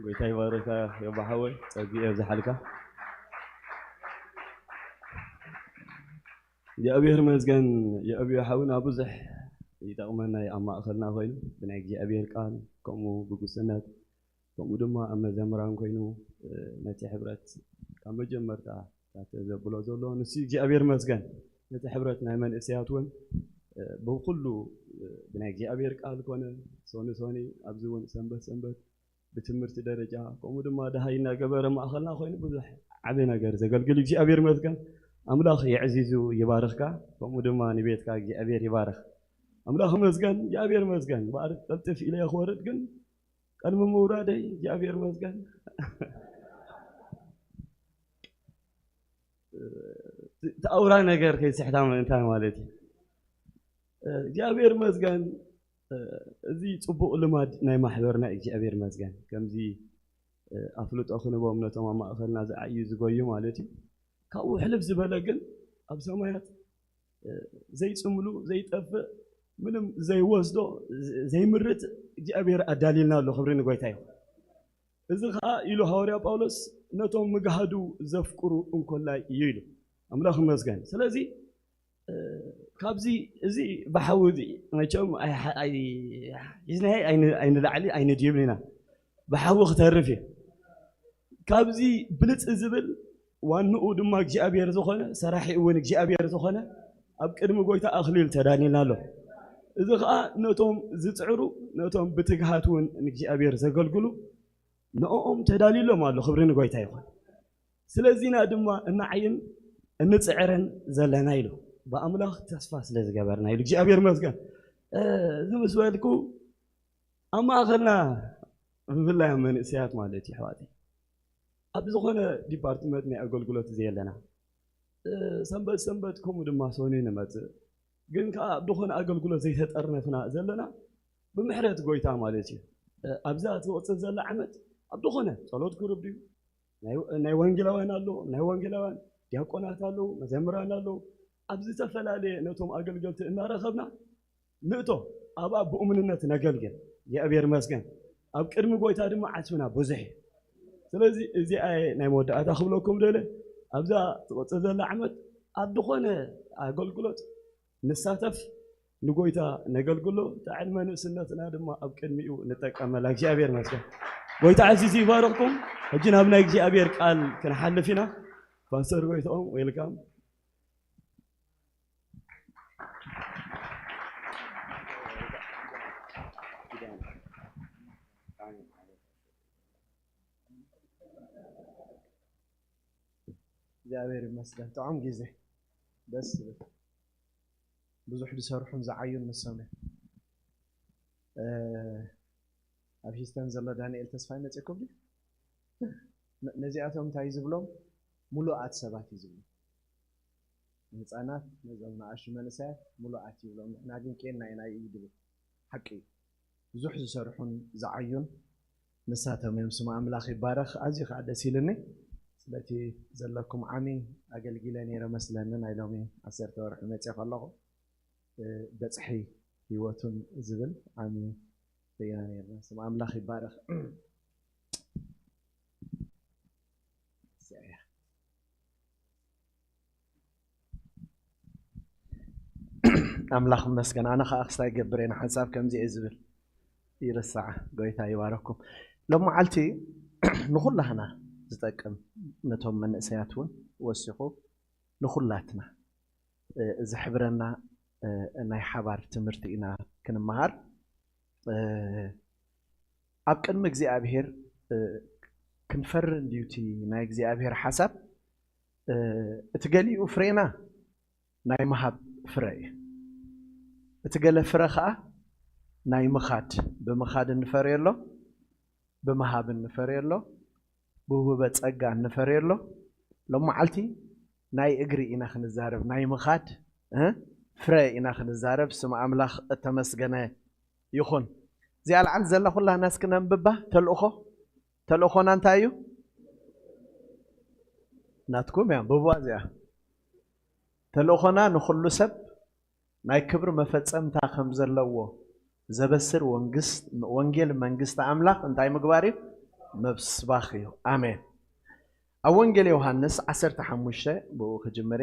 S4: ጎይታይ ባረካ የባሐወይ ጸግየ ዘሐልካ እግዚአብሔር ይመስገን የአብዩ ሓውና ብዙሕ ይጠቕመና ኣማእኸልና ኮይኑ ብናይ እግዚአብሔር ቃል ከምኡ ብጉስነት ከምኡ ድማ ኣብ መዘምራን ኮይኑ ነቲ ሕብረት ካብ መጀመርታ ዘብሎ ዘሎ ንሱ እግዚአብሔር ይመስገን ነቲ ሕብረት ናይ መንእሰያት እውን ብኩሉ ብናይ እግዚአብሔር ቃል ኮነ ሶኒ ኣብዚ እውን ሰንበት بتمرت درجة كم دم هذا هاي نجبر ما أخلنا خوين بده عبينا جرز قال أبير مذكر أملاخ يعزيزو يباركك كم دم نبيتك أبير يبارك أملاخ مذكر يا أبير مذكر بارك تلتف إلى أخوارك جن كان ممورادي يا أبير مذكر تأورا نجار كي سحتام إنتان والدي يا أبير مذكر زي صبوا لماد ناي محبرنا እግዚአብሔር ይመስገን ከምዚ ኣፍሉጥ ኣኹነ በእምነቶም ማእኸልና ዝዓዩ ዝጎዩ ማለት እዩ ካብኡ ሕልፍ ዝበለ ግን ኣብ ሰማያት ዘይፅምሉ ዘይጠፍእ ምንም ዘይወስዶ ዘይምርጥ እግዚአብሔር ኣዳሊልና ኣሎ ክብሪ ንጎይታ እዩ إذا خا إلو هوريا باولوس نتوم مجهدو زفكرو أنكولا يلو أملاخ مزجان سلازي كابزي زي بحاودي ما يشوم أي إذن هاي أين العلي أين ديبلنا بحاول تعرفي كابزي بلت إزبل وانو دماغ جي أبير زخنة صراحي وينك جي أبير زخنة أبكر مقويتا أخليل تداني نالو إذا خا نتوم زتعرو نتوم بتجهاتون إنك جي أبير زقلقلو نقوم تدالي له مالو خبرين قويتا يخون سلازينا دما النعين النتسعرن زلنا يلو بأملاخ تصفى سلاز جبرنا يلو جي أبير مزقان زي ما سؤالكو أما أخذنا بالله من سيات مالتي حواتي أبزخنا ديبارتمنت ني أقولقلوت زي لنا سنبت كم دما سوني نمت جن كأبدخنا أقولقلوت زي تتقرنا فينا زلنا بمحرات قويتا مالتي أبزات وقت زل عمد أبدخنا صلوت كرب ديو ناي وانجلوان الله ناي وانجلوان دياقونات الله مزمران الله أبزي تفلالي نتوم أقولقلت إن رخبنا نتو أبا بؤمننا نقلقل يا أبير مسكن أبكر مقويتا دم عسونا بوزح سلازي إزي أي نايمود أتخبلكم دله أبزا وتزل عمد أدخونه أقولقلت نساتف نقويتا نقولقلو تعال ما نسنتنا دم أبكر ميو نتكمل لك يا أبير مسكن قويتا عزيزي باركم هجينا بناك يا أبير قال كان حل فينا فانسر قويتا ويلكم
S2: እግዚአብሔር ይመስገን ጣዕም ጊዜ ደስ ብዙሕ ዝሰርሑን ዝዓዩን መሰምነ ኣብ ሂስተን ዘሎ ዳንኤል ተስፋይ መፅኩም ነዚኣቶም እንታይ ዝብሎም ሙሉኣት ሰባት እዩ ዝብሎም ህፃናት ነዞም ንኣሽቱ መንእሰያት ሙሉኣት ይብሎም ንሕና ግን ቄና ኢና እዩ ድብል ሓቂ ብዙሕ ዝሰርሑን ዝዓዩን ንሳቶም እዮም ስሙ ኣምላኽ ይባረኽ ኣዝዩ ከዓ ደስ ኢሉኒ ስለቲ ዘለኩም ዓሚ ኣገልጊለ ነይረ መስለኒ ናይ ሎሚ 10 ወርሒ መፅእ ከለኹ በፅሒ ህይወቱን ዝብል ዓሚ ሪና ነይርና ስሙ ኣምላኽ ይባረኽ ኣምላኽ መስገን ኣነ ከዓ ክስታይ ገብር እየ ሓሳብ ከምዚ እየ ዝብል ይርስዓ ጎይታ ይባረኩም ሎሚ መዓልቲ ንኩላህና ዝጠቅም ነቶም መንእሰያት እውን ወሲኹ ንኩላትና ዝሕብረና ናይ ሓባር ትምህርቲ ኢና ክንመሃር ኣብ ቅድሚ እግዚኣብሔር ክንፈርድ ድዩቲ ናይ እግዚኣብሔር ሓሳብ እቲ ገሊኡ ፍሬና ናይ ምሃብ ፍረ እዩ እቲ ገለ ፍረ ከዓ ናይ ምኻድ ብምኻድ እንፈርየሎ ብምሃብ እንፈርየሎ ብውህበ ፀጋ እንፈርየሎ ሎሚ መዓልቲ ናይ እግሪ ኢና ክንዛረብ ናይ ምኻድ ፍረ ኢና ክንዛረብ ስም ኣምላኽ እተመስገነ ይኹን እዚኣ ልዓል ዘላ ኩላህና እስክነንብባ ተልእኾና እንታይ እዩ ናትኩም እያ ብዋ እዚኣ ተልእኾና ንኩሉ ሰብ ናይ ክብሪ መፈፀምታ ከም ዘለዎ ዘበስር ወንጌል መንግስቲ ኣምላኽ እንታይ ምግባር እዩ መብስባኽ እዩ ኣሜን ኣብ ወንጌል ዮሃንስ 15 ብኡ ክጅመር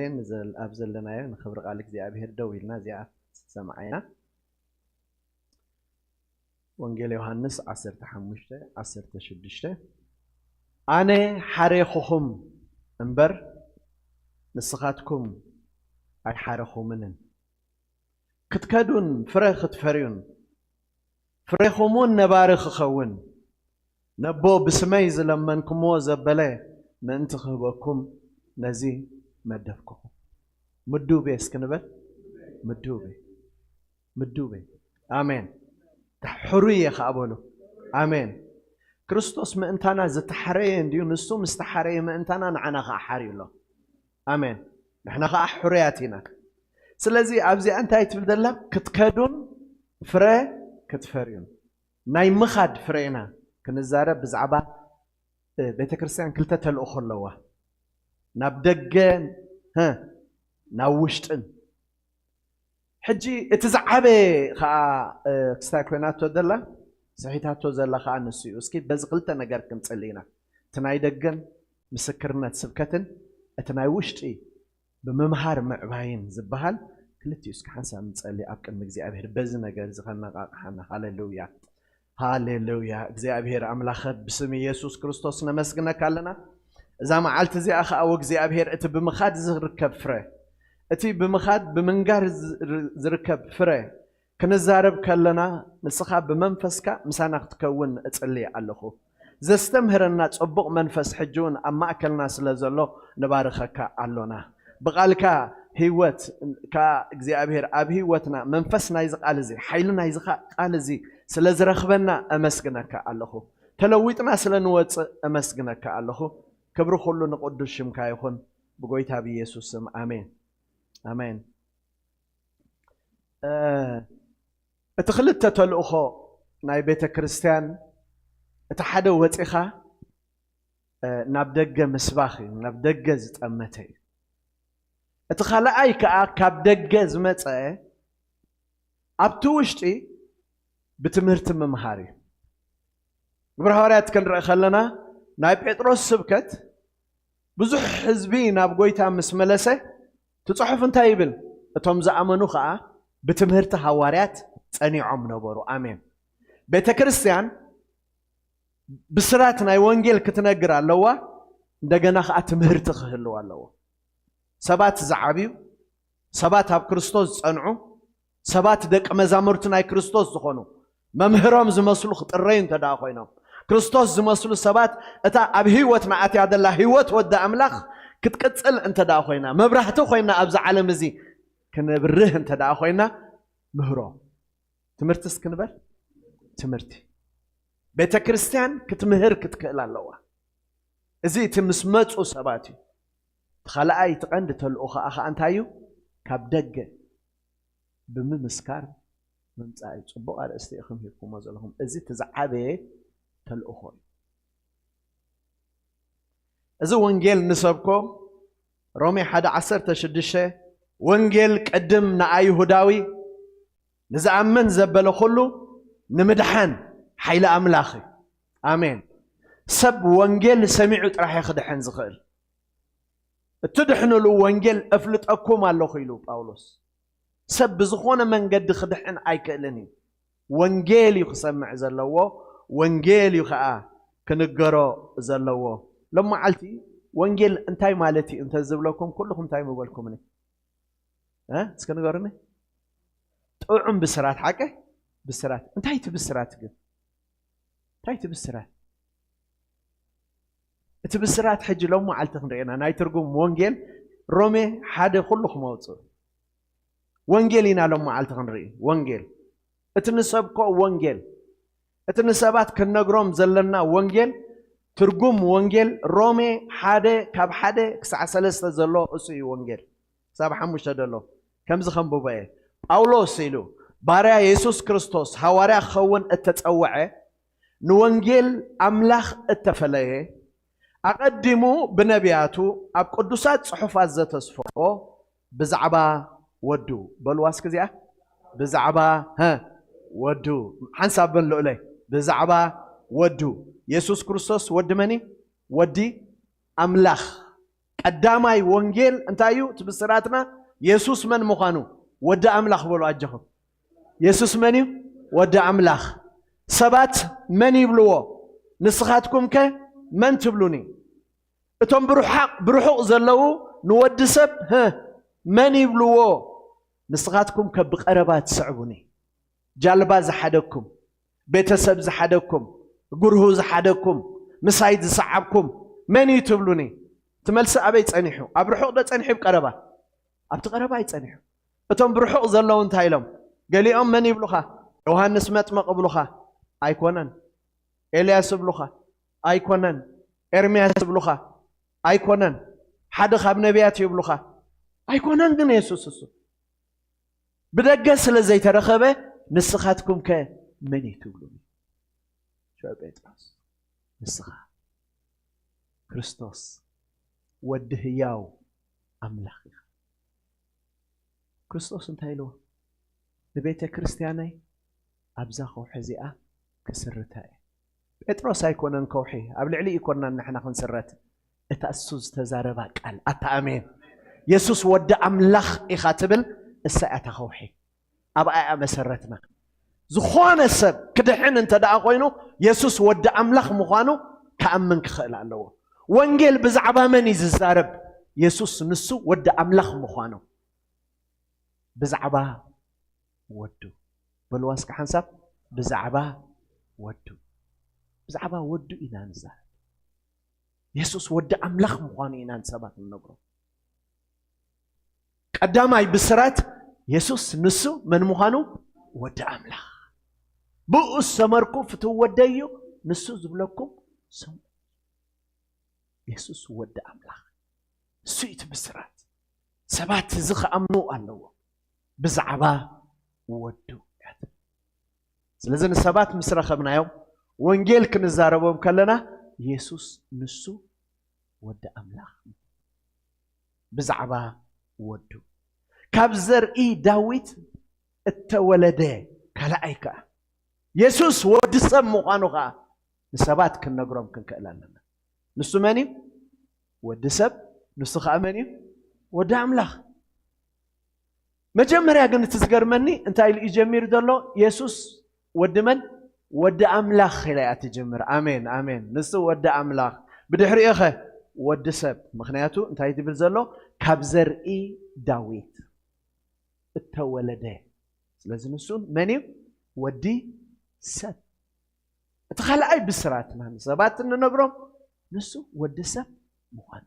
S2: ኣብ ዘለናዮ ንክብሪ ቃል እግዚኣብሔር ደው ኢልና እዚኣ ሰማዓይና ወንጌል ዮሃንስ 15:16 ኣነ ሓሬኹኹም እምበር ንስኻትኩም ኣይሓረኹምንን ክትከዱን ፍረ ክትፈርዩን ፍሬኹምን ነባሪ ክኸውን ነቦ ብስመይ ዝለመንኩምዎ ዘበለ ምእንቲ ክህበኩም ነዚ መደብኩኹም ምዱቤ እስክንበል ምዱቤ ኣሜን ሕሩየ ከዓ በሉ ኣሜን ክርስቶስ ምእንታና ዝተሓረየ እንድዩ ንሱ ምስተሓረየ ምእንታና ንዓና ከዓ ሓርዩ ኣሎ ኣሜን ንሕና ከዓ ሕሩያት ኢና ስለዚ ኣብዚኣ እንታይ ትብል ዘላ ክትከዱን ፍረ ክትፈርዩን ናይ ምኻድ ፍሬና ክንዛረብ ብዛዕባ ቤተክርስትያን ክልተ ተልእኾ ኣለዋ ናብ ደገን ናብ ውሽጥን ሕጂ እቲ ዝዓበየ ከዓ ክስታይ ኮይናቶ ዘላ سحيتاتو زلخا انسيو اسكي بزقلت نجار كنصلينا تناي دغن مسكرነት سبكتن اتناي وشطي بممهار معباين زبحال كلتي اسك حساب نصلي ابقن እግዚአብሔር በዚ ነገር ዝኸነቃቅሐና ሃሌሉያ ሃሌሉያ እግዚአብሔር አምላኽ በስም ኢየሱስ ክርስቶስ ነመስግነካለና እዛ መዓልት እዚኣ ኸ እግዚአብሔር እቲ ብምኻድ ዝርከብ ፍረ እቲ ብምኻድ ብምንጋር ዝርከብ ፍረ ክንዛረብ ከለና ንስኻ ብመንፈስካ ምሳና ክትከውን እጽሊ ኣለኹ ዘስተምህረና ጽቡቕ መንፈስ ሕጁን ኣብ ማእከልና ስለዘሎ ንባርኸካ ኣሎና ብቃልካ ህይወት ከእግዚአብሔር ኣብ ህይወትና መንፈስ ናይ ዝቃል እዚ ሓይል ናይ ዝቃል እዚ ስለዝረኽበና ኣመስግነካ ኣለኹ ተለዊጥና ስለንወፅእ ኣመስግነካ ኣለኹ ክብሪ ኩሉ ንቅዱስ ሽምካ ይኹን ብጎይታ ብኢየሱስ ስም ኣሜን ኣሜን እቲ ክልተ ተልእኾ ናይ ቤተ ክርስቲያን እቲ ሓደ ወፂኻ ናብ ደገ ምስባኽ ናብ ደገ ዝጠመተ እዩ እቲ ካልኣይ ከዓ ካብ ደገ ዝመፀ ኣብቲ ውሽጢ ብትምህርቲ ምምሃር እዩ ግብረ ሐዋርያት ክንርኢ ከለና ናይ ጴጥሮስ ስብከት ብዙሕ ህዝቢ ናብ ጎይታ ምስ መለሰ ትጽሑፍ እንታይ ይብል እቶም ዝኣመኑ ከዓ ብትምህርቲ ሐዋርያት ጸኒዖም ነበሩ ኣሜን ቤተ ክርስቲያን ብስራት ናይ ወንጌል ክትነግር ኣለዋ እንደገና ከዓ ትምህርቲ ክህልው ኣለዎ ሰባት ዝዓብዩ ሰባት ኣብ ክርስቶስ ዝጸንዑ ሰባት ደቀ መዛሙርት ናይ ክርስቶስ ዝኾኑ መምህሮም ዝመስሉ ክጥረዩ እንተዳ ኮይኖም ክርስቶስ ዝመስሉ ሰባት እታ ኣብ ህይወትና ኣትያ ደላ ህይወት ወዲ ኣምላኽ ክትቅጽል እንተዳ ኮይና መብራህቲ ኮይና ኣብዚ ዓለም እዚ ክንብርህ እንተዳ ኮይና ምህሮ ትምህርትስ ክንበል ትምህርቲ ቤተ ክርስቲያን ክትምህር ክትክእል ኣለዋ እዚ እቲ ምስ መፁ ሰባት እዩ ተኸላኣይ ትቐንዲ ተልእኾ ከዓ እንታይ እዩ ካብ ደገ ብምምስካር ምምፃእ ፅቡቕ ኣርእስቲ ኢኹም ሂብኩሞ ዘለኹም እዚ ትዝዓበየ ተልእኾ እዩ እዚ ወንጌል ንሰብኮ ሮሜ 1:16 ወንጌል ቅድም ንኣይሁዳዊ ንዝኣምን ዘበለ ኩሉ ንምድሓን ሓይሊ ኣምላኽ ኣሜን ሰብ ወንጌል ሰሚዑ ጥራሕ ይኽድሕን ዝኽእል እትድሕንሉ ወንጌል እፍልጠኩም ኣለኹ ኢሉ ጳውሎስ ሰብ ብዝኾነ መንገዲ ክድሕን ኣይክእልን እዩ ወንጌል እዩ ክሰምዕ ዘለዎ ወንጌል እዩ ከዓ ክንገሮ ዘለዎ ሎመዓልቲ ወንጌል እንታይ ማለት እዩ እንተዝብለኩም ኩልኩም እንታይ ምበልኩምኒ እስኪ ንገሩኒ ጥዑም ብስራት ሓቀ ብስራት እንታይ እቲ ብስራት ግን እንታይ እቲ ብስራት እቲ ብስራት ሕጂ ሎመዓልቲ ክንሪአና ናይ ትርጉም ወንጌል ሮሜ 1 ኩልኩም ኣውፅኡ ወንጌል ኢና ሎመዓልቲ ክንርኢ ወንጌል እቲ ንሰብኮ ወንጌል እቲ ንሰባት ክነግሮም ዘለና ወንጌል ትርጉም ወንጌል ሮሜ 1 ካብ 1 ክሳዕ 3 ዘሎ እሱ እዩ ወንጌል ክሳብ 5 ደሎ ከምዚ ከንብቦ እየ ጳውሎስ ኢሉ ባርያ ኢየሱስ ክርስቶስ ሐዋርያ ክኸውን እተፀውዐ ንወንጌል ኣምላኽ እተፈለየ ኣቀዲሙ ብነቢያቱ ኣብ ቅዱሳት ጽሑፋት ዘተስፈሮ ብዛዕባ ወዱ በልዋስ ከዚኣ ብዛዕባ ወዱ ሓንሳብ በልኡለይ ብዛዕባ ወዱ ኢየሱስ ክርስቶስ ወዲ መኒ ወዲ ኣምላኽ ቀዳማይ ወንጌል እንታይ እዩ ትብስራትና ኢየሱስ መን ምዃኑ ወዲ ኣምላኽ በሉ ኣጀኹም ኢየሱስ መን እዩ ወዲ ኣምላኽ ሰባት መን ይብልዎ ንስኻትኩም ከ መን ትብሉኒ እቶም ብርሑቕ ዘለው ንወዲ ሰብ መን ይብልዎ ንስኻትኩም ከብቀረባ ትስዕቡኒ ጃልባ ዝሓደኩም ቤተሰብ ዝሓደኩም ጉርሁ ዝሓደኩም ምሳይድ ዝሰዓብኩም መን እዩ ትብሉኒ ትመልሲ ኣበይ ጸኒሑ ኣብ ርሑቕ ዶ ጸኒሑ ብቀረባ ኣብቲ ቀረባ ይጸኒሑ እቶም ብርሑቕ ዘለው እንታይ ኢሎም ገሊኦም መን ይብሉኻ ዮሃንስ መጥመቕ ይብሉኻ ኣይኮነን ኤልያስ ይብሉኻ ኣይኮነን ኤርምያስ ይብሉኻ ኣይኮነን ሓደ ካብ ነቢያት ይብሉኻ ኣይኮነን ግን ኢየሱስ እሱ ብደገ ስለ ዘይተረኸበ ንስኻትኩም ከ መን እዩ ትብሉኒ ጴጥሮስ ንስኻ ክርስቶስ ወዲ ህያው ኣምላኽ ኢኻ ክርስቶስ እንታይ ኢልዎ ንቤተ ክርስቲያናይ ኣብዛ ኸውሒ እዚኣ كسرتها بطرس أيكونن كوحي قبل علي يكونن نحن خنسرت اتأسس تزاربا قال أتأمين يسوس ود أملاخ إخاتبل الساعة خوحي أبقى مسرتنا زخوان السب كدحين انت دا قوينو يسوس ود أملاخ مخانو كأمنك خلق الله وانجيل بزعبا من يزارب يسوس نسو ود أملاخ مخانو بزعبا ودو بالواسك حنسب بزعبا ودو بزعبا ودو إنا نزار يسوس ود أملاخ مخانو إنا نسبات النقرو قداماي بسرات يسوس نسو من مخانو ود أملاخ بؤس سمركم فتوديو نسو زبلكم سم يسوس ود أملاخ سويت بسرات سبات زخ أمنو الله بزعبا ودو لازم السبات مسرخ من يوم وانجيل كنزاربهم كلنا يسوس نسو ود أملاخ بزعبا ودو كابزر إي داويت التولده كلا أيكا يسوس ود سم مقانوها السبات كن نقرم كن كألنا نسو ماني ود سب نسو خامني ود أملاخ مجمر يا جنت تزجر مني أنت اللي يجمر دلله يسوس ود من ود أملاخ لا تجمر آمين آمين نسو ود أملاخ بدحر يا أخي ود سب مخنياته أنت هيدي بالزلة كابزر إي داويت التولده لازم نسون مني ودي سب تخيل أي بسرات ما سبات إنه نقرم نسو ود سب مخان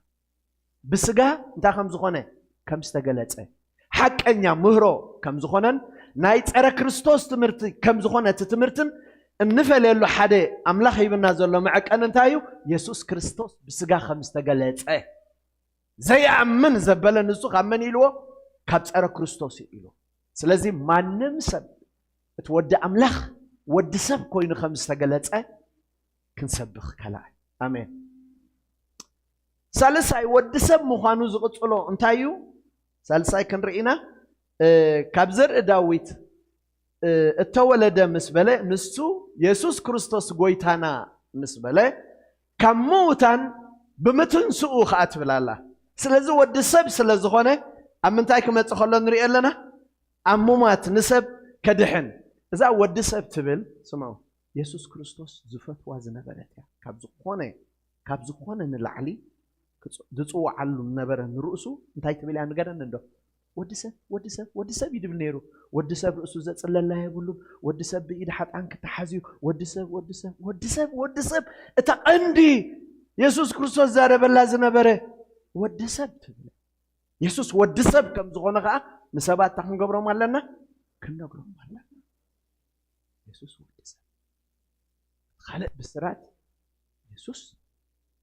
S2: بسجا أنت خمس خانة كم استقلت حق أنيا مهرو كم زخونن نايت أرا كريستوس تمرتي كم زخونة تتمرتن النفل اللي حدا أملاخ يبنا زلوا معك أنا نتايو يسوس كريستوس بسجا خمس تقلت زي عمن زبلا نسوق عمن يلو كابس أرا كريستوس يلو سلازم ما نمسب تودع أملاخ ود سب كوين خمس تقلت كنسبخ كلا آمين سالساي ود سب مخانو زغطلو انتايو سالساي كن رئينا كابزر داويت التولد مسبله نسو يسوس كريستوس غويتانا مسبله كموتان بمتن سوء خات بلاله سلازي ود سب سلازي خونه امنتاي كمصخلو نري لنا امومات نسب كدحن اذا ود سب تبل سمعوا يسوس كريستوس زفت وازنبرت كابز خونه نلعلي دصو علو نبره نرؤسو انتاي تبلي انغدن ندو ودسب يدبل نيرو ودسب رؤسو زصلله يبلو ودسب بيد حطان كتحازيو ودسب اتا اندي يسوس كريستوس زاربلا زنبره ودسب يسوس ودسب كم زغونه غا نسبات تخن غبرو مالنا كنغرو مالنا يسوس ودسب خلق بسرات يسوس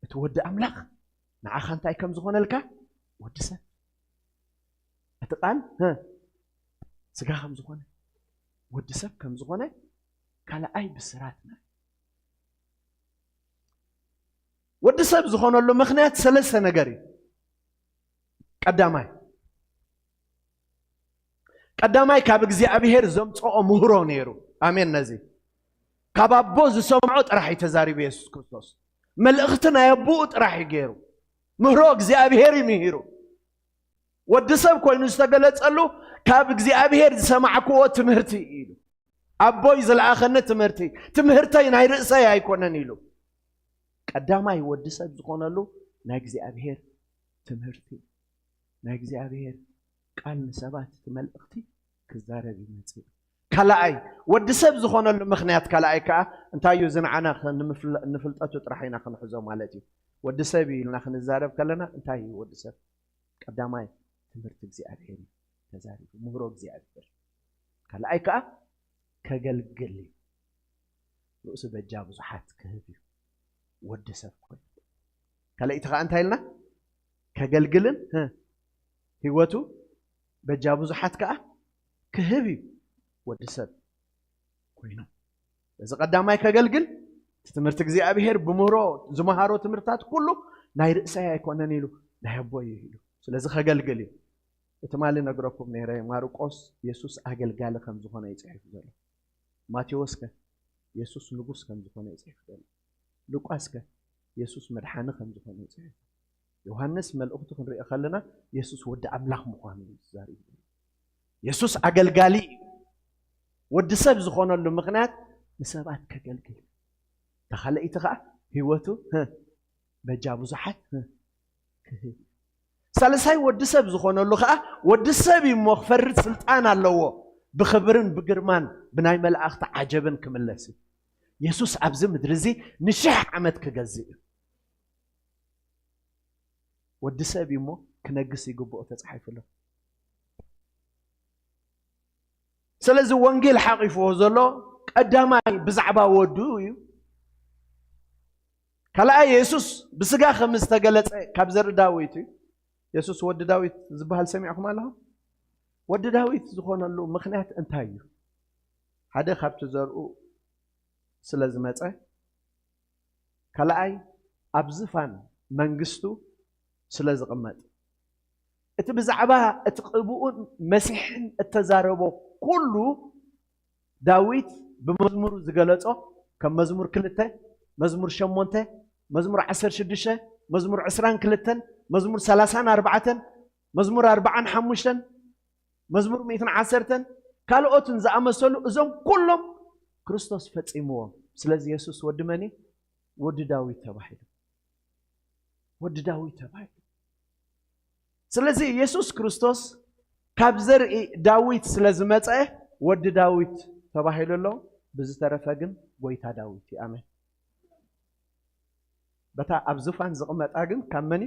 S2: اتود املاخ نعخ انتاي كم زغونه لك ودسب أتقال ها سجى خمس زخانة ودسب كم زخانة كلا أي بسراتنا ودسب زخانة لو مخنات ثلاثة نجاري قداماي كابجزي أبيهر زمت أو مهرونيرو آمين نزي كابابوز سمعت راح يتزاري بيسوس كريستوس ملأختنا يبوت راح يجيرو مهروك زي أبيهر مهيرو ودسب كوين استقلت قالو كاب እግዚአብሔር سمعكو تمهرتي يلو ابوي زلاخنه تمهرتي ناي رأسي አይኮነን ይሉ ቀዳማይ ወድሰብ ዝኮነሉ ናይ እግዚአብሔር ትምህርቲ ናይ እግዚአብሔር ቃል ሰባት መልእክቲ ክዛረብ ይመጽእ ከላይ ወድሰብ ዝኮነሉ ምክንያት ከላይ ከ እንታዩ ዝንዓና ንፍልጠቱ ጥራሒና ክንሕዞ ማለት እዩ ወድሰብ ይልና ክንዛረብ ከለና እንታይ ወድሰብ ቀዳማይ ትምህርት እግዚአብሔር ተዛሪቡ ምሁሮ እግዚአብሔር ከላይ ከ ከገልግል ርኡስ በጃ ብዙሓት ክህብ ወድሰብ ኮን ከላይ ተኻ እንታይ ኢልና ከገልግልን ህይወቱ በጃ ብዙሓት ከ ክህብ ወድሰብ ኮይኑ እዚ ቀዳማይ ከገልግል ትምህርት እግዚአብሔር ብምሁሮ ዝመሃሮ ትምህርታት ኩሉ ናይ ርእሰይ ኣይኮነን ኢሉ ናይ አቦይ ኢሉ ስለዚህ ከገልግል እትማል ነግረኩም ነይረ ማርቆስ ኢየሱስ አገልጋለ ከም ዝኾነ ይጽሕፍ ዘሎ ማቴዎስ ከ ኢየሱስ ንጉስ ከም ዝኾነ ይጽሕፍ ዘሎ ሉቃስ ከ ኢየሱስ መድሓኒ ከም ዝኾነ ይጽሕፍ ዮሐንስ መልእኽቱ ክንሪኦ ከለና ኢየሱስ ወዲ ኣምላኽ ምዃኑ ይዛረብ ኢየሱስ ኣገልጋሊ ወዲ ሰብ ዝኾነሉ ምኽንያት ንሰባት ከገልግል ተኻልኢቲ ከዓ ህይወቱ በጃ ብዙሓት ሳልሳይ ወዲ ሰብ ዝኾነሉ ከዓ ወዲ ሰብ እሞ ክፈርድ ስልጣን ኣለዎ ብኽብርን ብግርማን ብናይ መላእኽቲ ዓጀብን ክምለስ ኢየሱስ ኣብዚ ምድሪ እዚ ንሽሕ ዓመት ክገዝእ ወዲ ሰብ እሞ ክነግስ ይግብኦ ተጻሒፉሎ ስለዚ ወንጌል ሓቂፍዎ ዘሎ ቀዳማይ ብዛዕባ ወዱ እዩ ካልኣይ ኢየሱስ ብስጋ ከም ዝተገለጸ ካብ ዘርኢ ዳዊት እዩ ኢየሱስ ወዲ ዳዊት ዝበሃል ሰሚዕኩም ኣለኹም ወዲ ዳዊት ዝኾነሉ ምኽንያት እንታይ እዩ ሓደ ካብቲ ዘርኡ ስለ ዝመፀ ካልኣይ ኣብ ዝፋን መንግስቱ ስለ ዝቕመጥ እቲ ብዛዕባ እቲ ቅቡኡን መሲሕን እተዛረቦ ኩሉ ዳዊት ብመዝሙሩ ዝገለጾ ከም መዝሙር 2 መዝሙር 8 መዝሙር 16 መዝሙር 22 መዝሙር 34 መዝሙር 45 መዝሙር 110 ካልኦትን ዝኣመሰሉ እዞም ኩሎም ክርስቶስ ፈጺምዎም ስለዚ ኢየሱስ ወዲ መኒ ወዲ ዳዊት ተባሂሉ ወዲ ዳዊት ተባሂሉ ስለዚ ኢየሱስ ክርስቶስ ካብ ዘርኢ ዳዊት ስለ ዝመፀ ወዲ ዳዊት ተባሂሉ ኣሎ ብዝተረፈ ግን ጎይታ ዳዊት እዩ ኣሜን በታ ኣብ ዝፋን ዝቕመጣ ግን ካብ መኒ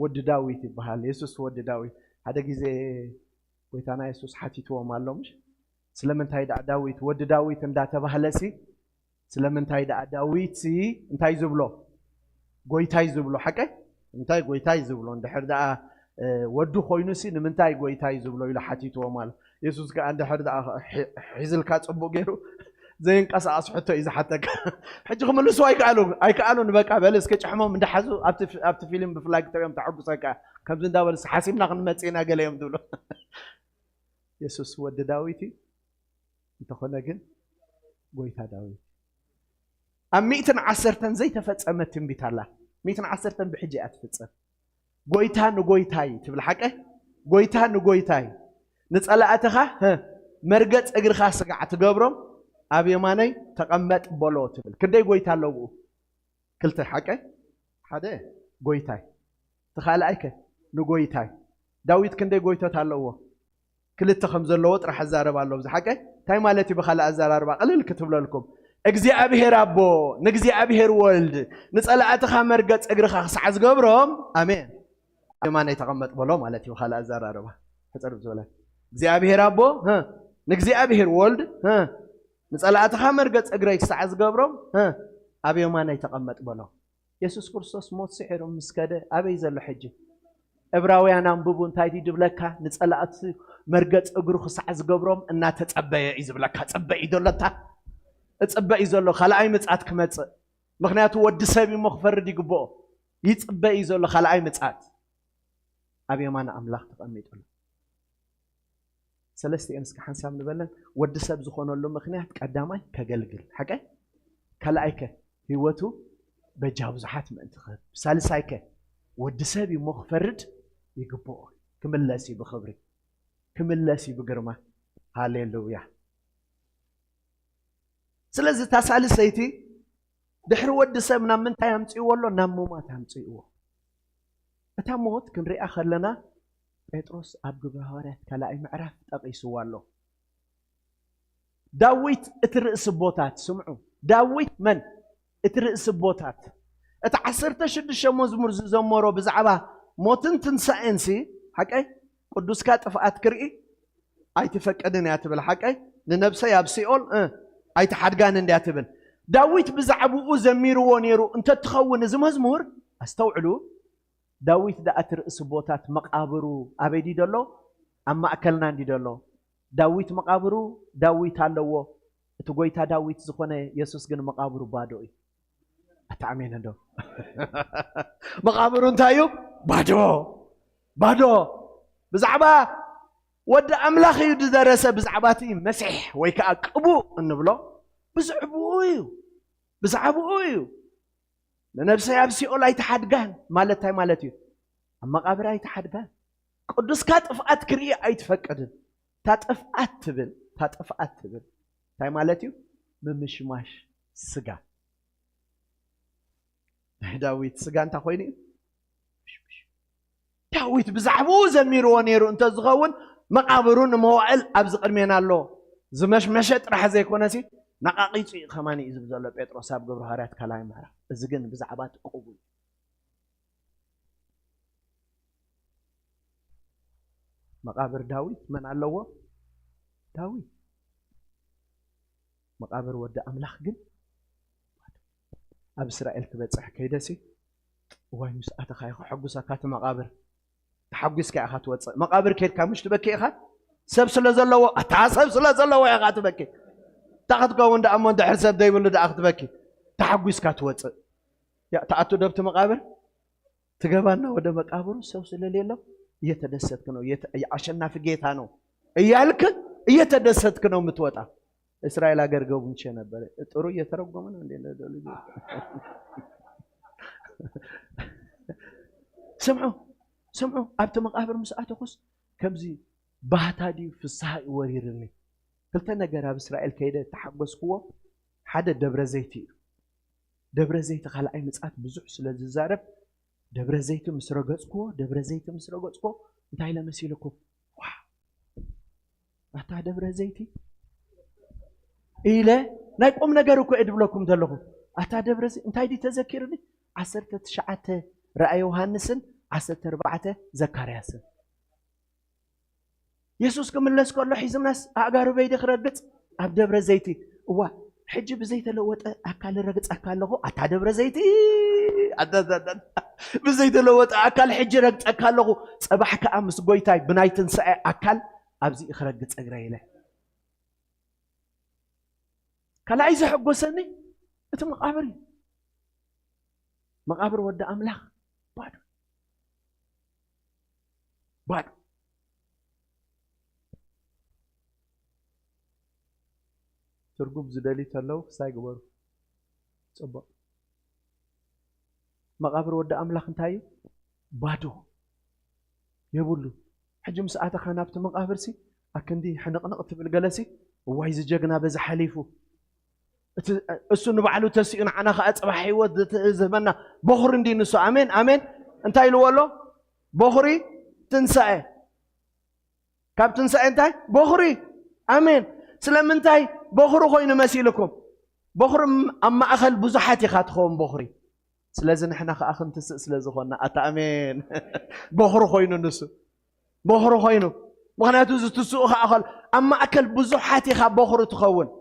S2: ወዲ ዳዊት ይበሃል ኢየሱስ ወዲ ዳዊት ሓደ ግዜ ጎይታና ኢየሱስ ሓቲትዎም ኣሎ ምሽ ስለምንታይ ዳዊት ወዲ ዳዊት እንዳተባሃለሲ ስለምንታይ ዳዊት እንታይ ዝብሎ ጎይታይ ዝብሎ ሓቀይ እንታይ ጎይታይ ዝብሎ እንድሕር ዳ ወዱ ኮይኑሲ ንምንታይ ጎይታይ ዝብሎ ኢሉ ሓቲትዎም ኣሎ ኢየሱስ ከ እንድሕር ዳ ሒዝልካ ጽቡቕ ገይሩ ዘይንቀሳቀስ ሕቶ እዩ ዝሓተካ ሕጂ ክምልሱ ኣይከኣሉን በቃ በል እስከ ጭሕሞም እንዳሓዙ ኣብቲ ፊልም ብፍላይ ክትሪኦም ተሐጉሰካ ከምዚ እንዳበልስ ሓሲብና ክንመጽና ገለዮም ትብሎ ኢየሱስ ወዲ ዳዊት እንተኾነ ግን ጎይታ ዳዊት ኣብ 110 ዘይተፈጸመ ትንቢት ኣላ 110 ብሕጂ ኣትፍጸም ጎይታ ንጎይታይ ትብል ሓቀ ጎይታ ንጎይታይ ንጸላእትኻ መርገጽ እግርኻ ስጋዕ ትገብሮም ኣብ የማነይ ተቐመጥ በሎ ትብል ክንደይ ጎይታ ኣለዎ ክልተ ሓቀ ሓደ ጎይታይ ተኻልኣይከ ንጎይታይ ዳዊት ክንደይ ጎይቶት ኣለዎ ክልተ ከም ዘለዎ ጥራሕ ኣዛረብ ኣሎ ብዝሓቀ እንታይ ማለት እዩ ብኻልእ ኣዘራርባ ቀሊል ክትብለልኩም እግዚአብሔር ኣቦ ንእግዚአብሔር ወልድ ንጸላእትኻ መርገጽ እግርኻ ክሳዕ ዝገብሮም ኣሜን የማነይ ተቐመጥ በሎ ማለት እዩ ብኻልእ ኣዘራርባ ተጸርብ ዝበለ እግዚአብሔር ኣቦ ንእግዚአብሔር ወልድ ንጸላእትኻ መርገጽ እግረይ ክሳዕ ዝገብሮም ኣብ የማነይ ተቐመጥ በሎ ኢየሱስ ክርስቶስ ሞት ስዒሩ ምስ ከደ ኣበይ ዘሎ ሕጂ ዕብራውያን አንብቡ እንታይ ይድብለካ ንጸላእት መርገጽ እግሩ ክሳዕ ዝገብሮም እናተጸበየ እዩ ዝብለካ ጸበይ ይደለታ እጽበይ ዘሎ ካልኣይ ምጽኣት ክመጽእ ምክንያቱ ወዲ ሰብ እሞ ክፈርድ ይግብኦ ይጽበይ ዘሎ ካልኣይ ምጽኣት ኣብ የማነ ኣምላኽ ተቐሚጡሉ ሰለስተ እንስካ ሓንሳብ ንበለን ወዲ ሰብ ዝኾነሉ ምክንያት ቀዳማይ ከገልግል ሓቀይ ካልኣይከ ህይወቱ በጃ ብዙሓት ምእንቲ ክህብ ሳልሳይከ ወዲ ሰብ እሞ ክፈርድ ይግብኦ ክምለሲ ብኽብሪ ክምለሲ ብግርማ ሃሌሉያ ስለዚ እታ ሳልሰይቲ ድሕሪ ወዲ ሰብ ናብ ምንታይ ኣምፅእዎ ኣሎ ናብ ሞማት ኣምፅእዎ እታ ሞት ክንሪኣ ከለና ጴጥሮስ ኣብ ግብረ ሐዋርያት ካልኣይ ምዕራፍ ጠቂስዋ ኣሎ ዳዊት እቲ ርእሲ ቦታት ስምዑ ዳዊት መን እቲ ርእሲ ቦታት እቲ 16 መዝሙር ዝዘመሮ ብዛዕባ ሞትን ትንሳኤንሲ ሓቀይ ቅዱስካ ጥፍኣት ክርኢ ኣይትፈቀድን እያ ትብል ሓቀይ ንነብሰይ ኣብ ሲኦል ኣይትሓድጋን እንድያ ትብል ዳዊት ብዛዕባኡ ዘሚርዎ ነይሩ እንተትኸውን እዚ መዝሙር ኣስተውዕሉ ዳዊት ዳእቲ ርእሲ ቦታት መቃብሩ ኣበይ ዲ ደሎ ኣብ ማእከልና እንዲ ደሎ ዳዊት መቃብሩ ዳዊት ኣለዎ እቲ ጎይታ ዳዊት ዝኾነ ኢየሱስ ግን መቃብሩ ባዶ እዩ ኣታኣሜን እንዶ መቃብሩ እንታይ እዩ ባዶ ባዶ ብዛዕባ ወዲ ኣምላኽ እዩ ዝደረሰ ብዛዕባ እቲ መሲሕ ወይ ከዓ ቅቡእ እንብሎ بزعبويو لنفسي أبسيء لا يتحدقان مالتها مالتي أما قابر يتحدقان قدس كاتفقات كريه أيتفقدن تاتفقات تبل تاي مالتي ممشماش سغا داويت سغا انت خويني داويت بزعبو زميرو نيرو انت زغون مقابرون موعل ابز قدمينا الله زمش مشط راح زيكونسي نقاقيصي خماني يزب زلو بيتروس اب غبر هارات كلاي مارا ازغن بزعبات قوبو مقابر داويت من الله داويت مقابر ود أملاخ جن أب إسرائيل تبتصح كيدسي وين مسألة خايخ حجو سكات مقابر تحجز كأخات وتص مقابر كيد كمش تبكي أخات سبس لزلوا أتعصب لزلوا يا أخات تبكي تأخذ قوون ده أمون ده حساب ده يقول ده أخذ تبكي تحجز كات وتص يا تأتو دبت مقابر تجابنا وده مقابر سبس لليلة يتدست كنو عشان في جيتانو يالك يتدست كنو متوتع إسرائيل أجر جوبن شنا بره ترو يترقم من عندنا دولي سمعوا أبت مقابر مساعته خص كم زي بهتادي في الساعة وريرني قلت أنا جراب إسرائيل كيدا تحبس قوة حدا دبر زيت خلى أي مساعت بزح سلز الزارب دبر زيت مسرقت قوة انتهي لمسيلكم واو أتا دبر زيتي إله نايقوم نجاركو إدبلكم دلهم أتا دبرز انتي دي تذكرني 19 رأي يوحنسن 14 زكرياسن يسوس كم الناس كله حزم ناس أجارو بيد خرجت أب دبر زيتي هو حج بزيت لوت أكل رجت أكل له أتا دبر زيتي بزيت لوت أكل حج رجت أكل له صباح كأمس قويتاي بنايتن ساعة أكل أبزي خرجت أجري كلا عايز حقو سني أنت مقابر ود أملاخ بعد ترقب زدالي تلو سايقبرو صبا مقابر ود أملاخ انتايو بادو يقولوا حجم ساعة خانابت مقابر سي أكندي حنقنقت بالجلسي وعايز جاكنا بز حليفه السنة بعلو تسيئن عنا خاطر بحيوت زمنا بخور دي نسو امين انتاي لو والله بخوري تنسى كاب تنسى انتاي بخوري امين سلام انتاي بخور خوين مسيلكم بخور اما اخل بزحاتي خاتخوم بخوري سلازن احنا اخن تسق سلازخونا اتا امين بخور خوين نسو بخور خوينو مغناتو زتسوق اخل اما اكل بزحاتي خا بخور تخون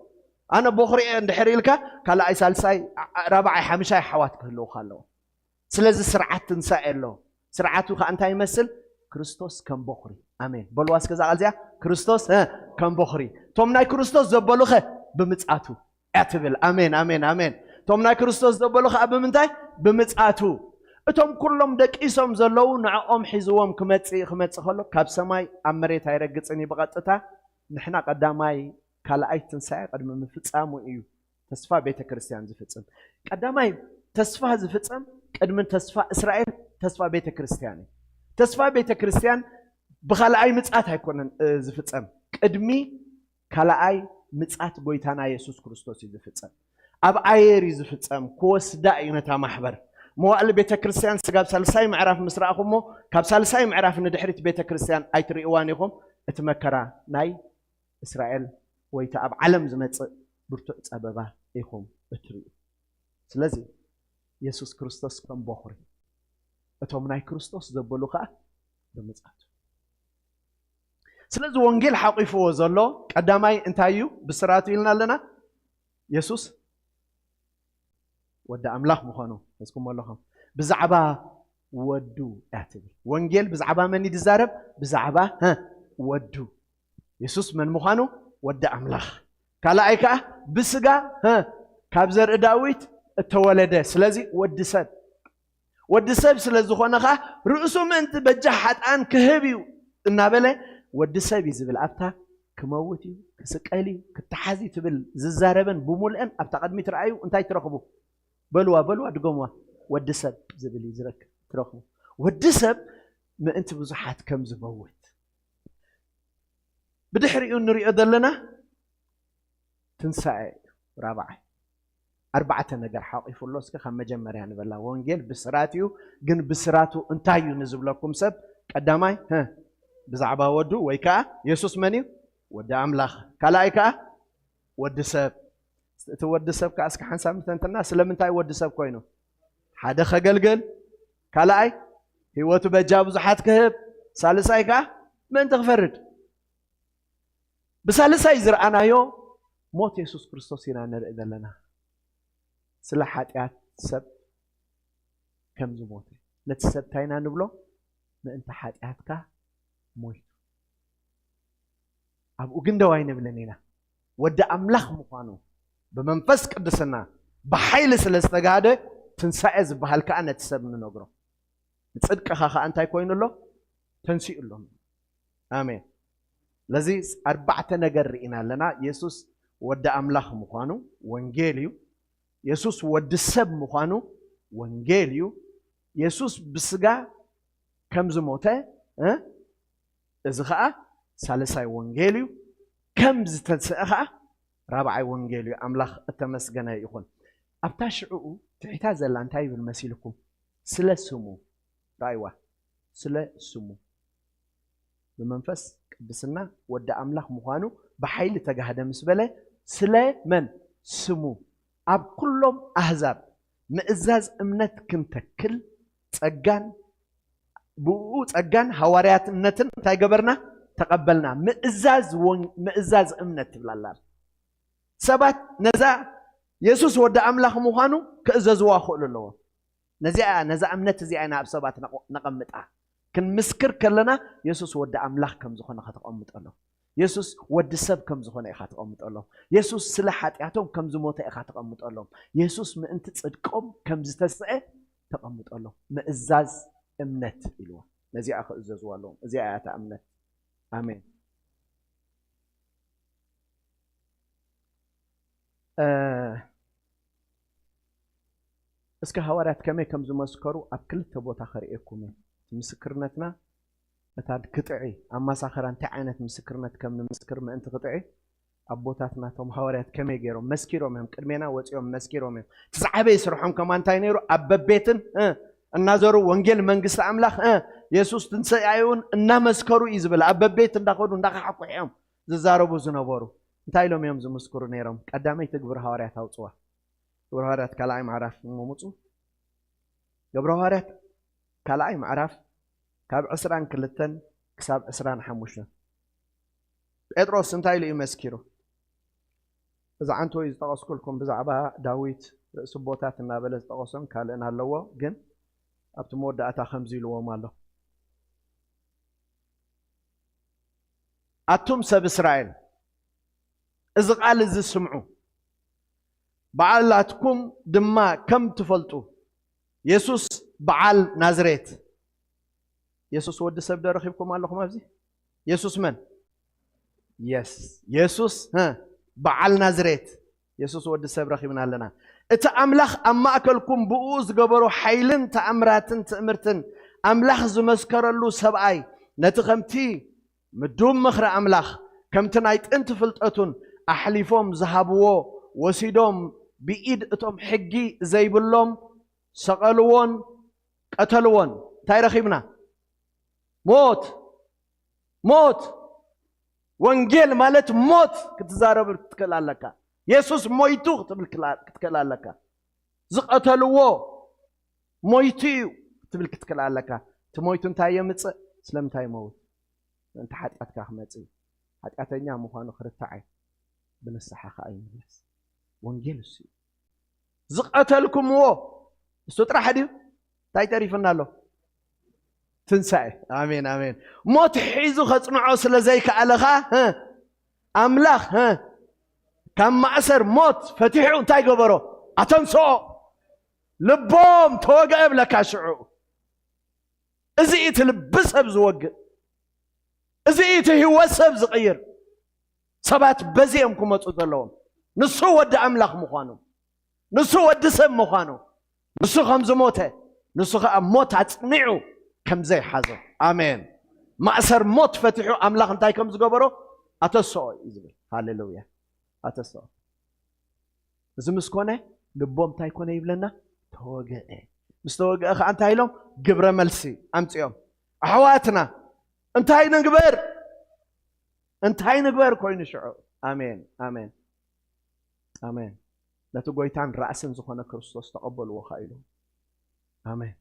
S2: أنا بخري عند حريلك كلا أي سالساي رابع حمشاي حواتك له خلوا سلز سرعة تنسائل له سرعته أنت يمثل كريستوس كم بخري آمين بلواس كذا على كريستوس كم بخري تومنا كريستوس زبلوخه بمتعاته اعتبل آمين تومنا كريستوس زبلوخه بمنتاي بمتعاته أتوم كلهم دك إسم زلوا نعم حزوهم كمتسي خلوا كاب سماي أمريت هيرجعني بقطتها نحنا قدامي كلا أي تنسى قد ما مفتسامو إيو تسفى بيت كريستيان زفتسم قدامي تسفى زفتسم قد من تسفى إسرائيل تسفى بيت كريستياني تسفى بيت كريستيان بخلا أي متسات هيكون زفتسم قدمي كلا أي متسات بويتانا يسوع كريستوس زفتسم أب أيري زفتسم كوس دائنة محبر موال بيت كريستيان سجاب سالساي معرف مسرأخمو كاب سالساي معرف ندحرت بيت كريستيان أي تريوانيهم اتمكرا ناي إسرائيل ويتعب علم زمت برتق أبابا إيهم بتري سلازي يسوع كريستوس كم بخوري أتومناي كريستوس زبلوخا بمزعت سلازي وانجيل حقيفه وزلو قدامي انتايو بسراتو يلنا لنا يسوع ود أملاخ مخانو اسكم الله بزعبا ودو اعتبر وانجيل بزعبا من يدزارب بزعبا ودو يسوع من مخانو ود أملاخ كلا أيكا بسجا كابزر داويت التولد سلازي ود سب سلازي خناخا رؤسه من تبجح حتى أن كهبيو النابلة ود سب يزبل أبتا كموتي كسقالي كتحازي تبل ززاربن بمولئن اب تقدمي ترأيو انتي ترخبو بلوا دقموا ودسب زبلي زرك ترخبو ودسب ما انت بزحات كم زبوت بدحريو نريو دلنا تنسعي رابعي 4 ነገር حقيف الله اسك خم مجمريا نبلا وانجيل بسراتيو ግን بسراتو انتايو نزبلكم سب قداماي بزعبا ودو ويكا يسوس مني ود املاخ كلايكا ود سب تود سب كاسك حنسام تنتنا سلمنتاي ود سب كوينو حدا خغلغل كلاي هيوتو بجاب زحات كهب سالسايكا من تغفرد بسالساي زرعنايو موت يسوس كريستوس ينا نرئ دلنا سلا حاتيات سب كم زموت نتسب تاينا نبلو ما انت حاتياتك موت ابو غندو اي نبلنينا ود املاح مخانو بمنفس قدسنا بحيل سلستغاده تنسعز بحالك انا تسب نغرو صدق خاخا انت كوين له تنسي له امين لذيذ 4 ነገር رينا لنا يسوس ود املاح مخانو وانجيليو يسوس ود سب مخانو وانجيليو يسوس بسغا كم زموته ازخا سالساي وانجيليو كم زتنسخا رابعي وانجيليو املاح التمسغنا يكون ابتاشعو تحتا زلا انتاي بالمسيلكم سلسمو رايوا سلسمو بمنفس قدسنا ود املاح مخانو بحيل تجاهد مسبله سلا من سمو اب كلهم احزاب مئزاز امنت كنتكل صغان بو صغان حوارياتنتن تاي غبرنا تقبلنا مئزاز امنت بلالار سبات نزا يسوس ود املاح مخانو كاززوا خللو نزا امنت زي انا بسبات نقمطا كن مسكر كلنا يسوس ود املاح كم زخونه خطقمطلو يسوس ود سب كم زخونه خطقمطلو يسوس سلا حاتياتهم كم زموت خطقمطلو يسوس ما انت صدقم كم زتسع تقمطلو مئزاز امنت يلوا نزي اخ اززوالو زي ايات امنت امين اسك حوارات كم زمسكرو اكل تبوتا خريئكم مسكرنتنا اتاد قطعي اما ساخر انت عينت مسكرنت كم مسكر ما انت قطعي ابوتاتنا توم حوارات كم يغيرو مسكيرو مهم قدمينا وصيوم مسكيرو مهم تصعبه يسرحهم كمان تاينيرو اببيتن النازرو وانجيل منغست املاح يسوس تنسايون ان مسكرو يزبل اببيت انداخدو انداخحقيهم ززاربو زنبرو انتايلوم يوم زمسكرو نيرم قدامي تغبر حوارات اوصوا غبر حوارات كلاي معرف مومصو غبر حوارات كلاي معرف كاب 22 كساب 25 بطرس انتاي لي مسكيرو اذا انتو يتقصكلكم بزعبا داويت سبوتاتنا بلز تقصن كالنا لو جن ابت موداتا خمزي لو مالو اتم سب اسرائيل اذا قال اذا سمعوا بعلاتكم دما كم تفلطوا يسوس بعل نازريت يسوس ود سب درخيبكم اللهم ابزي يسوس من يسوس بعل نازريت يسوس ود سب رخيبنا لنا ات املاح اما اكلكم بؤوز غبرو حيلن تامراتن تامرتن املاح زمسكرلو سبعي نتخمتي مدوم مخر املاح كمتنايت انت فلطتون احليفهم ذهبوا وسيدهم بيد اتم حجي زيبلهم سقلون قتلون تاي رخيبنا موت وانجيل مالت موت كتزارب تكلالك يسوس مويتو تبل كتكلالك زقتلو مويتو تبل كتكلالك تمويتو انت يمص سلمتاي موت انت حاتياتك خمصي حاتياتኛ مخانو خرتعي بنصحخ اي ملس وانجيل سي زقتلكم استطرح حدي تاي تعرفنا له تنسعي امين موت حيزو خصنعو سلازيك علخا املاح كم معسر موت فتحوا انتاي غبرو اتنسو لبوم توقع لك شعو ازي تلبسب زوق ازي هو سب زغير سبات بزيهم كمتو زلهم نسو ود أملاخ مخانو نسو ود سب مخانو نسو خمز موته نسو موت هتصنعو كم زي حزر آمين ما أسر موت فتحو أملاخ انتاي كم زقبرو أتسو إزبل هاليلويا أتسو زمسكونه لبوم تاي كونه يبلنا توقع مستوقع أخ أنتاي لهم قبر ملسي أمت يوم أحواتنا انتاي نقبر انتاي نقبر كوين شعور آمين آمين آمين لا تقويتان رأسن زخونا كريستوس تقبل وخايلهم آمين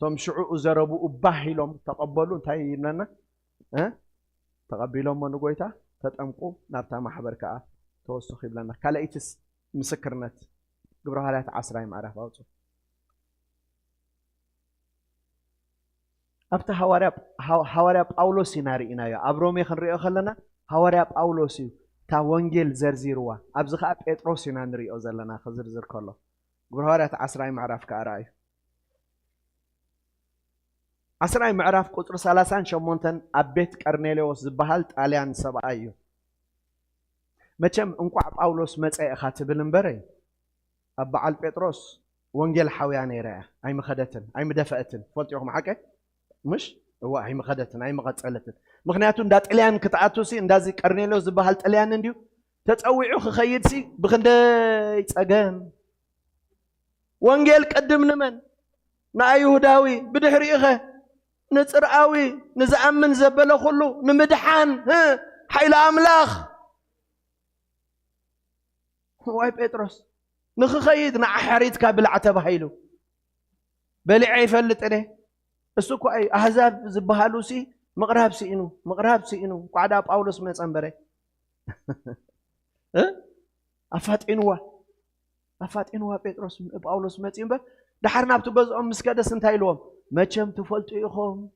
S2: توم شعور زربوا أباهي لهم تقبلوا انتاي يبلنا تقبلهم من قويتا تتأمقوا نابتا محبرك توسخ يبلنا كالايتس مسكرنت قبر هالات عصراي معرف باوتو أبتا هواريا باولوسي ناري إنايا أبرومي خنريو خلنا هواريا باولوسي تا وانجيل زرزيروا أبزخاء بيتروسي نانريو زلنا خزرزر كله قبر هالات عصراي معرف كاراي عصراي معرف قطر سالسان شمونتن أبيت كارنيليوس زبهالت أليان سبايو مچم انقع باولوس مصاي خاتب لنبري ابعال بطرس وانجيل حويان يرا اي مخدتن اي مدفئتن فلطيهم حكه مش هو اي مخدتن اي مقصلتن مخنياتو اندا طليان كتعاتوسي اندازي قرنيلوس زبهال طليان انديو تتصويعو خخيدسي بخندي صقم وانجيل قدم نمن نا يهوداوي بدحريخه نصرعاوي نزامن زبله كله نمدحان حيل املاخ واي بطرس نخخيد نع حريتك بالعتب هيلو بلعي فلت عليه السكو اي احزاب زبهالوسي مقراب سينو قعدا باولوس مصنبره افاتينوا بطرس باولوس مصينبه دحرنا بتغزኦም مسكدس انتاي لهم مچم تفلطو يخوم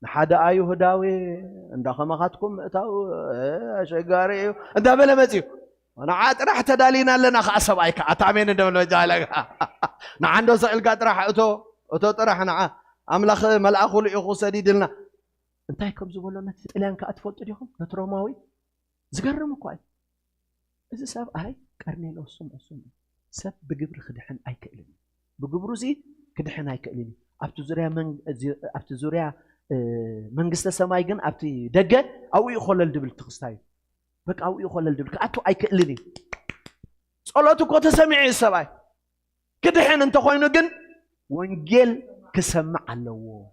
S2: نحدا يهوداوي اندخمخاتكم اتاو اشغاري انت بلا مصيو أنا عاطرح تدالينا لنا خاصة بايك أتامين دولة جالك نعندو سائل قاطرح أتو طرح نع أملاخ ملأخو لإخو سديدلنا انتاي كم زبولونا تتلان كأتفلت ديهم نتروماوي زقرمو كواي إذا ساب أي كارنيلو سم سب بقبر خدحن أي كألني بقبرو زي كدحن أي كألني أبتو زوريا منقسط سماي جن أبتي دقة أو يخول الدبل تخستاي بك أو يخول الدبل كأتو أي كألني صلاتو كوتا سمعي السباي كده حين انت خوينو جن وانجيل كسمع اللو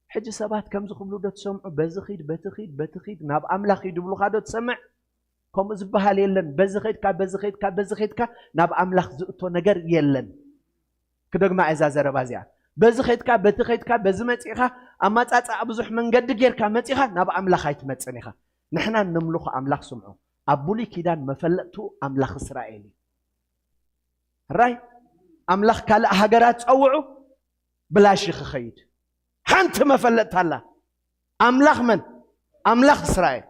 S2: حج سبات كم زخم لودة تسمع بتخيد ناب أملاخي دبلو خادو تسمع كم زبها ليلن بزخيد كا ناب أملاخ زؤتو نجر يلن كده مع إزاز ربازيا بزخيد كا بزمتيخا أما تأتى أبزح من قد جير كمتيخا ناب أملاخ يتمتسنيخا نحنا نملخ أملاخ سمعو أبولي كيدان مفلتو أملاخ إسرائيلي راي أملاخ كالا هجرات أوعو بلا شيخ خيد حنت مفلت هلا أملاخ من أملاخ إسرائيل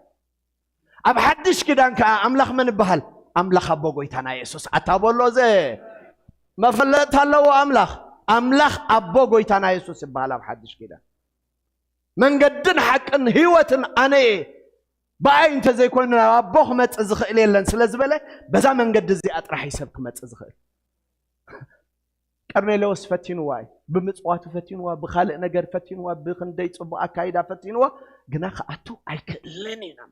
S2: أب حدش كدان كا أملاخ من بهال أملاخ أبو قويتانا يسوس أتابولو زي مفلت هلا وأملاخ أبو قويتانا يسوس بهال أب حدش كدان من قدن حق إن هيوتن أنا باي انت زي كنا أبوه مت أزخيل لين سلزبله بزا من قد زي أطرح يسبك مت أزخيل كارنيلوس فتينوا بمصوات فتينوا بخالق نجر فتينوا بخندي صبو أكايدا فتينوا جناخ أتو أيكلنينا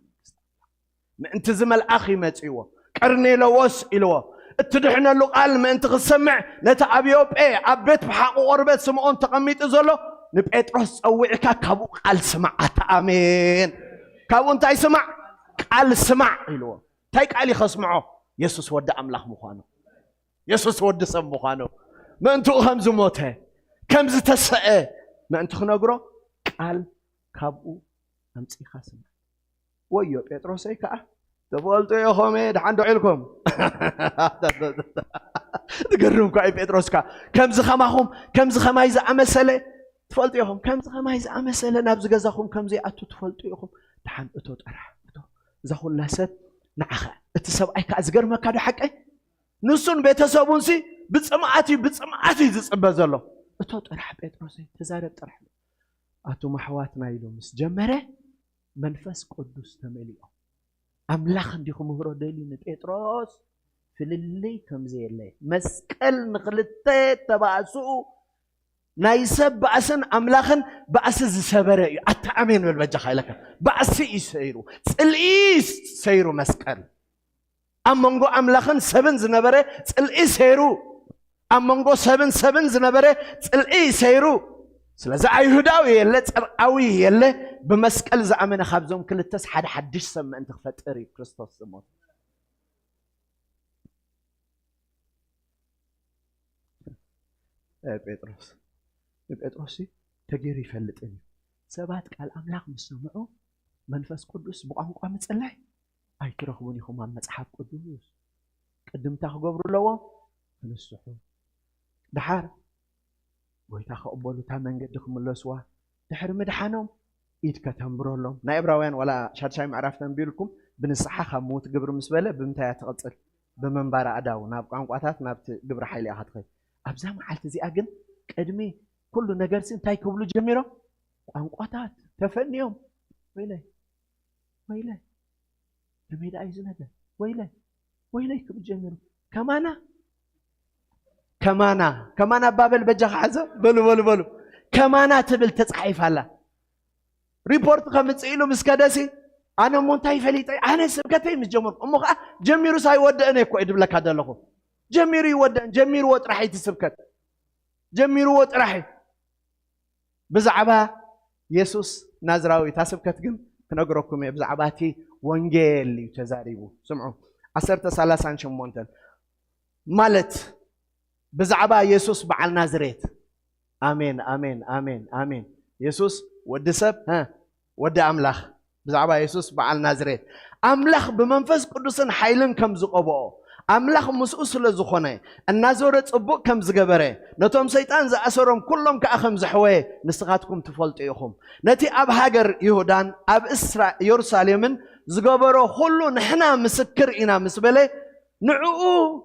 S2: ما أنت زمل أخي متسيوا كارنيلوس إلوا اتدحنا له قال ما أنت خسمع نتعبيو بإيه عبيت بحق قربت سمعون تقميت إزلو نبقيت رأس أوعك كابو قال سمع آمين كابو أنت يسمع قال سمع إلوا تايك علي خسمعه يسوس ود أملاخ مخانو يسوس ود سم مخانو ما أنتو خمز موته كم زتسأ ما أنتو خنقرو قال كابو أمسي خاسم ويو بيتروس أيكا تفولتو يا خومي دحاندو عيلكم تقرمكو أي بيتروس كا كم زخماهم كم زخمايز عمسلة تفولتو ياهم كم زخمايز عمسلة نابز غزاهم كم زي أتو تفولتو ياهم دحان أتو تقرح أتو زاخو لاسد نعخا اتساب أيكا أزقرما كادو حق أي نسون بيتسابون سي بتصمعاتي زصبزلو اتو طرح بيتروس تزارب طرح اتو محواتنا يلو مس جمره منفس قدوس تمليو أملاخ عندكم هرو دليل بطرس في اللي كم زي الله مسكال نخلته تبعسو نايسب بأسن أملاخن بأس السبرة أتأمين بالبجح لك بأس يسيرو الإيس سيرو مسكال أمانغو أملاخن سبن زنبرة الإيس سيرو أمانغو سبن زنبرة الإيس سيرو سلازا أيهوداوي يلا ترقاوي يلا بمسكال زعمنا خابزهم كل التس حدش سمع أنت فتري كريستوس سموت بطرس تجري فلتني سبات قال أملاك مسمعو منفس قدوس بقانقا مصلح أي ترخبوني خو مصحف قدوس قدمتا خغبرو لو نسحو دحار ويتا خقبلو تا منجدكم ملسوا دحر مدحانهم إيد كتمبرولهم نا إبراويان ولا شادشاي معرف تنبيلكم بنصحة خموت قبر مسبلة بمتى تقصر بمنبار أداو ناب قانقاتات ناب قبر حيلي أحد أبزام حالت زي أجن قدمي كل نجارسين تاي كبلو جميرة قانقاتات تفنيهم ويلي بميدا أيزن هذا ويلي كبلو جميرة كمانا بابل بجاخ عزا بلو كمانا تبل تصحيف هلا ريبورت خمس إيلو مسكادسي أنا مونتاي فليتي أنا سبكتي مش جميرو ساي ودأني كويد بلك هذا لكم جميرو يودأن جميرو وطرحي تسبكت جميرو وطرحي بزعبها يسوس نازراوي تسبكت جم كنقرأكم بزعباتي وانجيل تزاريبو سمعوا 10 شمونتن مالت بزعبا يسوس بعل نازريت آمين يسوس ود سب ود أملاخ بزعبا يسوس بعل نازريت أملاخ بمنفس قدوسن حيلن كم زقبو أملاخ مسؤوس لزخونه النازورة أبوك كم زجبره نتوم سيطان زأسرهم كلهم كأخم زحوه نسقاتكم تفلت إيهم نتي أب هاجر يهودان أب إسرائيل يرساليم زجبره كله نحنا مسكر إنا مسبله نعو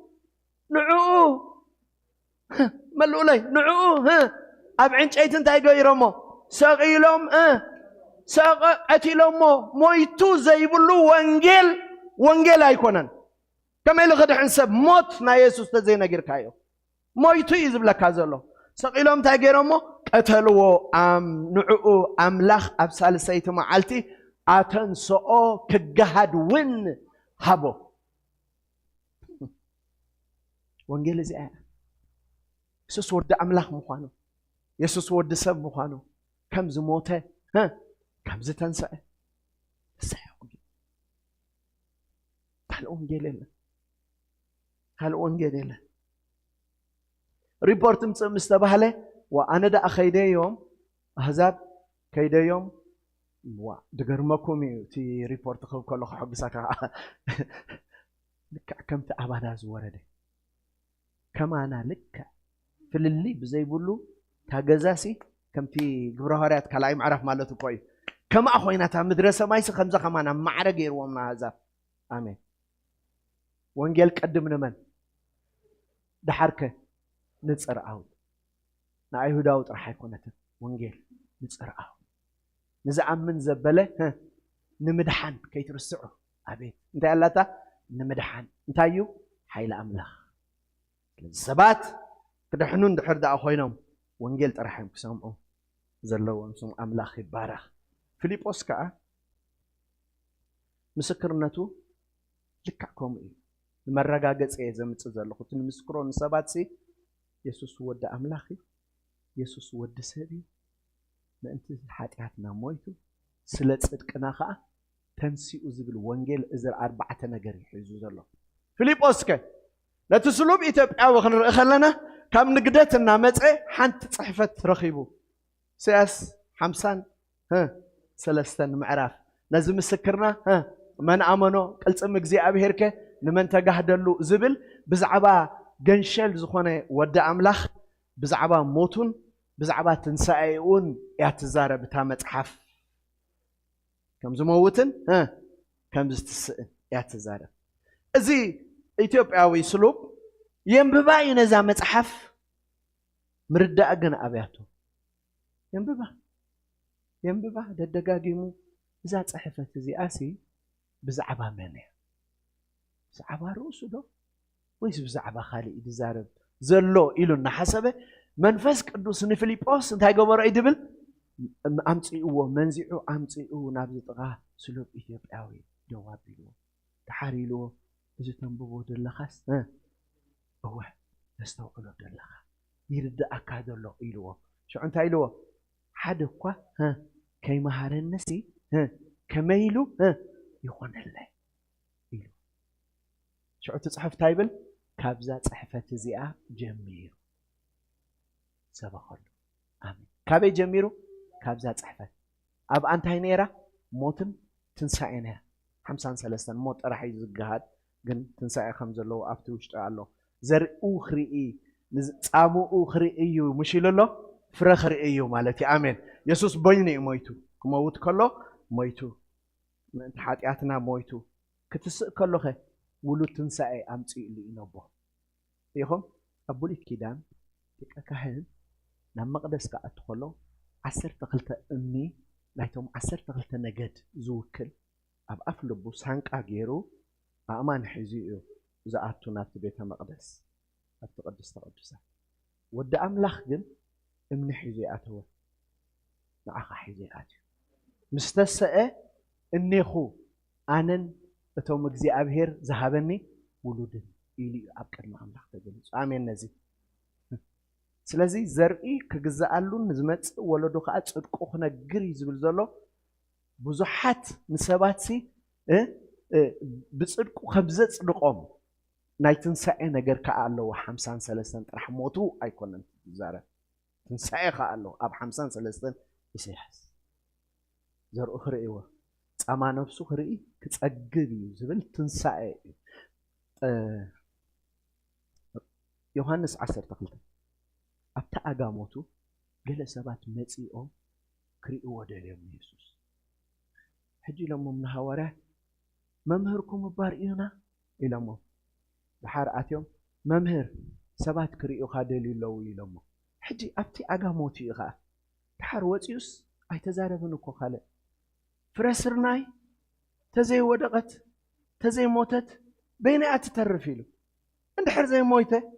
S2: ملولي نعو أب عنش أيتن تايجو يرمو ساقيلهم ساقتلهم مويتو زي بلو وانجيل أيكونن كما يلو خدح نسب موت نا يسوس تزينا غير كايو مويتو يزب لك هذا سقيلهم تاجرمو قتلوا نعو أملاخ أبسال سيت معلتي أتنسو كجهد ون هبو وانجيل زي يسوس ورد أملاخ مخانو يسوس ورد سب مخانو كم زموته كم زتنسى هالأونجيل له ريبورت مستبهله وأنا دا أخيدي يوم أحزاب كيدي يوم ودقرمكم تي ريبورت خو كله حق ساكا لك كم تأبدا زوردي كما أنا لك في اللي بزي بقولوا تجازاسي كم تي جبرهارات كلاي معرف مالته كوي كما أخوينا تا مدرسة ما يصير خمسة كمان معرق يروم هذا آمين وانجيل قدمنا من دحركه نصر عود نا ايهوداوت راح يكونت وانجيل نصر عود نزعمن زبله نمدحان كيترسعوا ابيت انت يلاتا نمدحان انتايو حيل املاخ الزبات كدحنون دحر دا خوينهم وانجيل طرحهم كسمعوا زلوا سم املاخ يبارك فيليبوس كا مسكرنته لكعكم المرغاغص يزمص زلخو تن مسكرون سباتسي يسوس ود املاخي يسوس ود سبي لانت حاتياتنا مويتو سلا صدقنا خا تنسيو زبل وانجيل ازر 4 ነገር يحيزو زلو فيليبوس كه لتسلوب ኢትዮጵያ ወخنر خلنا كم نقدتنا مصه حنت صحفت رخيبو سياس 50 سلستن معراف نزم مسكرنا من امنو قلصم እግዚአብሔርከ نمن تجاهدلو زبل بزعبا جنشل زخونه ود املاخ بزعبا موتون بزعبا تنسايون ياتزارب تا مصحف كم زموتن كم زتسئ ياتزارب ازي ኢትዮጵያዊ سلوب ينببا ينزا مصحف مردا اجن ابياتو ينببا ددغاغيمو اذا صحفت زي اسي بزعبا منه زعبا رؤسه ده ويس بزعبا خالي يزارب زلو إلو نحسبه منفس قدوس نفيليبوس انتهي قبر يدبل أمتئوا منزعوا أمتئوا نابز طغاه سلوب إثيوبياوي جواب بيلو تحاري له إذا تنبوه دلخس هو تستوعلو دلخ يرد أكاد الله إلو شو أنت إلو حدقوا كي مهار النسي كميلو يخون الله إلو شو تصحف تايبل كابزات صحفة زياء جميل سبخلو آمين كابي جميرو كابزات صحفة أب أنت هينيرا موتن تنسعينها 53 موت راح يزقهاد جن تنسعي 5 لو أفتوش تعالو زر أخري صامو أخري مش لله فرخر مالتي آمين يسوس بيني مويتو كموت كله مويتو من حاتياتنا مويتو كتسق كله خي ولو تنسعي أمتي اللي ينبه يخم أبولي كيدان تكاهن نما قدس كأدخله 10 تقلت أمي نايتهم 10 تقلت نجد زوكل أب أفلبو سانك أجيرو أمان حزيو زعتو نافت بيت مقدس أتقدس تقدسه ود أملاخ جن من حزياته نعخ حزياته مستسأ إني خو أنن أتوم جزء أبهر ذهبني ولودن إلي أبكر مع أملاخ تجلس آمين نزي سلازي زرقي كجزء اللون نزمت ولا دخات أتقوخنا جريز بالزلو بزحات نسباتي بتصدقوا خبزة صدقهم نايتن ساعة نجر كألو 53 رح موتو أيكونن زارة تنساعة كألو أب 53 يسيحس زر أخرى إيوه أما نفسه خري كتأجري زبل تنساعة يوحنس 10 تقلت أبتا أجاموتو قال سبات متسيئو كريئو وداليوم يسوس حجي لما من هواره ممهركم بارئينا إلى مو بحار آتيوم ممهر سبات كريئو خادلي لوي لما حجي أبتي أجاموتي غا بحار واتيوس أي تزاربنو كو خالي فرسرناي تزي ودقت تزي موتت بين أتترفيلو عند حر زي مويته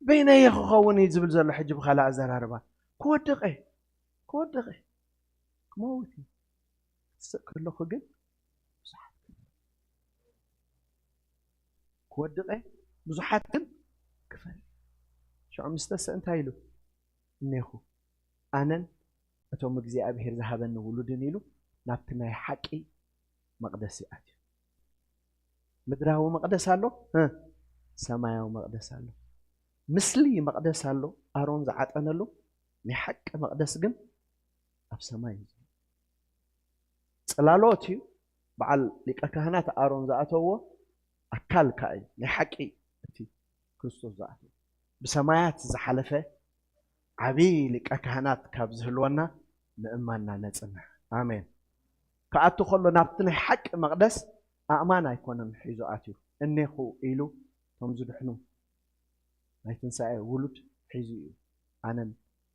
S2: بين يخو خوني يزبل زلو حجب خلا عزار هربا كودقه كموتي كله خجل بزحات كودقه بزحات كفل شو عم يستسأل انت هيلو نيخو أنا أتوم مجزي أبهر ذهبا ولودن يلو نابتنا حقي مقدسي آتي مدراه مقدس له سمايا مقدس له مثلي مقدس له أرون زعات أنا له نحق مقدس جن أب سماي صلالوتي بعل لك كهنات أرون زعته هو أكل كأي نحقي تي كريستوس زعته بسمايات زحلفه عبي لك كهنات كابزهلونا نأمنا نتنا آمين كأتو خلو نابتنا حق مقدس أمانة يكون حيزو آتيو إني خو إيلو تمزد حنو ما يتنسى ولد حيزو أنا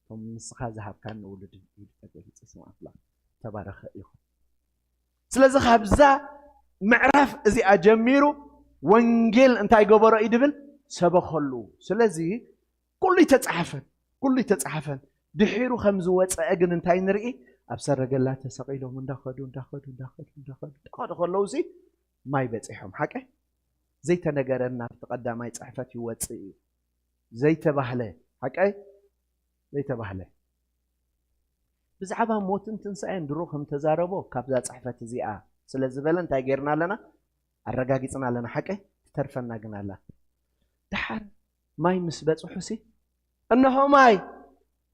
S2: تم نسخة ذهب كان ولد إيلو تقول اسمه أفلا تبارك إيخو سلازة خبزة معرف إذي أجميرو وانجيل انتاي قبرا إيدبل سبخلو سلازة كل تتعفن دحيرو خمزوات أجن انتاي نرئي أبصر رجلات تسقيلو من داخل خلوزي ما يبتعهم حكي زي تنجرنا تقدم ما يتعفت يوتي زي تبهله حكي زي تبهله بزعبها موتن تنسين دروخهم تزاربو كابزات عفت زيئة سلزبلن تاجرنا لنا الرجاجيتنا لنا حكي ترفنا جنا لا تحر ماي مسبت حسي أنه ماي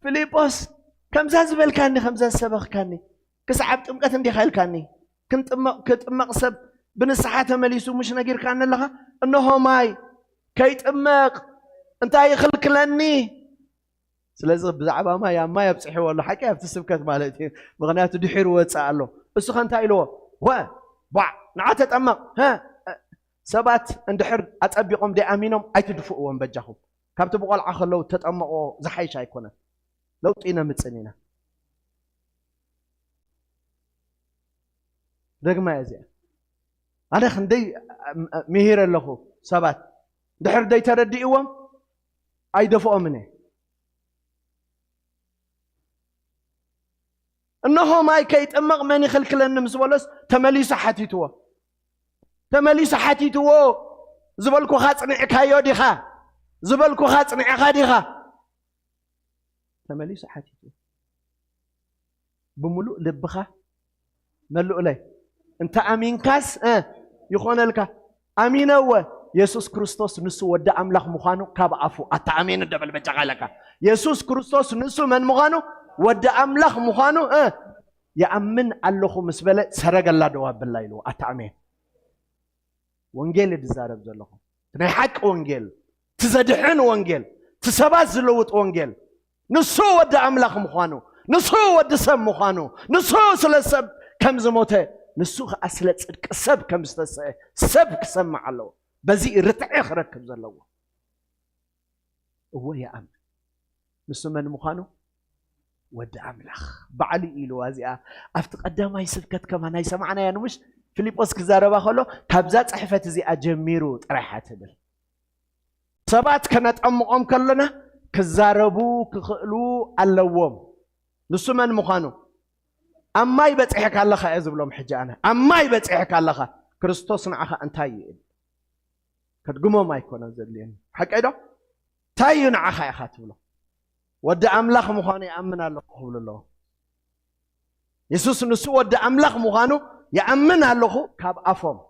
S2: فيليبوس كم زازبل كاني 5 سبخ كاني كسعبت أمقت عندي خيل كاني كنت مقصب بنصحات مليسو مش نقير كان لها انه ماي كيت امق انت يخلك لاني سلازم بزعبا ما يبصحي والله حكى بتسبكت مالتي مغنيات دحير وصالو اسو خنتا ايلو وا با نعت تطمق سبات اندحر اطبيقهم دي امينهم ايتدفؤون بجاهم كابت بقلعه خلو تطمقو زحيش ايكونه لو طينا متصنينا دغما ازي أنا خندي مهير له سبات دحر دي ترديهم أي دفعوا منه إنه ما يكيت أمق من يخلق لنا مسولس تمليس حتيتوا زبالكو خاصني إكايو ديخا زبالكو خاصني إكاديخا تمليس حتيتوا بملؤ لبخا ملؤ لي أنت أمين كاس يخون لك أمين هو يسوع كريستوس نسو ودع أملاخ مخانو كاب عفو أتأمين الدبل بتشغلك يسوع كريستوس نسو من مخانو ودع أملاخ مخانو يأمن الله مسبلة سرق الله دواب بالله أتأمين وانجيل دزارب زلهم تنحك وانجيل تزدحن وانجيل تسبات زلوت وانجيل نسو ودع أملاخ مخانو نسو ودع سم مخانو نسو سلسب كم زموته نسو أسلت سب كم استسع سب كسمع الله بزي رتع خركب زلوا هو يا أم نسو من مخانو ودع أملاخ بعلي إلو هذه أفتقدم هاي سبكت كمان هاي سمعنا يعني مش فيليبوس كزاربا خلو كابزات صحفة زي أجميرو طرحات بل سبات كانت أم كلنا كزاربو كخلو اللوم نسو من مخانو أما يبتعيك الله خيزب لهم حجانا أما يبتعيك الله خا كريستوس نعخا أنتاي كتقوموا ما يكون نزلين حق أيضا تاي نعخا يخاتب له ودع أملاخ مخانو يأمن الله قبل الله يسوس نسو ودع أملاخ مخانو يأمن الله كاب أفهم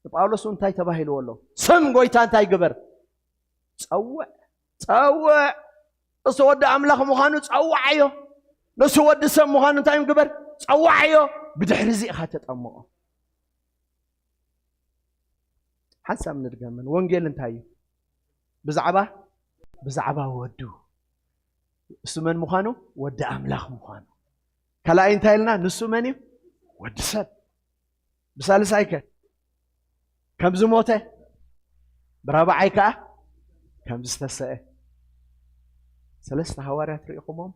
S2: باولوس انتاي تباهيلو والله سم قويتا انتاي قبر تصوع نسو ودع أملاخ مخانو تصوع نسو ودع سم مخانو انتاي قبر تصوع بدحرزي خاتت أمه حسا من الجمل وانجيل انتاي بزعبا ودو اسمن مخانو ودع أملاخ مخانو كلا انتاي لنا نسو مني ودسب بسالس عيكا كم زموته برابع عيكا كم زستسئ سلسة هوارات ريقمهم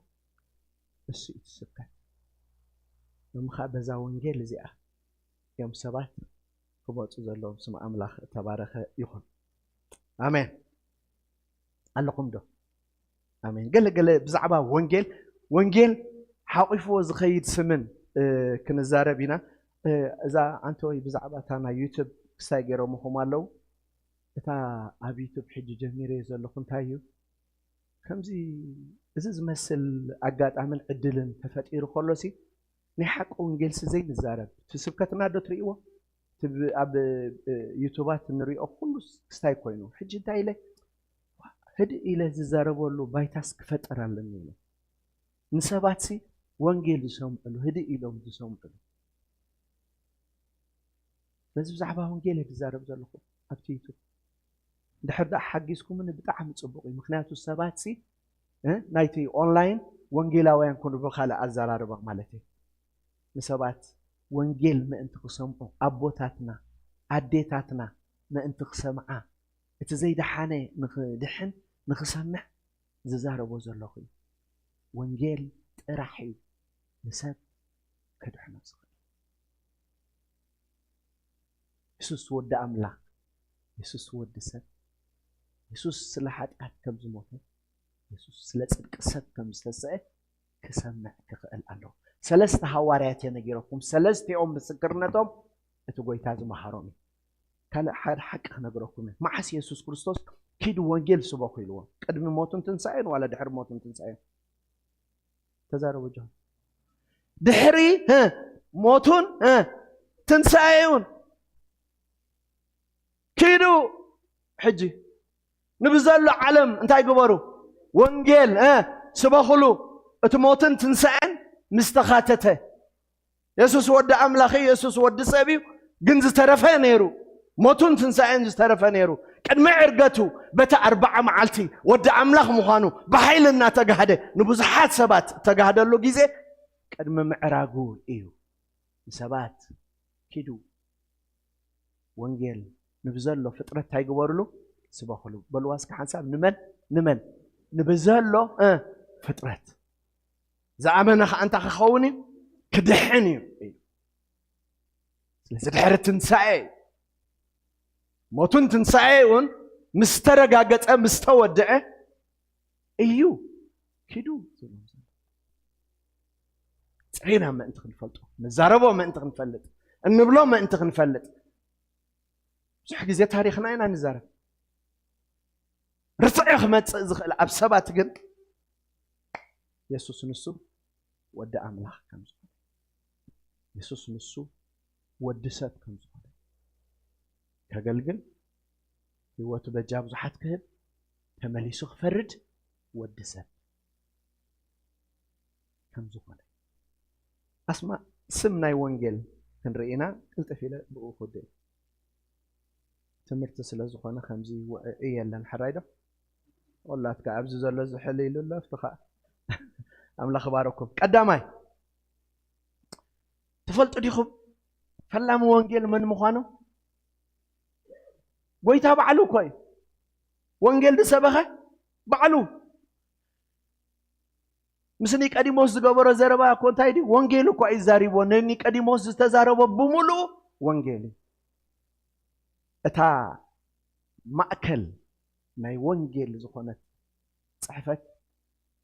S2: السيء السكة يوم خابزا ونجيل زيئة يوم سبات كبوت زلهم سمع أملاخ تبارك يخون آمين اللقم دو آمين قال بزعبا ونجيل حاقفوا زخيد سمن كنزارة بينا إذا أنتوا بزعبا تانا يوتيوب سايقروا مخمالو إتا أبي يوتيوب حجي جميري زلقون تايو كمزي إذا مثل أقاد عمل عدلن تفتير خلصي نحق ونجلس زي نزارة تسبكتنا دو تريقوا أب يوتيوبات نريقوا خلص ستاي كوينو حجي تايلي هدي إلى زارة بولو بايتاسك فترة لنينو نساباتي وانجيل سومقلو هدي إلهم سومقلو لازم زعبا وانجيل تزارب زلخو أبتيتو دحر دا حقيسكم من بتاعهم تصبقي مخناتو السباتسي نايتي أونلاين وانجيلا وين كونوا بخالة الزراربا مالتي نسابات وانجيل ما انت قسمو أبوتاتنا عديتاتنا ما انت قسمعا اتزاي دحاني دحن نخسمع ززاربو زلخو وانجيل ترحي نساب كدحنا صغير يسوس ود أملاك يسوس ود سب يسوس سلحات كم زموته يسوس سلسل سب كم استسعى كسمع كقل الله سلست حواريات ينجيركم سلست يوم بسكرنتهم اتقوي تازم حرامي كلا حق نجركم ما حس يسوس كريستوس كيد وانجيل سباق يلوه قدم موتن تنسعين ولا دحر موتن تنسعين تزاروا وجههم دحري موتون تنسعين كيدو حجي نبزلو علم انتاي قبرو وانجيل سباخلو اتموتن تنسعن مستخاتته يسوس ود أملاخي يسوس ود سبيو جنز ترفه نيرو موتون تنسعن جنز ترفه نيرو قد ما عرقتو بتا 4 معالتي ود أملاخ مخانو بحيلنا تقهده نبزحات سبات تقهده اللو جيزي قد ما معراقو ايو سبات كيدو وانجيل نبزلو فطرة تاي قبرلو سباخلو بلواسك حساب نمن نبزلو فطرة زعمنا أنت خوني كدحني ስለዚ ድሕሪ ትንሳኤ ሞቱን ትንሳኤውን ምስ ተረጋገፀ ምስ ተወድዐ እዩ ኪዱ ፅሬና ምእንቲ ክንፈልጦ ንዛረቦ ምእንቲ ክንፈልጥ እንብሎ ምእንቲ ክንፈልጥ ብዙሕ ግዜ ታሪክና ኢና ንዛረብ ርትዕ ክመፅእ ዝኽእል ኣብ ሰባት ግን የሱስ ንሱ ወዲ ኣምላኽ ከም ዝኾነ የሱስ ንሱ ወዲ ሰብ ከም ዝኾነ ከገልግል ህይወቱ በጃ ብዙሓት ክህብ ተመሊሱ ክፈርድ ወዲ ሰብ ከም ዝኾነ ኣስማ ስም ናይ ወንጌል ክንርኢና ቅልጥፍ ኢለ ብኡ ክወደ ትምህርቲ ስለ ዝኾነ ከምዚ የለን ሕራይዶ ወላትካ ኣብዚ ዘሎ ዝሕል ኢሉ ኣሎ ፍትኻ ኣምላኽ ባረኩም ቀዳማይ ትፈልጡ ዲኹም ፈላሚ ወንጌል መን ምዃኑ ጎይታ ባዕሉ እኮ እዩ ወንጌል ዝሰበኸ ባዕሉ ምስ ኒቆዲሞስ ዝገበሮ ዘረባ እኮ እንታይ ድዩ ወንጌል እኮ እዩ ዛሪቦ ንኒቆዲሞስ ዝተዛረቦ ብምሉእ ወንጌል እዩ እታ ማእከል ናይ ወንጌል ዝኾነት ፅሕፈት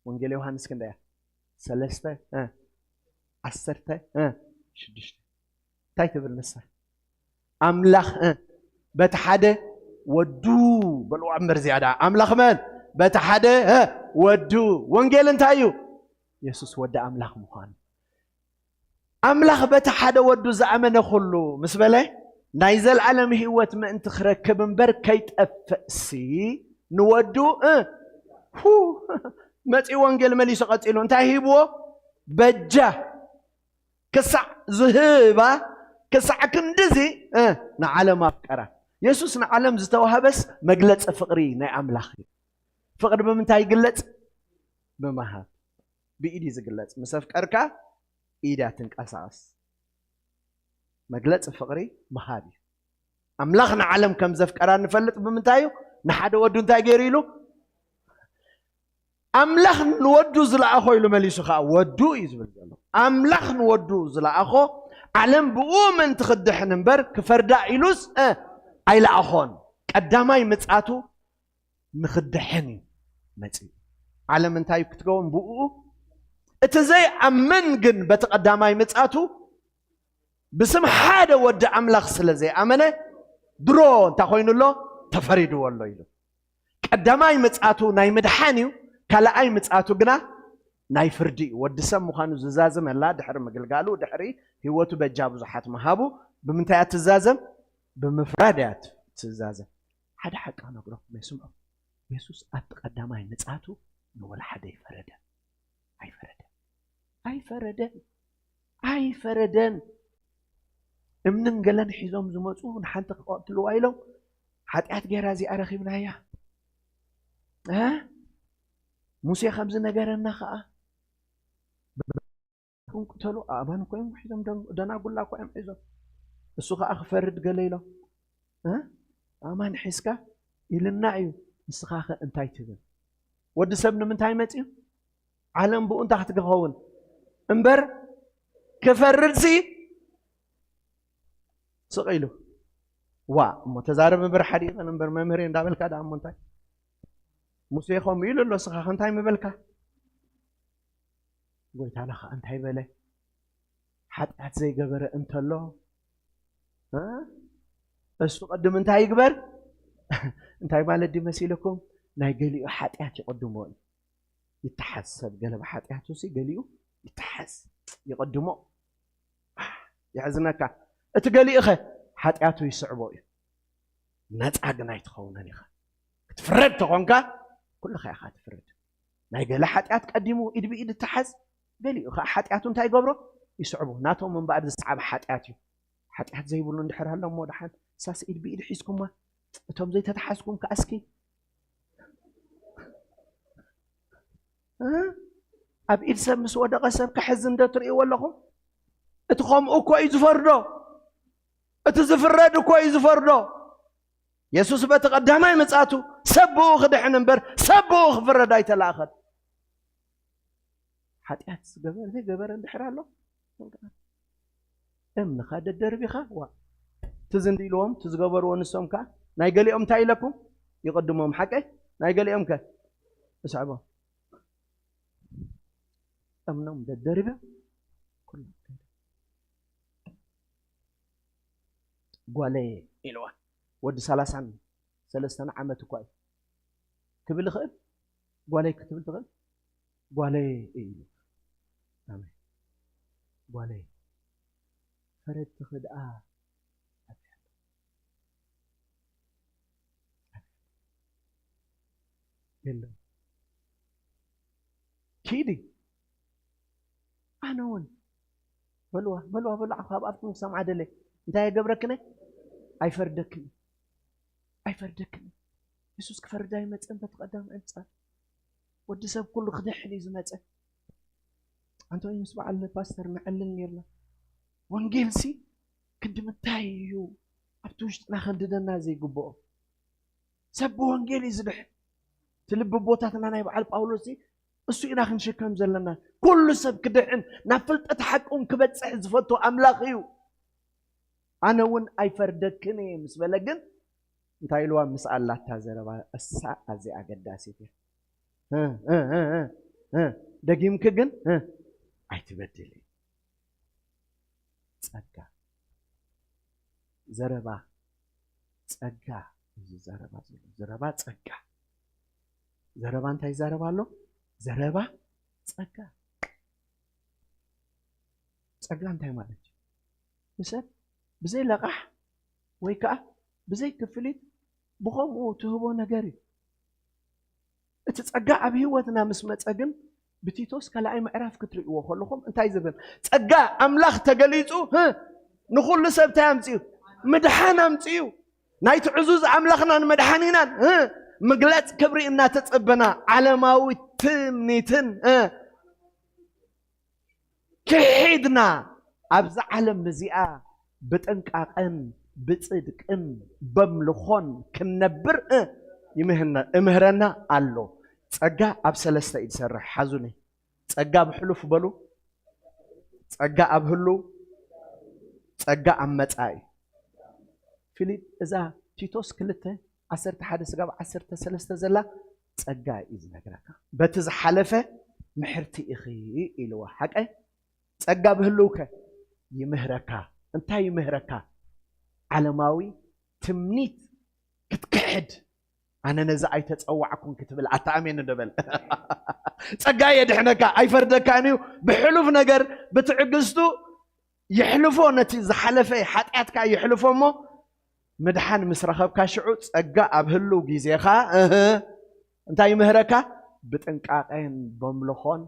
S2: ወንጌል ዮሃንስ ክንደያ 3:16 እንታይ ትብል ንሳ ኣምላኽ በቲ ሓደ ወዱ በልዋ እምበር ዝያዳ ኣምላኽ መን በቲ ሓደ ወዱ ወንጌል እንታይ እዩ የሱስ ወዲ ኣምላኽ ምዃኑ ኣምላኽ በቲ ሓደ ወዱ ዝኣመነ ኩሉ ምስ በለ ናይ ዘለዓለም ህይወት ምእንቲ ክረክብ እምበር ከይጠፍእሲ ንወዱ መፂ ወንጌል መሊሱ ቀፂሉ እንታይ ሂብዎ በጃ ክሳዕ ዝህባ ክሳዕ ክንድዚ ንዓለም ኣፍቀራ የሱስ ንዓለም ዝተዋህበስ መግለፂ ፍቕሪ ናይ ኣምላኽ እዩ ፍቕሪ ብምንታይ ይግለፅ ብምሃብ ብኢድ ዝግለፅ ምስ ኣፍቀርካ ኢዳ ትንቀሳቐስ መግለፂ ፍቕሪ ምሃብ እዩ ኣምላኽ ንዓለም ከም ዘፍቀራ ንፈልጥ ብምንታይ እዩ ንሓደ ወዱ እንታይ ገይሩ ኢሉ ኣምላኽ ንወዱ ዝለኣኾ ኢሉ መሊሱ ከዓ ወዱ እዩ ዝብል ዘሎ ኣምላኽ ንወዱ ዝለኣኾ ዓለም ብኡ ምእንቲ ክድሕን እምበር ክፈርዳ ኢሉስ ኣይለኣኾን ቀዳማይ ምፅኣቱ ንክድሕን እዩ መፅኡ ዓለም እንታይ ክትገውን ብኡ እቲ ዘይኣምን ግን በቲ ቀዳማይ ምፅኣቱ ብስም ሓደ ወዲ ኣምላኽ ስለ ዘይኣመነ ድሮ እንታይ ኮይኑሎ ተፈሪድዎ ኣሎ ኢሉ ቀዳማይ ምፅኣቱ ናይ ምድሓን እዩ ካልኣይ ምፅኣቱ ግና ናይ ፍርዲ እዩ ወዲ ሰብ ምዃኑ ዝዛዘም ኣላ ድሕሪ ምግልጋሉ ድሕሪ ህይወቱ በጃ ብዙሓት መሃቡ ብምንታይ እያ ትዛዘም ብምፍራድ እያ ትዛዘም ሓደ ሓቂ ነግሮ መስምዑ የሱስ ኣብ ቀዳማይ ምፅኣቱ ንወላሓደ ኣይፈረደን እምንን ገለን ሒዞም ዝመፁ ንሓንቲ ክቐትልዋ ኢሎም ሓጢኣት ጌራ እዚኣ ረኺብና እያ ሙሴ ከምዚ ነገረና ከዓ ክንቅተሉ ኣባን ኮይኖም ሒዞም ደናጉላ ኮይኖም ሒዞም እሱ ከዓ ክፈርድ ገለ ኢሎም ኣማን ሒዝካ ኢልና እዩ ንስኻ ኸ እንታይ ትብል ወዲ ሰብ ንምንታይ መፅዩ ዓለም ብኡ እንታይ ክትክኸውን እምበር ክፈርድሲ ስቕ ኢሉ ዋ እሞ ተዛረብ እምበር ሓዲቕን እምበር መምህር እንዳበልካ ዳ እሞ እንታይ ሙሴ ከምኡ ኢሉ ኣሎ ስኻ እንታይ ምበልካ ጎይታና ከዓ እንታይ በለ ሓጢኣት ዘይገበረ እንተሎ እሱ ቅድም እንታይ ይግበር እንታይ ማለት ዲ መሲልኩም ናይ ገሊኡ ሓጢኣት ይቅድሞ እዩ ይተሓዝ ሰብ ገለ ብሓጢኣቱ ሲ ገሊኡ ይተሓዝ ይቅድሞ ይሕዝነካ እቲ ገሊኡ ኸ ሓጢኣቱ ይስዕቦ እዩ ነፃ ግን ኣይትኸውነን ኢኻ ክትፍረድ ተኾንካ ኩልኻ ኢኻ ትፍረድ ናይ ገለ ሓጢኣት ቀዲሙ ኢድ ብኢድ እትሓዝ ገሊኡ ከዓ ሓጢኣቱ እንታይ ይገብሮ ይስዕቦ ናቶም እምበኣር ዝሰዓበ ሓጢኣት እዩ ሓጢኣት ዘይብሉ እንድሕር ሃሎ እሞ ድሓን ሳስ ኢድ ብኢድ ሒዝኩማ እቶም ዘይተተሓዝኩም ከኣስኪ ኣብ ኢድ ሰብ ምስ ወደቐ ሰብ ክሕዝን ዶ ትርእይዎ ኣለኹም እቲ ከምኡ እኮ እዩ ዝፈርዶ እቲ ዝፍረድ እኮ እዩ ዝፈርዶ የሱስ በቲ ቀዳማይ ምፅኣቱ ሰብ ብኡ ክድሕን እምበር ሰብ ብኡ ክፍረድ ኣይተላእኸን ሓጢኣት ዝገበረ ዘይገበረ እንድሕር ኣሎ أمن خاد الدربي خا تزندي لهم تزجبروا نسهم كا نايقلي أم تاي لكم يقدمهم حكي نايقلي أم كا اسعبوا أمنهم الدربي كله قالي إلوا ود سلسان عمت كوي كبل خير قالي كتبل تغل قالي إيه آمين قالي فرد تخد يلا كيدي أنا وين بلوا خاب أفتم سمع دلي أنت يا جبركني أي فردكني يسوس كفر دايما أنت تقدم أنت ودي سب كل خدح لي زمت أنت وين مسمع على الباستر معلن يلا وانجيل سي كنت متايو أبتوش ناخدنا زي جبو سب وانجيل يزبح تلب بوتاتنا أنا يبقى باولوسي እሱ ኢና ክንሽከም ዘለና ኩሉ ሰብ ክድዕን ናብ ፍልጠት ሓቁን ክበፅሕ ዝፈቱ ኣምላኽ እዩ ኣነ እውን ኣይፈርደክን እየ ምስ በለ ግን እንታይ ኢልዋ ምስ ኣላታ ዘረባ እሳ ኣዝያ ኣገዳሲት እያ ደጊምክ ግን ኣይትበድል ጸጋ ዘረባ ጸጋ እዚ ዘረባ ጸጋ ዘረባ እንታይ ይዛረባሎ زربا ጸጋ እንታይ ማለት ምሰብ ብዘይ ለቃሕ ወይ ከዓ ብዘይ ክፍሊት ብኸምኡ ትህቦ ነገር እዩ እቲ ጸጋ ኣብ ህይወትና ምስ መጸ ግን ብቲቶስ ካልኣይ ምዕራፍ ክትርእይዎ ከለኹም እንታይ ዝብል ጸጋ ኣምላኽ ተገሊጹ ንኹሉ ሰብ እንታይ ኣምፅኡ ምድሓን ኣምፅኡ ናይቲ ዕዙዝ ኣምላኽናን መድሓኒናን مجلس كبري إنها تتصبنا علماوي تمنيتن كحيدنا أبز علم بزيئة بتنك أن بتصدق أن بملخون كنبر يمهرنا الله تسقى أبسلسة يتسرح حزوني تسقى بحلو فبلو تسقى أبهلو تسقى أمتاي فيليب إذا تيتوس كلته عسرت حد سجاب عسرت سلسة زلا تسقى إذن هكذا بتز حلفة محرتي إخي إلوا حقه تسقى بهلوكه يمهركا أنت يمهركا علماوي تمنيت كتكحد أنا نزعي تتأوعكم كتب العتامين الدبل تسقى يدحنكا أي فردكانيو بحلف نجر بتعقستو يحلفون نتيز حلفة حتى يحلفون مو مدحان مسرخب كاشعو ጸጋ ኣብህሉ ጊዜኻ እንታይ ይምህረካ ብጥንቃቄን በምልኾን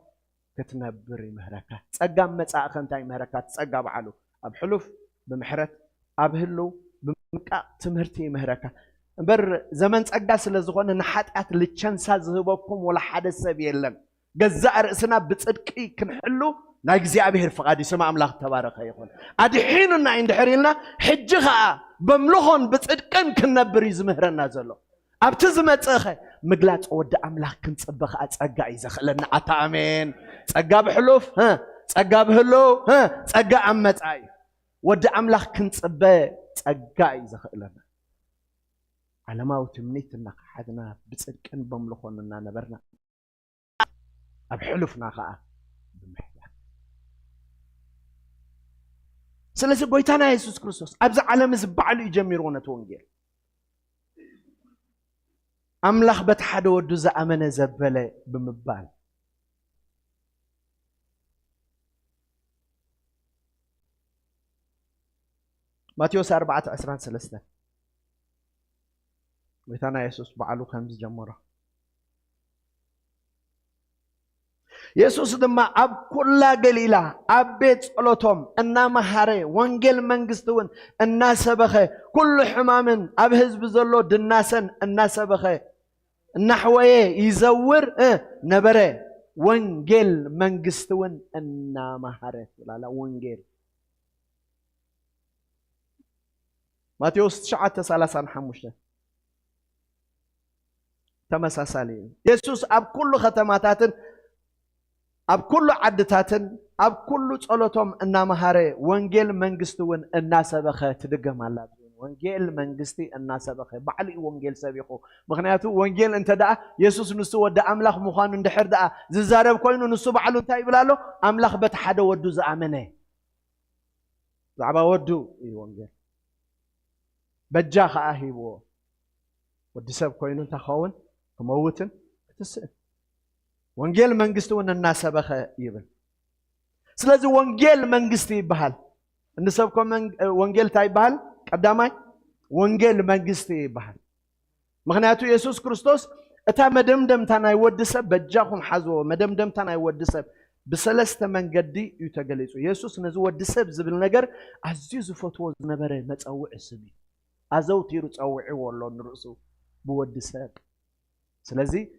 S2: ክትነብር ይምህረካ ጸጋ መጻእኸ እንታይ ይምህረካ ጸጋ በዓሉ ኣብ ሕሉፍ ብምሕረት ኣብህሉ ብምንቃቅ ትምህርቲ ይምህረካ እምበር ዘመን ጸጋ ስለ ዝኾነ ንሓጢኣት ልቸንሳ ዝህበኩም ወላ ሓደ ሰብ የለን ገዛእ ርእስና ብጽድቂ ክንሕሉ ናይ እግዚአብሔር ፍቃድ ይስማ አምላክ ተባረከ ይሁን አድሒኑና እንድሕሪልና ሕጂ ኸኣ በምልኾን ብጽድቅን ክንነብር ይዝምህረና ዘሎ ኣብቲ ዝመጽኸ ምግላጽ ወዲ አምላክ ክንጽበኸ ጸጋ ይዘኽለና ኣታ አሜን ጸጋ ብሕሉፍ ጸጋ ብህሉ ጸጋ ኣመጻይ ወዲ አምላክ ክንጽበ ጸጋ ይዘኽለና ዓለማዊ ትምኒትና ሓድና ብጽድቅን በምልኾንና ነበርና ኣብ ሕሉፍና ኸኣ ስለዚህ ጎይታና ኢየሱስ ክርስቶስ አብዛ ዓለም ዝባዕሉ ይጀምሩ ነተ ወንጌል አምላኽ በተሓደ ወዱ ዝኣመነ ዘበለ ብምባል ማቴዎስ 4:13 ጎይታና ኢየሱስ በዓሉ ከምዝ ጀመረ ኢየሱስ ድማ ኣብ ኩላ ገሊላ ኣብ ቤት ጸሎቶም እናመሃረ ወንጌል መንግሥቱን እናሰበኸ ኩሉ ሕማምን ኣብ ህዝቢ ዘሎ ድናሰን እናሰበኸ እናሕወየ ይዘውር ነበረ ወንጌል መንግሥቱን እናመሃረ ይላል ወንጌል ማቴዎስ 9:35 ተመሳሳሊ ኢየሱስ ኣብ ኩሉ ከተማታትን ኣብ ኩሉ ዓድታትን أب كل صلاتهم إن مهارة وانجيل منجستون الناس بخه تدقم على وانجيل منجستي الناس بخه بعلي وانجيل سبيخو مخنياتو وانجيل انت دا يسوس نسو ودا أملاخ مخان اندحر دا ززارب كوينو نسو بعلو انتاي بلالو أملاخ بتحدى ودو زعمنه زعبا ودو اي وانجيل بجاخ أهيبو ودي سب كوينو تخاون كموتن تسأل وانجيل منجستون الناس بخه يبل سلازي وانجيل منجستي بحال نسبكم وانجيل تاي بحال قداماي وانجيل منجستي بحال مغنياتو يسوس كريستوس اتا مدمدم تانا يودسب بجاكم حزو مدمدم تانا يودسب بسلسته منجدي يتغليصو يسوس نزو ودسب زبل نجر عزيز فتو زنبره مصوع سبي ازوتيرو صوعي والله نرسو بودسب سلازي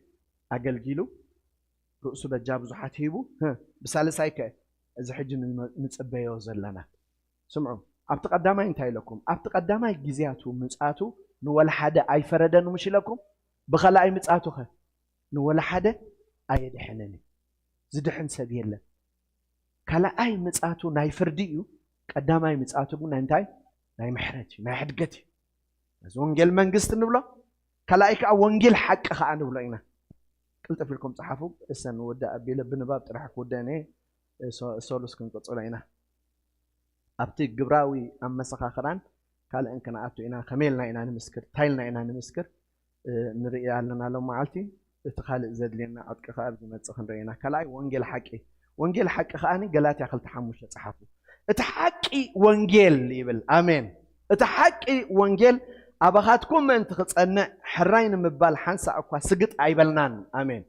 S2: اغلغيلو رؤسو بجاب زحات هيبو بسالسايك إذا حجن نتصبيه وزلنا سمعوا أبتقدماي انتهي لكم أبتقدماي جزياتو مصاتو نوال حدا أي فردن مش لكم بخلا أي مصاتو خ نوال حدا أي دحنني زدحن سبيل له كلا أي مصاتو ناي فرديو قداماي مصاتو بنا انتهي ناي محرتي ناي حدقتي بس وانجيل منجست نبلا كلا أيك وانجيل حق خا نبلا إنا قلت لكم صحفوا اسن ودا أبي لبن باب طرحك وداني سولوس كن قصلينا ابتي جبراوي ام مسخاخران قال ان كان اتو انا خميلنا انا نمسكر تايلنا انا نمسكر نري يالنا لو معلتي تخالق زد لنا عدق خاب مصخ نرينا كلاي وانجيل حق خاني غلاتي خلت حموش صحفو اتحقي وانجيل يبل امين اتحقي وانجيل ابخاتكم انت خصنا حراين مبال حنسا اكو سقط ايبلنان امين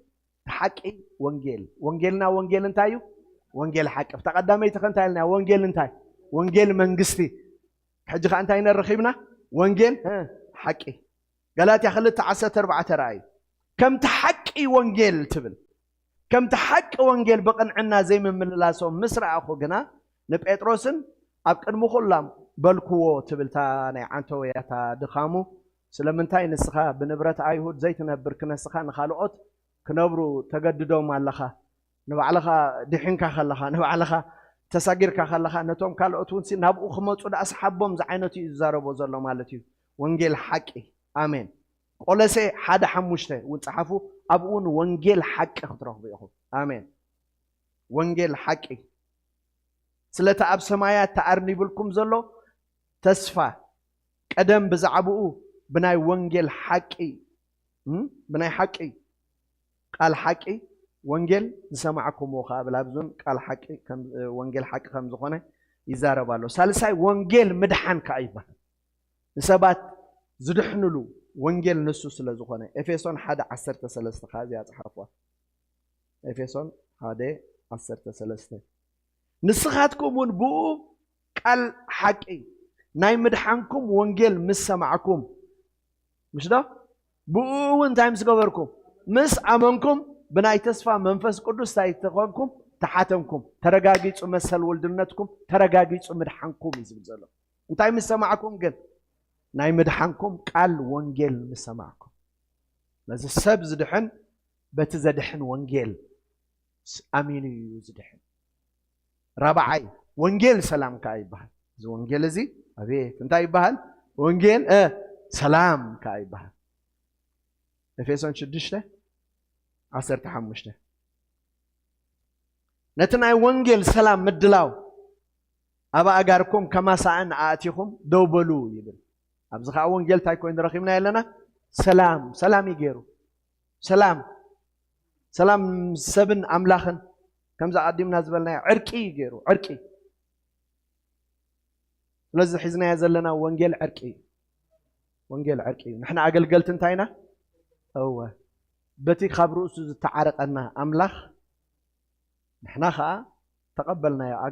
S2: تحقي وانجيلنا وانجيل انتايو وانجيل حق تقدمي تخنتايلنا وانجيل انتاي وانجيل منجستي حجخ انتاي نرخيبنا وانجيل حقي قالت يا خلت 14 راي كم تحقي وانجيل تبل كم تحق وانجيل بقنعنا زي من مللاسو مسرع اخو غنا نبيتروسن اب قدمو خلام بلكو تبلتا ناي عنتو ياتا دخامو سلمنتاي نسخه بنبرت ايهود زي تنبر كنسخه نخالقوت كنبرو تجددوا مالخه نبعلخا دحينكا خلخا نبعلخا تساغيركا خلخا نتوم كالوتون سي نابو خمصو د اصحابهم زعينتي يزاربو زلو مالتي وانجيل حقي امين قولسي حدا حموشته وصحفو ابون وانجيل حق خطرو بيخو امين وانجيل حقي سلتا اب سمايات تعرني بلكم زلو تسفا قدم بزعبو بناي وانجيل حقي بناي حقي قال حقي وانجيل سمعكم وخابل ابزون قال حقي كم وانجيل حق خم زخونه يزاربالو سالساي وانجيل مدحان كايبا نسبات زدحنلو وانجيل نسو سلا زخونه افيسون 1:13 خازي اصحافوا افيسون 1:13 نسخاتكم ونبو قال حقي ناي مدحانكم وانجيل مسمعكم مش ده بو وين تايمز غبركم مس امنكم بناي تسفى منفس قدوس تايتقونكم تحاتمكم ترغاغيص مسل ولدنتكم ترغاغيص مدحانكم يزبزلو انتاي مسمعكم قال ناي مدحانكم قال وانجيل مسمعكم لازم سبز دحن بتزدحن وانجيل امين يزدحن رابعي وانجيل سلام كايبها زو وانجيل زي ابيت انتاي بحال وانجيل سلام كايبها افيسون 6 15 نتناي وانجيل سلام مدلاو ابا اغاركم كما سان اتيكم دوبلو يبل ابزخا وانجيل تاي كوين رخيمنا يلنا سلام يغيرو سلام سبن املاخن كمزا قديمنا زبلنا عرقي يغيرو عرقي لازم حزنا يزلنا وانجيل عرقي نحن اقلقلت انتاينا هو بتي خبروس تعرقنا املاخ نحنا خا تقبلنا يا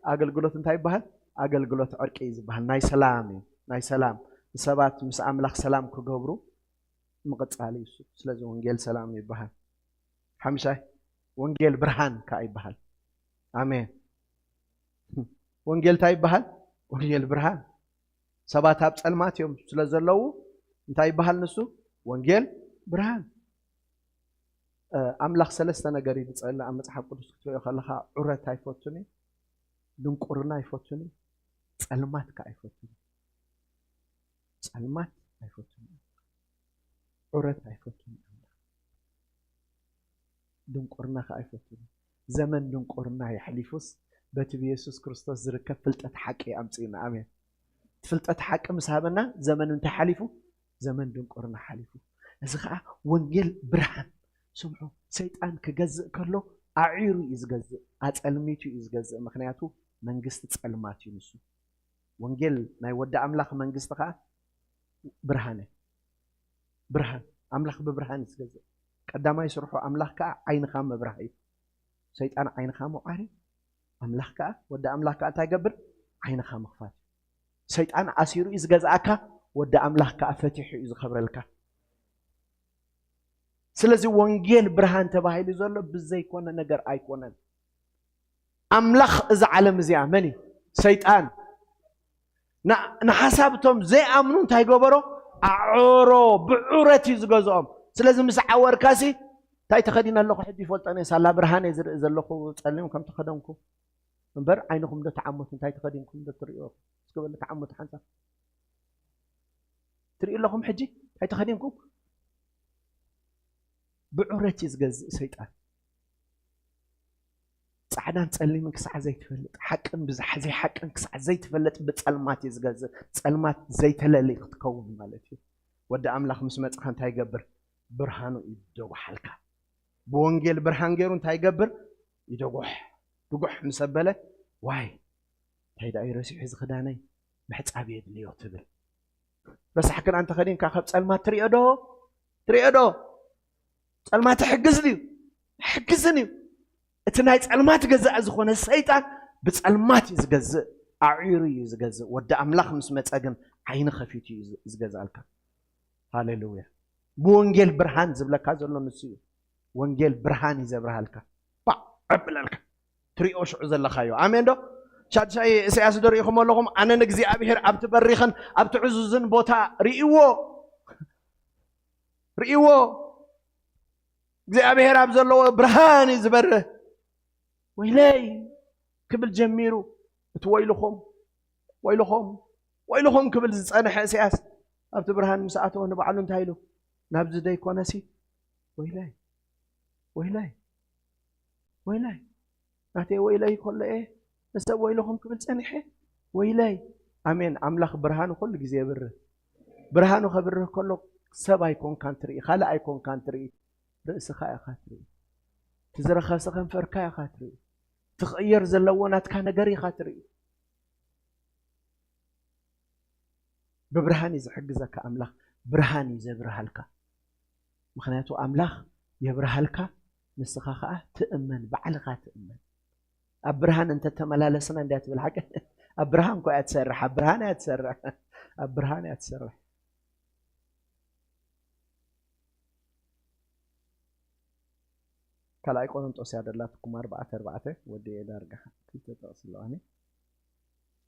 S2: اقلقلوت انتاي بحال اقلقلوت عرقي زبحال ناي سلام سبات مس املاخ سلام كغبرو مقصالي يسو سلازي وانجيل سلام يبحال حمشاي وانجيل برهان كاي بحال امين وانجيل تاي بحال وانجيل برهان سبات اب صلمات يوم سلازلو انتاي بحال نسو وانجيل برهان أملاخ سلسة نجاري بتسأل عن مصحف قدس كتير خلها عرة تايفوتني دون قرنا يفوتني سلمات كايفوتني سلمات يفوتني عرة تايفوتني دون قرنا كايفوتني زمن دون قرنا يحلفوس بتبي يسوع كريستوس زركب فلتة حقي أمسينا آمين فلتة حق مسحبنا زمن انت حلفو زمن دون قرنا حلفو إذا وانجيل برهان سمعوا سيطان كجزء كله أعيرو يزجزء أتألميتو يزجزء مخنياتو منجست تألماتي نسو وانجيل ناي ودع أملاخ منجست خا برهانه برهان أملاخ ببرهان يزجزء قدما يسرحوا أملاخ كا عين خام برهاي سيطان عين خام وعاري أملاخ كا ودع أملاخ كا تايقبر عين خام خفات سيطان أسيرو يزجزء أكا ودع أملاخ كا فتح يزخبر لك سلازي وانجيل برهان تباهي لزولو بزي كونا نجر اي كونا أملاخ إذا عالم زي مني سيطان نحسابتهم زي أمنون تايقبرو أعورو بعورتي زغزهم سلازي مسعور كاسي تاي تخدين اللوخ حدي فولتاني سالا برهان إذا اللوخ تسألهم كم تخدمكم منبر عينكم دا تعمت تاي تخدينكم دا تريوه سكبر تعمت حانسا تريو لكم حجي تاي تخدينكم بعورتي زغز سيطان صعدان تصلي من كسع زي تفلت حقن بزح زي حقن كسع زي تفلت بصلمات يزغز صلمات زي تللي تكون مالتي ود املاخ مسمص خان تايغبر برهانو يدوحلك بونجيل برهان غيرون تايغبر يدوح دغح مسبله واي تايدا يرسي حز خداني بحصاب يدليو تبل بس حكن انت خدين كاخب صلمات تريدو صلمات حجزني اتناي صلمات غزا زخونه الشيطان بصلمات يزغز اعيري يزغز ود املاخ مسمصغن عين خفيتي يزغزالك هاليلويا بونجيل برهان زبلكا زلو نسيو وانجيل برهان يزبرهالك با ابلالك تريوش عزلخايو امين دو شاد شاي سياس دريخم لكم انا نغزي ابيهر ابت بريخن ابت عزوزن بوتا ريو እግዚአብሔር አብዘሎ ብርሃን ይዝበርህ ወይለይ ክብል ጀሚሩ ወይልኹም ክብል ዝጸንሐ ኢሳያስ ኣብቲ ብርሃን ምስኣቶ ንባዕሉ እንታይ ኢሉ ናብዚ ደይኮነሲ ወይለይ ናተይ ወይለይ ከሎ ንሰብ ወይልኹም ክብል ጸኒሐ ወይለይ ኣሜን ኣምላኽ ብርሃኑ ኩሉ ግዜ የብርህ ብርሃኑ ከብርህ ከሎ ሰብ ኣይኮንካን ትርኢ ካልእ ኣይኮንካን ትርኢ رأسك يا خاطري تزرخ سخن فركا يا خاطري تغير زلونات كان جري خاطري ببرهاني زحجزك أملاخ برهاني زبرهالك مخناتو أملاخ يبرهالك نسخة تأمن بعلقة تأمن أبرهان أنت تملالسنا عندك بالحق أبرهان كو أتسرح أبرهان أتسرح كلا يكون توسع دلاتكم 4 ودي دارجة كنت توصلاني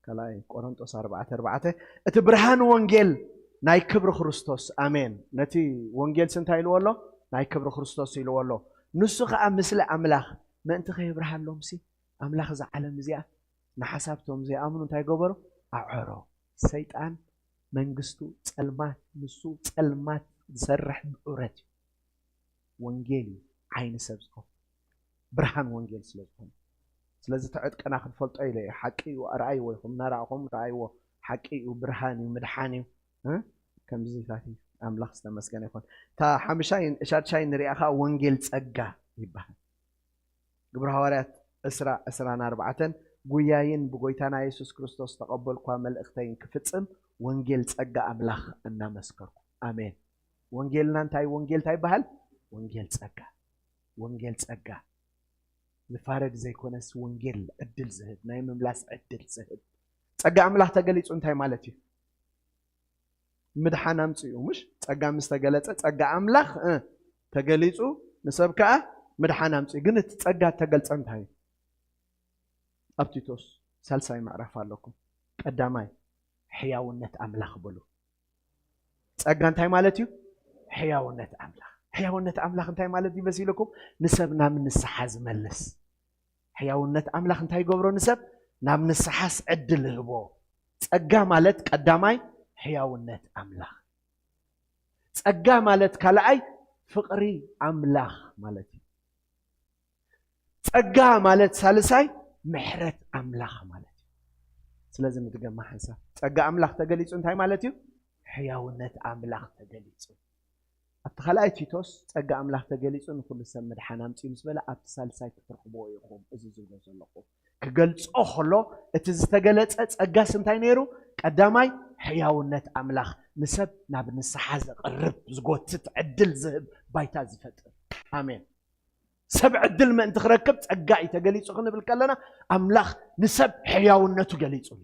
S2: كلا يكون توسع 4 اتبرهان وانجيل ناي كبر خريستوس امين نتي وانجيل سنتايل والله ناي كبر خريستوس يلو والله نسخ مثل املاخ ما انت خي برهان لهم سي املاخ ذا عالم زيا نحسابتهم زي امنوا انت يغبروا اعرو سيطان منغستو صلمات نسو صلمات زرح بعرت وانجيل عين سبزكم برهان وانجيل سلازكم سلازي تعد كنا خنفلط ايلي حقي وارعي ويكم نراكم رايو حقي وبرهاني ومدحاني كم زيتاتي املاخ استمسكن يكون تا حمشاين اشاد شاين رياخا وانجيل صقا يبحث ግብረ ሐዋርያት 14 ጉያይን በጎይታና ኢየሱስ ክርስቶስ ተቀበልኳ መልእክተይን ክፍጽም ወንጌል ጸጋ አምላኽ እናመስከርኩ አሜን ወንጌልና እንታይ ወንጌል ታይ ባህል ወንጌል ጸጋ ዝፋረድ ዘይኮነስ ወንጌል ዕድል ዝህብ ናይ መምላስ ዕድል ዝህብ ጸጋ አምላኽ ተገሊጹ እንታይ ማለት እዩ ምድሓን አምጽኡ ምሽ ጸጋ ምስ ተገለጸ ጸጋ አምላኽ ተገሊጹ ንሰብካ ምድሓን አምጽኡ ግን እቲ ጸጋ ተገልጸ እንታይ ኣብቲቶስ ሳልሳይ ማዕራፍ ኣለኩም ቀዳማይ ሕያውነት አምላኽ ብሉ ጸጋ እንታይ ማለት እዩ ሕያውነት አምላኽ حياونة أملاخ انتاي مالتي بسيلكم نسبنا من السحاز ملس حياونة أملاخ انتاي قبرو نسب نام من السحاس عدل هبو تسقى مالت قداماي حياونة أملاخ تسقى مالت كالاي فقري أملاخ مالتي تسقى مالت سالساي محرت أملاخ مالتي سلازم نتجمع حساب تسقى أملاخ تقليص انتاي مالتي حياونة أملاخ تقليص أتخلأي تيتوس تسقى أملاخ تقليص نقول سمد حنامتي مسبلا أبتسالساي تفرحبو يخوم إزيزو نزلقو كقلت أخلو اتزتقلت تسقى سنتاي نيرو قداماي حياونة أملاخ نسب نابن السحاز قرب زقوت تعدل زهب بايتا زفتر آمين سبع عدل ما انت ركبت تسقى تقليص خلنا بالكلنا أملاخ نسب حياونة تقليص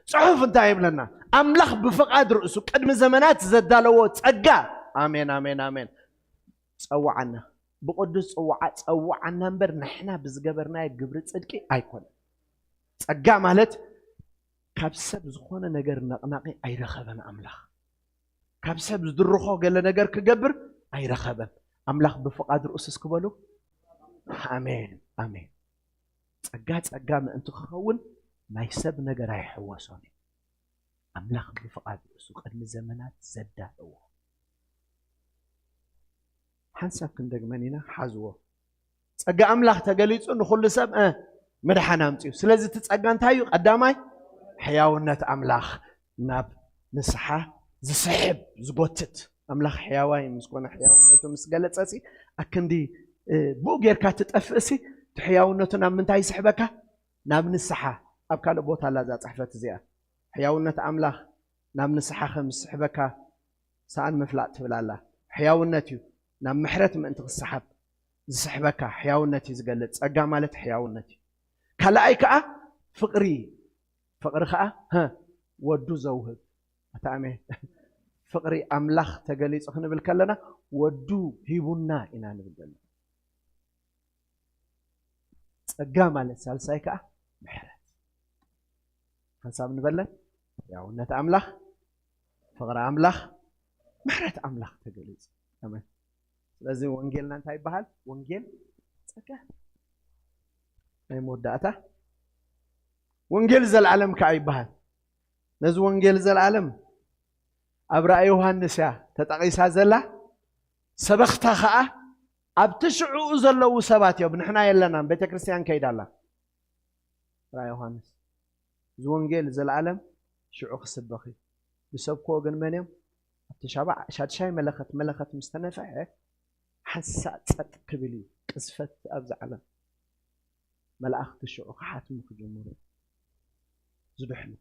S2: صحف انتهى لنا أملاخ بفقاد رؤسه قدم زمانات زدالو تسقى آمين آمين آمين تصوعنا بقدس تصوعنا نبر نحنا بزقبرنا يقبر تصدقي أيكون تسقى مالت كابسب زخونا نجر نقناقي أي رخبن أملاخ كابسب زدرخو قال نجر كقبر أي رخبن أملاخ بفقاد رؤسس كبلو آمين آمين تسقى ما أنتو خون ما يسب نجر يحوسوني أملاخ بفقاد رؤسه قدم زمانات زدالو حنسب كندق منينا حزوه تسقى أملاخ تقليصو نخل سب مدحنا متيو سلازي تسقى انتايو قداماي حياونة أملاخ ناب نسحة زسحب زقوتت أملاخ حياوي مسكون حياونته مسقلت أسي أكندي بوغير كاتت أفسي تحياونته ناب من تاي سحبك ناب نسحة أبكال بوتا لا ذات صحفة زيا حياونة أملاخ ناب نسحة خمس سحبك سأل مفلات بلا الله حياونتي ناب محرت من أنت السحب زسحبك حياونتي زقلت أقا مالت حياونتي كلايك فقري فقر خاء ودو زوهب أتعمي فقري أملاخ تقليص أخنا بالكلنا ودو هيبونا إنا نبدلنا تسقام على السالسايكا محرت هنساب نبلن يا ونت أملاخ فقر أملاخ محرت أملاخ تقليص تمام لازم وانجيلنا انتهي بحال وانجيل تسقى أي موداته وانجيل زل العالم كعيبها نز وانجيل زل العالم أبرأ يوحنس يا تتقيس هذا سبختها خاء أبتشعو زلوا سبات يا بنحنا يلنا بيت كريستيان كيد الله رأي يوحنس نز وانجيل زل العالم شعو خسب بخي بسبكو جن منيم أبتشابع شاد شاي ملخت مستنفع حسات قبلي قصفت أبز علم ملأخ تشعو حاتم كجمهور زبحنا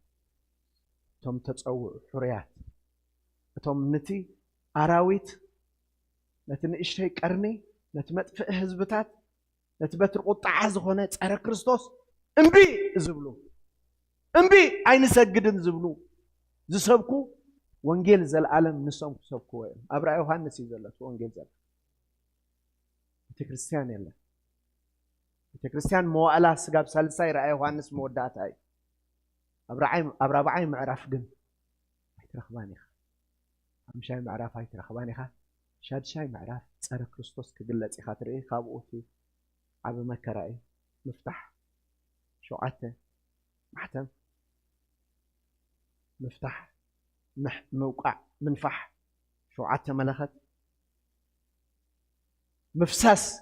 S2: توم تتصوع حريات توم نتي أراويت نتنقشتي قرني نتمطفئ حزبتات نتبتر قطع زخونه صره ክርስቶስ እምቢ ዝብሉ እምቢ አይንሰግድን ዝብሉ ዝሰብኩ ወንጌል ዘለዓለም ንሰምኩ ሰብኩ ወይ አብራ ዮሐንስ ይዘለት ወንጌል ዘለ ቤተክርስቲያን የለ ቤተክርስቲያን መዋዕላ ስጋብ ሳልሳይ ራእይ ዮሐንስ መወዳታይ أبرابعي معرف جن هيترخباني خا أمشاي معرف هيترخباني خا شاد شاي معرف صار كريستوس كجلت خاطري خابوتي عب مكرائي مفتح شعته محتم مفتح موقع منفح شعته ملخت مفساس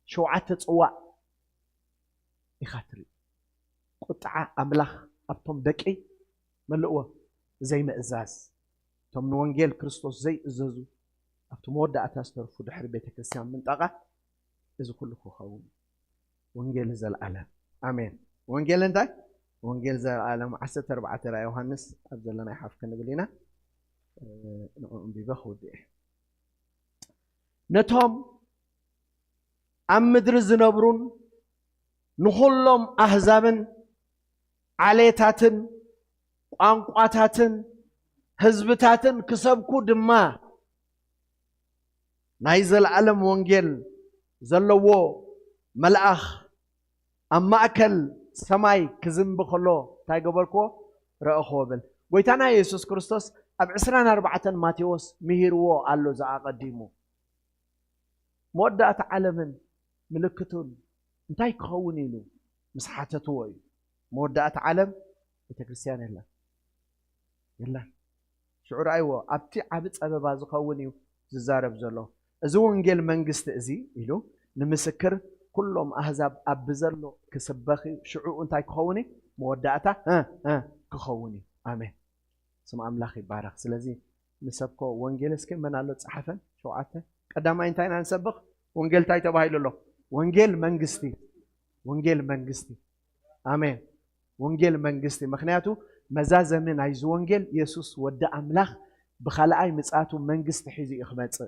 S2: شعته صواع يخاطري قطعة أملاخ أبتم دكي ملؤوا زي ما إزاز تم وانجيل كريستوس زي إزازو أبتم ودع أتاستر في دحر بيت كريستيان منطقة إذا كله خوون وانجيل زي العالم آمين وانجيل أنت وانجيل زي العالم 14 رأي يوحنس أبدل لنا يحاف كنا قلنا نقوم ببخود نتهم أم مدرز نبرون نخلهم أحزابا عليتاتن قانقاتاتن حزبتاتن كسبكو دما نايزل العالم وانجيل زلوو ملأخ أما أكل سماي كزن بخلو تاي قبلكو رأخو بل ويتانا يسوس كريستوس أب 24 ماتيوس مهيرو قالو زا قديمو مودات عالم ملكتون انتي كخون له مسحاتته وي مودات عالم بتكريستيان يلا شعور ايوه ابتي عبد ابابا زخون يو ززارب زلو ازو ونجيل منغست ازي يلو نمسكر كلهم احزاب ابزلو كسبخي شعور انتي كخوني موداتا كخوني امين سم املاخي بارك سلازي نسبكو ونجيل اسكي منالو صحفن شوعته قداماي انتي نسبخ ونجيل تاي تبايلو ونجيل منغستي امين ونجيل منغستي مخنياتو مزازه من عايز ونجيل يسوس ودا املاخ بخلاي مصاتو منغست حيزي يخمص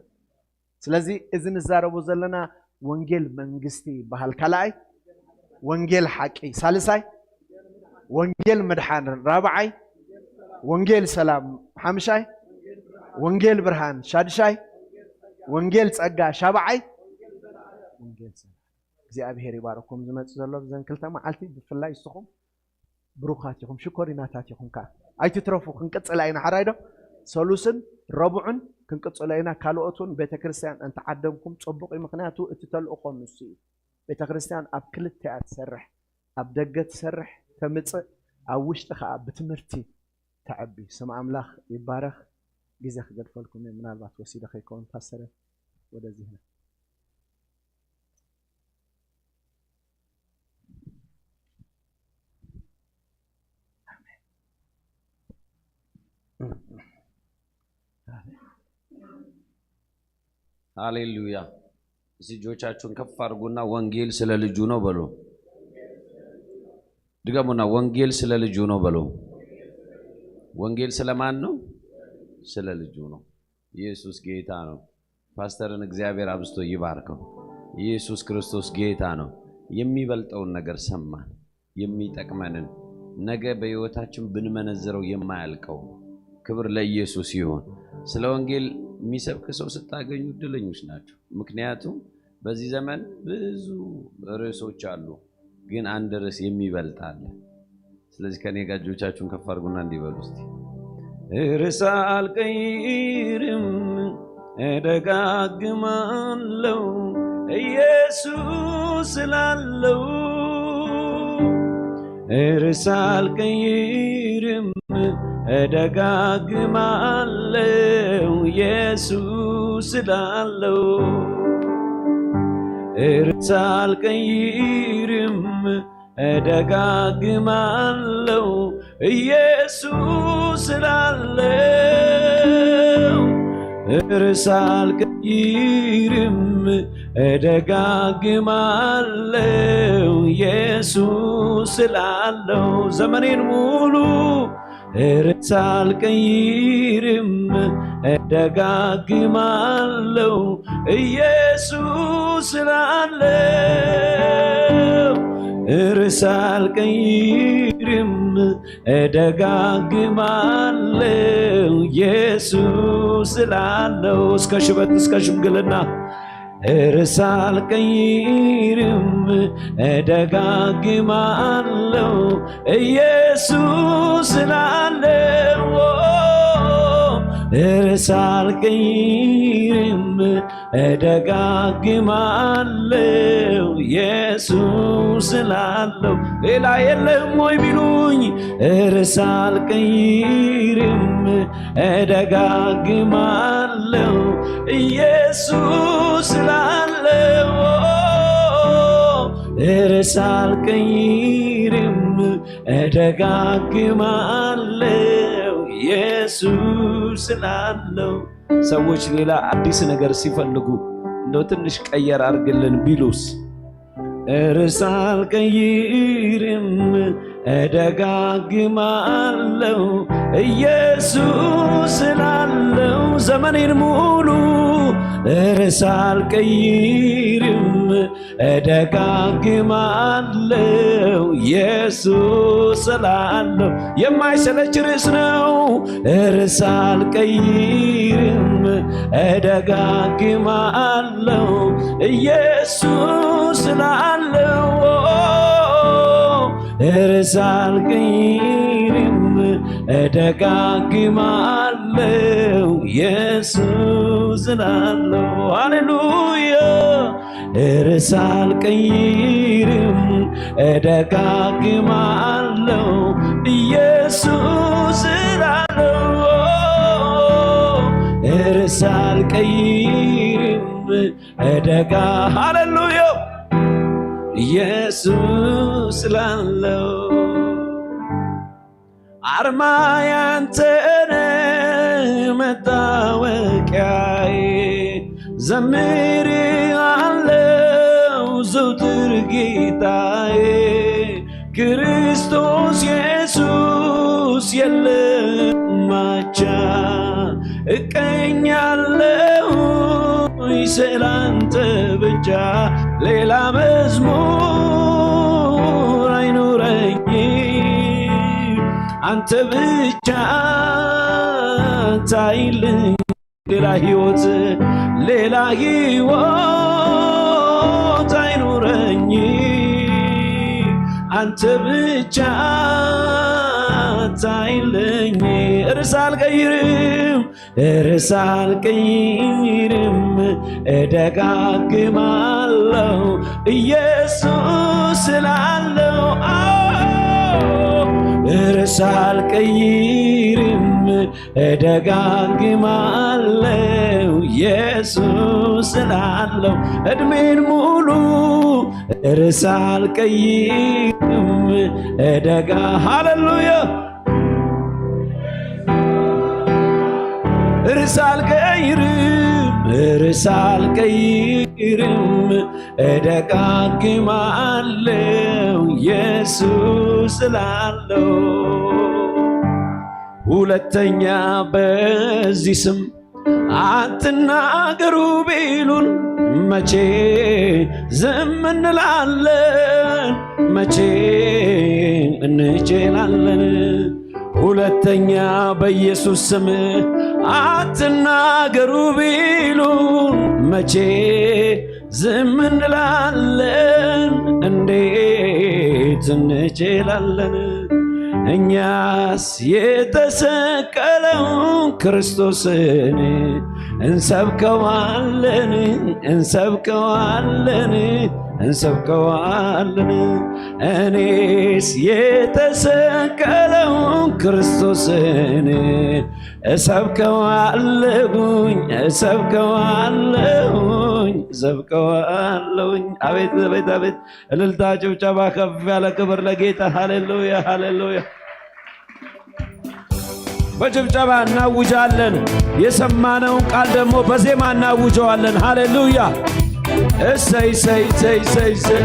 S2: سلازي اذن زاربو زلنا ونجيل منغستي بحال كلاي ونجيل حقي ثالثاي ونجيل مدحان رابعاي ونجيل سلام حمشاي ونجيل برهان شادشاي ونجيل صقا شابعاي ونجيل سلام እግዚአብሔር ይባርኩም ዝመጽ ዘሎ ዘን ክልተ መዓልቲ ብፍላይ ይስኹም ብሩኻት ይኹም ሽኮሪናታት ይኹም ካ ኣይትትረፉ ክንቅጽል አይና ሓራይዶ ሰሉስን ረቡዕን ክንቅጽል አይና ካልኦቱን ቤተክርስቲያን እንተ ዓደምኩም ጽቡቕ ምክንያቱ እትተልኡኹም ንሱ ቤተክርስቲያን ኣብ ክልተ ትሰርሕ ኣብ ደገ ትሰርሕ ተምጽእ ኣብ ውሽጢ ኸ ብትምህርቲ ተዓቢ ስም ኣምላኽ ይባረኽ ግዜ ክገድፈልኩም ምናልባት ወሲደ ከይኮን ታሰረ ወደዚህ ነው
S3: ሃሌሉያ እጆቻችሁን ከፍ አድርጉና ወንጌል ስለ ልጁ ነው በሉ ድገሙና ወንጌል ስለ ልጁ ነው በሉ ወንጌል ስለማን ነው ስለ ልጁ ነው ኢየሱስ ጌታ ነው ፓስተርን እግዚአብሔር አብስቶ ይባርከው ኢየሱስ ክርስቶስ ጌታ ነው የሚበልጠውን ነገር ሰማን የሚጠቅመንን ነገ በህይወታችን ብንመነዘረው የማያልቀው ክብር ለኢየሱስ ይሁን ስለ ወንጌል የሚሰብክ ሰው ስታገኙ ድለኞች ናቸው ምክንያቱም በዚህ ዘመን ብዙ ርዕሶች አሉ ግን አንድ ርዕስ የሚበልጥ አለ ስለዚህ ከኔ ጋር እጆቻችሁን ከፍ አድርጉና እንዲበሉ እስቲ ርዕስ አልቀይርም እደጋግማለሁ ኢየሱስ ስላለው ርዕስ አልቀይርም እደጋግማለሁ ኢየሱስ ስላለው ርዕስ አልቀይርም እደጋግማለሁ ኢየሱስ ስላለው ርዕስ አልቀይርም እደጋግማለሁ ኢየሱስ ስላለው ዘመኔን ሙሉ ርዕስ አልቀይርም እደጋግማለሁ ኢየሱስ ስላለው ርዕስ አልቀይርም እደጋግማለሁ ኢየሱስ ስላለው እስከ ሽበት እስከ ሽምግልና ርዕስ አልቀይርም እደጋግማለሁ ኢየሱስ ስላለው ርዕስ አልቀይርም እደጋግማለሁ ኢየሱስ ስላለው ሌላ የለም ወይ ቢሉኝ ርዕስ አልቀይርም እደጋግማለሁ ኢየሱስ ስላለው ርዕስ አልቀይርም እደጋግማለሁ ኢየሱስ ስላለው ሰዎች ሌላ አዲስ ነገር ሲፈልጉ እንደው ትንሽ ቀየር አድርግልን ቢሉስ ርዕስ አልቀይርም እደጋግማለሁ ኢየሱስ ስላለው ዘመኔን ሙሉ ርዕስ አልቀይርም እደጋግማለሁ ኢየሱስ ስላለው የማይሰለች ርዕስ ነው ርዕስ አልቀይርም እደጋግማለሁ ኢየሱስ ስላለው ርዕስ አልቀይርም
S6: እደጋግማለሁ ኢየሱስ እላለሁ ሃሌሉያ ርዕስ አልቀይርም እደጋግማለሁ ኢየሱስ እላለሁ ርዕስ አልቀይርም ሃሌሉያ ኢየሱስ እላለሁ አርማ ያንተነ መታወቂያዬ ዘምርሃለሁ ዘወትር ጌታዬ ክርስቶስ ኢየሱስ የለም አቻ እቀኛለሁ ስላንተ ብቻ ሌላ መዝሙር አይኑረኝ አንተ ብቻ ታይልኝ ሌላ ሕይወት አይኑረኝ አንተ ብቻ ታይልኝ ርዕስ አልቀይርም እደጋግማለሁ ኢየሱስ እላለሁ ርዕስ አልቀይርም እደጋግማለሁ ኢየሱስ እላለሁ እድሜን ሙሉ ርዕስ አልቀይርም ሃሌሉያ ርዕስ አልቀይርም እደጋግማለሁ ኢየሱስ እላለሁ ሁለተኛ በዚህ ስም አትናገሩ ቢሉን መቼ ዝም እንላለን መቼ እንችላለን ሁለተኛ በኢየሱስ ስም አትናገሩ ቢሉን መቼ ዝም እንላለን እንዴት እንችላለን እኛስ የተሰቀለውን ክርስቶስን እንሰብከዋለን እኔስ የተሰቀለውን ክርስቶስን እሰብከዋለሁኝ አቤት አቤት አቤት እልልታ ጭብጨባ ከፍ ያለ ክብር ለጌታ ሃሌሉያ ሃሌሉያ በጭብጨባ እናውጃለን የሰማነውን ቃል ደግሞ በዜማ እናውጀዋለን ሃሌሉያ እሰይ ሰይ ሰይ ሰይ ሰይ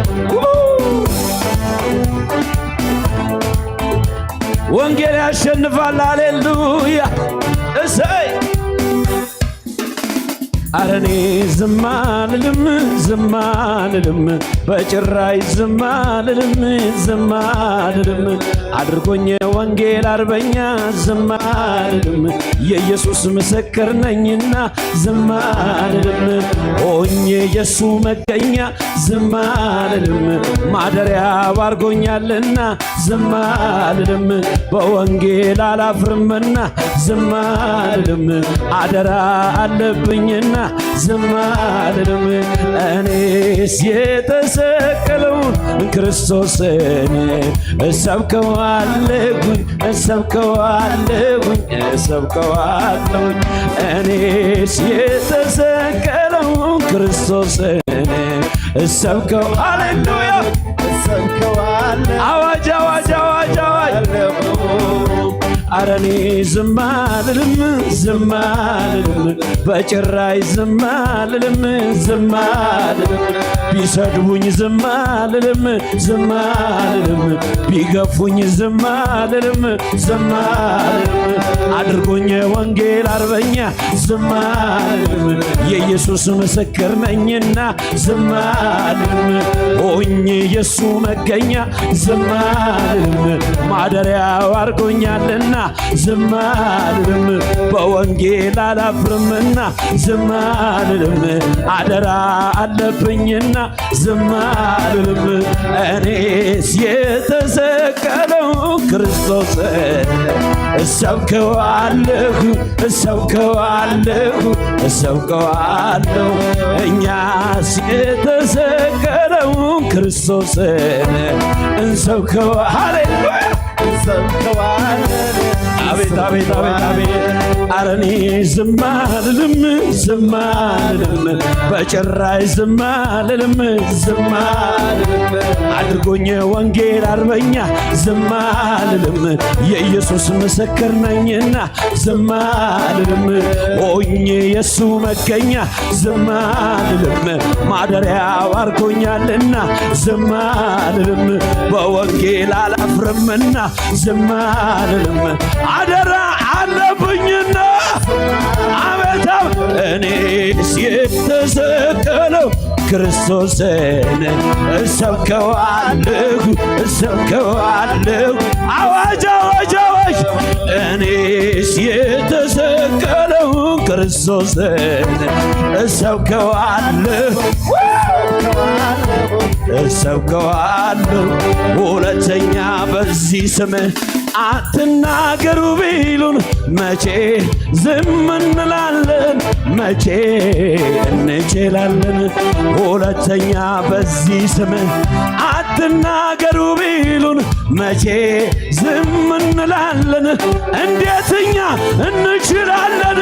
S6: ወንጌል ያሸንፋል ሃሌሉያ እሰይ አረኔ ዝም አልልም በጭራይ ዝም አልልም አድርጎኝ ወንጌል አርበኛ ዝም አልልም የኢየሱስ ምስክር ነኝና ዝም አልልም ሆኜ የሱ መገኛ ዝም አልልም ማደሪያ አድርጎኛልና ዝም አልልም በወንጌል አላፍርምና ዝም አልልም አደራ አለብኝና ዝም አልልም እኔስ የተሰቀለውን ክርስቶስን እሰብከዋለሁኝ እኔስ የተሰቀለውን ክርስቶስን ሃሌሉያ አዋጅ አዋጅ አዋጅ አዋጅ አረኔ ዝም አልልም በጭራይ ዝም አልልም ቢሰድቡኝ ዝም አልልም ቢገፉኝ ዝም አልልም አድርጎኝ ወንጌል አርበኛ ዝም አልልም የኢየሱስ ምስክር ነኝና ዝም አልልም ሆኜ የሱ መገኛ ዝም አልልም ማደሪያው አድርጎኛልና ዝም አልልም በወንጌል አላፍርምና ዝም አልልም አደራ አለብኝና ዝም አልልም እኔስ የተሰቀለው ክርስቶስ እሰብከዋለሁ እኛስ የተሰቀለውን ክርስቶስን እንሰብከዋለን አቤት አቤት አቤት አቤት ኧረ እኔ ዝም አልልም በጭራሽ ዝም አልልም አድርጎኝ ወንጌል አርበኛ ዝም አልልም የኢየሱስ ምስክር ነኝና ዝም አልልም ሆኜ የሱ መገኛ ዝም አልልም ማደሪያው አድርጎኛልና ዝም አልልም በወንጌል አላፍርምና ዝም አልልም አደራ አለብኝና አቤት እኔስ የተሰቀለው ክርስቶስን እሰብከዋለሁ አዋጅ አዋጅ አዋጅ እኔስ የተሰቀለው ክርስቶስን እሰብከዋለሁ ሁለተኛ በዚህ ስም አትናገሩ ቢሉን መቼ ዝም እንላለን መቼ እንችላለን ሁለተኛ በዚህ ስም አትናገሩ ቢሉን መቼ ዝም እንላለን እንዴትኛ እንችላለን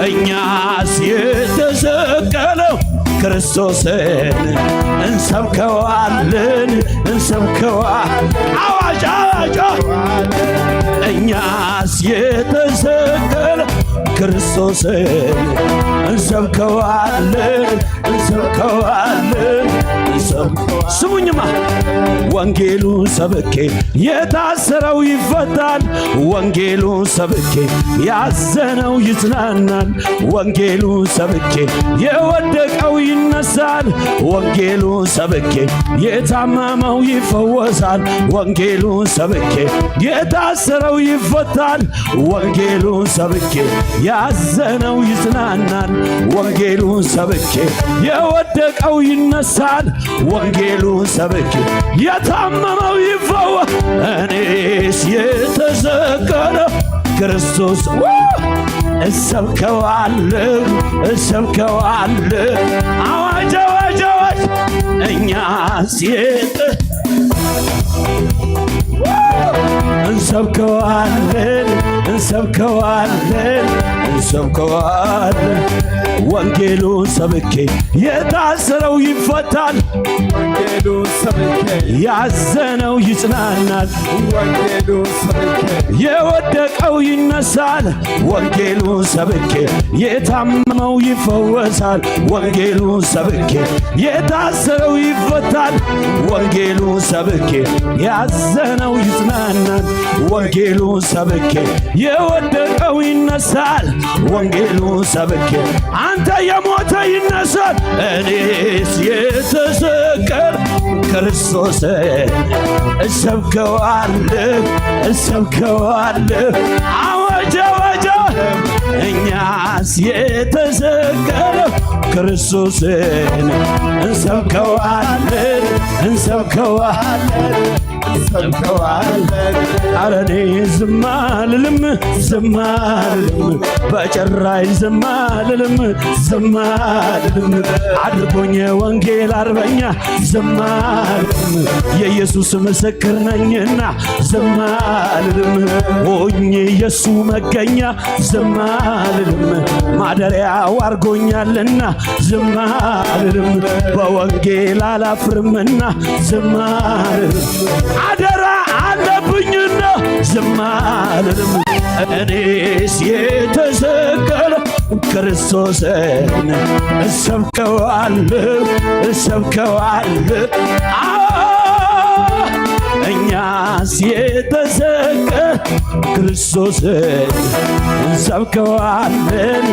S6: እኛስ የተሰቀለው ክርስቶስን እንሰብከዋለን አዋጅ አዋጅ እኛስ የተሰቀለ ክርስቶስን እንሰብከዋለን ስሙኝማ ወንጌሉን ሰብኬ የታሰረው ይፈታል ወንጌሉን ሰብኬ ያዘነው ይጽናናል ወንጌሉን ሰብኬ የወደቀው ይነሳል ወንጌሉን ሰብኬ የታመመው ይፈወሳል ወንጌሉን ሰብኬ የታሰረው ይፈታል ወንጌሉን ሰብኬ ያዘነው ይጽናናል ወንጌሉን ሰብኬ የወደቀው ይነሳል ወንጌሉን ሰብኬ የታመመው ይፈወስ እኔስ የተሰቀለው ክርስቶስ እሰብከዋለሁ አዋጅ አዋጅ አዋጅ እኛስ እንሰብከዋለን ወንጌሉን ሰብኬ የታሰረው ይፈታል ወንጌሉን ሰብኬ ያዘነው ይጽናናል ወንጌሉን ሰብኬ የወደቀው ይነሳል ወንጌሉን ሰብኬ የታመመው ይፈወሳል ወንጌሉን ሰብኬ የታሰረው ይፈታል ወንጌሉን ሰብኬ ያዘነው ይጽናናል ወንጌሉን ሰብኬ የወደቀው ይነሳል ወንጌሉን ሰብኬ አንተ የሞተ ይነሳል እኔስ የተሰቀለ ክርስቶስን እሰብከዋለሁ አዋጅ አዋጅ እኛስ የተሰቀለው ክርስቶስን እንሰብከዋለን ኧረ እኔ ዝም አልልም በጭራሽ ዝም አልልም አድርጎኝ ወንጌል አርበኛ ዝም አልልም የኢየሱስ ምስክር ነኝና ዝም አልልም ሆኜ የሱ መገኛ ዝም አልልም ማደሪያው አድርጎኛልና ዝም አልልም በወንጌል አላፍርምና ዝም አልልም አደራ አለብኝና ዝም አልልም እኔስ የተሰቀለ ክርስቶስን እሰብከዋለሁ እኛስ የተሰቀለ ክርስቶስን እንሰብከዋለን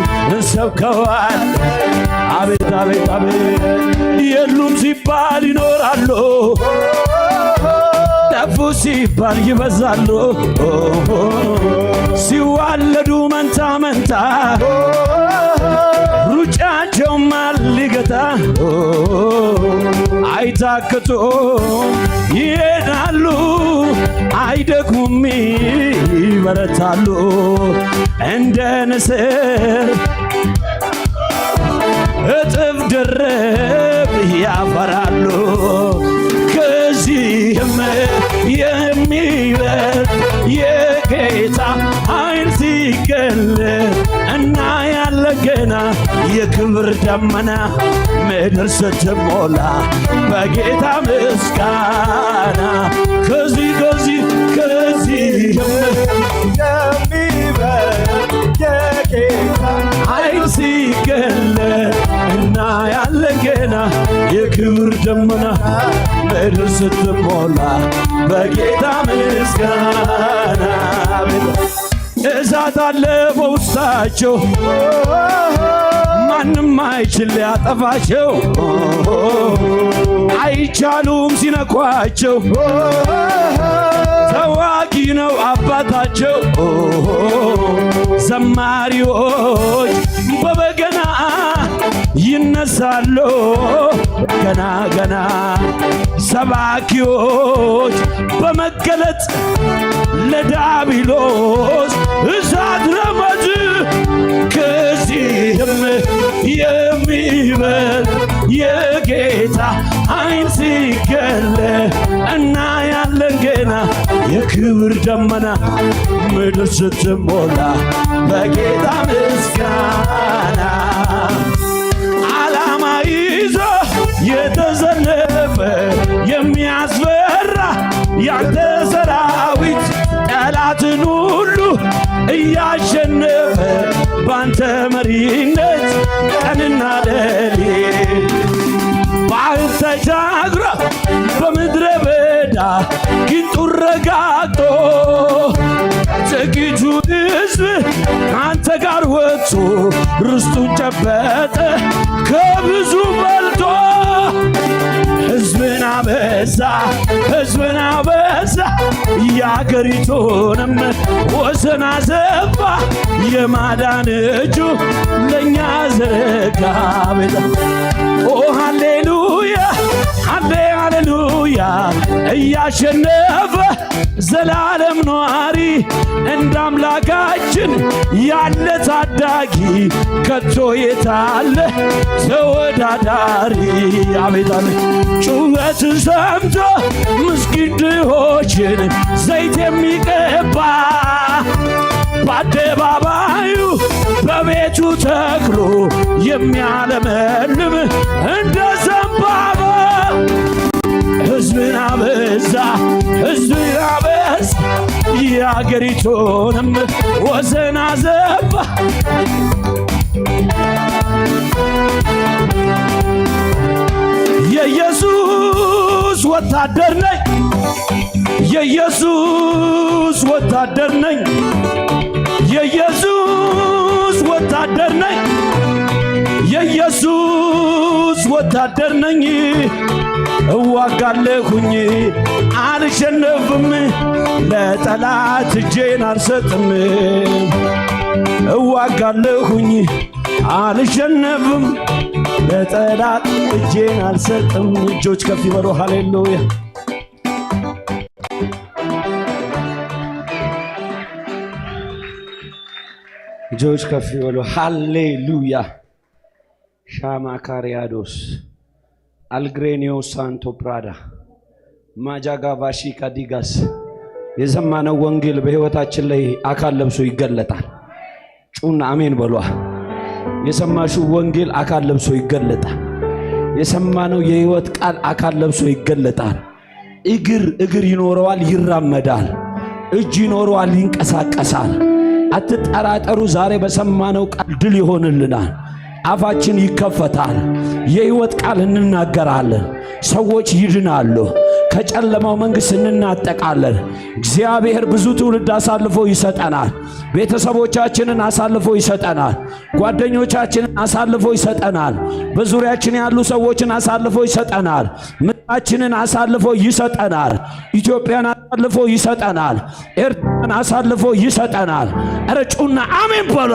S6: አቤት አቤት አቤት የሉም ሲባል ይኖራሉ ጠፉ ሲባል ይበዛሉ ሲዋለዱ መንታ መንታ ሩጫቸው ማልገታ አይታክቱም ይሄዳሉ አይደክሙም ይበረታሉ እንደ ንስር እጥፍ ድርብ ያፈራሉ ከዚህም የሚበልጥ የጌታ ኃይል ሲገለጥ እና ያለ ገና የክብር ደመና ምድር ስትሞላ በጌታ ምስጋና ከዚህም የሚበልጥ የጌታ ኃይል ሲገለጥ እና ያለ ገና የክብር ደመና ምድር ስትሞላ በጌታ ምስጋና እሳት አለ በውስጣቸው ማንም አይችል ሊያጠፋቸው አይቻሉም ሲነኳቸው ተዋጊ ነው አባታቸው ዘማሪዎች በበገና ይነሳሉ ገና ገና ሰባኪዎች በመገለጥ ለዳቢሎስ እሳት ረመት ከዚህም የሚበልጥ የጌታ ኃይል ሲገለጥ እና ያለን ገና የክብር ደመና ምድር ስትሞላ በጌታ ምስጋና ዓላማ ይዞ የተሰለፈ የሚያስፈራ ያንተ ሰራዊት ጠላትን ሁሉ እያሸነፈ ባንተ መሪነት ቀንና ሌሊት ባህር ተሻግሮ በምድረ በዳ ጊንጡን ረጋግጦ ጥቂቱ ሕዝብ አንተ ጋር ወጥቶ ርስቱን ጨበጠ ከብዙ በልቶ ሕዝብን አበዛ የአገሪቱንም ወሰን አሰፋ የማዳን እጁ ለእኛ ዘረጋ ቤዛ ኦ ሃሌሉያ ሃሌሉያ እያሸነፈ ዘላለም ኗሪ እንደ አምላካችን ያለ ታዳጊ ከቶ የታለ ተወዳዳሪ አቤት አቤት ጩኸት ሰምቶ ምስኪን ድሆችን ዘይት የሚቀባ በአደባባዩ በቤቱ ተክሎ የሚያለመልም እንደ ዘንባባ ሕዝብን አበዛ የአገሪቱንም ወሰን አሰፋ የኢየሱስ ወታደር ነኝ የኢየሱስ ወታደር ነኝ የኢየሱስ ወታደር ነኝ የኢየሱስ ወታደር ነኝ እዋጋለሁኝ አልሸነፍም ለጠላት እጄን አልሰጥም እዋጋለሁኝ አልሸነፍም ለጠላት እጄን አልሰጥም እጆች ከፍ ይበሉ ሃሌሉያ እጆች ከፍ ይበሉ ሃሌሉያ ሻማ ካሪያዶስ አልግሬኒዮ ሳንቶ ፕራዳ ማጃጋ ቫሺ ካዲጋስ የሰማነው ወንጌል በሕይወታችን ላይ አካል ለብሶ ይገለጣል። ጩና አሜን በሏ። የሰማሽው ወንጌል አካል ለብሶ ይገለጣል። የሰማነው የሕይወት ቃል አካል ለብሶ ይገለጣል። እግር ይኖረዋል፣ ይራመዳል። እጅ ይኖረዋል፣ ይንቀሳቀሳል። አትጠራጠሩ። ዛሬ በሰማነው ቃል ድል ይሆንልናል። አፋችን ይከፈታል። የሕይወት ቃል እንናገራለን። ሰዎች ይድናሉ። ከጨለማው መንግሥት እንናጠቃለን። እግዚአብሔር ብዙ ትውልድ አሳልፎ ይሰጠናል። ቤተሰቦቻችንን አሳልፎ ይሰጠናል። ጓደኞቻችንን አሳልፎ ይሰጠናል። በዙሪያችን ያሉ ሰዎችን አሳልፎ ይሰጠናል። አችንን አሳልፎ ይሰጠናል። ኢትዮጵያን አሳልፎ ይሰጠናል። ኤርትራን አሳልፎ ይሰጠናል። እረጩና አሜን በሏ።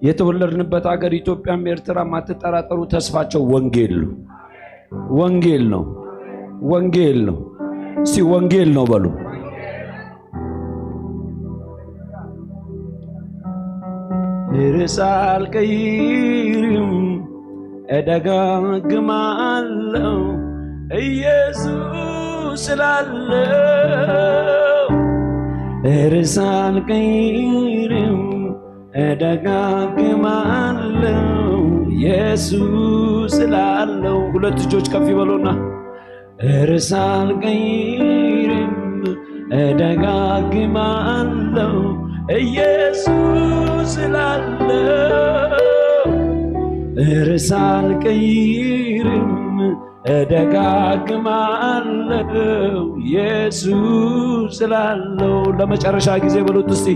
S6: የተወለድንበት ሀገር ኢትዮጵያም ኤርትራም አትጠራጠሩ፣ ተስፋቸው ወንጌል ነው። ወንጌል ነው። ወንጌል ነው። እስቲ ወንጌል ነው በሉ። ርዕሳል ቀይርም እደጋግማለሁ ኢየሱስ ስላለው። ርዕሳል ቀይርም እደጋግማለሁ ኢየሱስ ስላለው። ሁለት እጆች ከፍ ይበሉና ርዕሳል ቀይርም እደጋግማለሁ ኢየሱስ ስላለው። ርዕሳል ቀይርም እደጋግማለሁ ኢየሱስ ስላለው። ለመጨረሻ ጊዜ በሉት እስቲ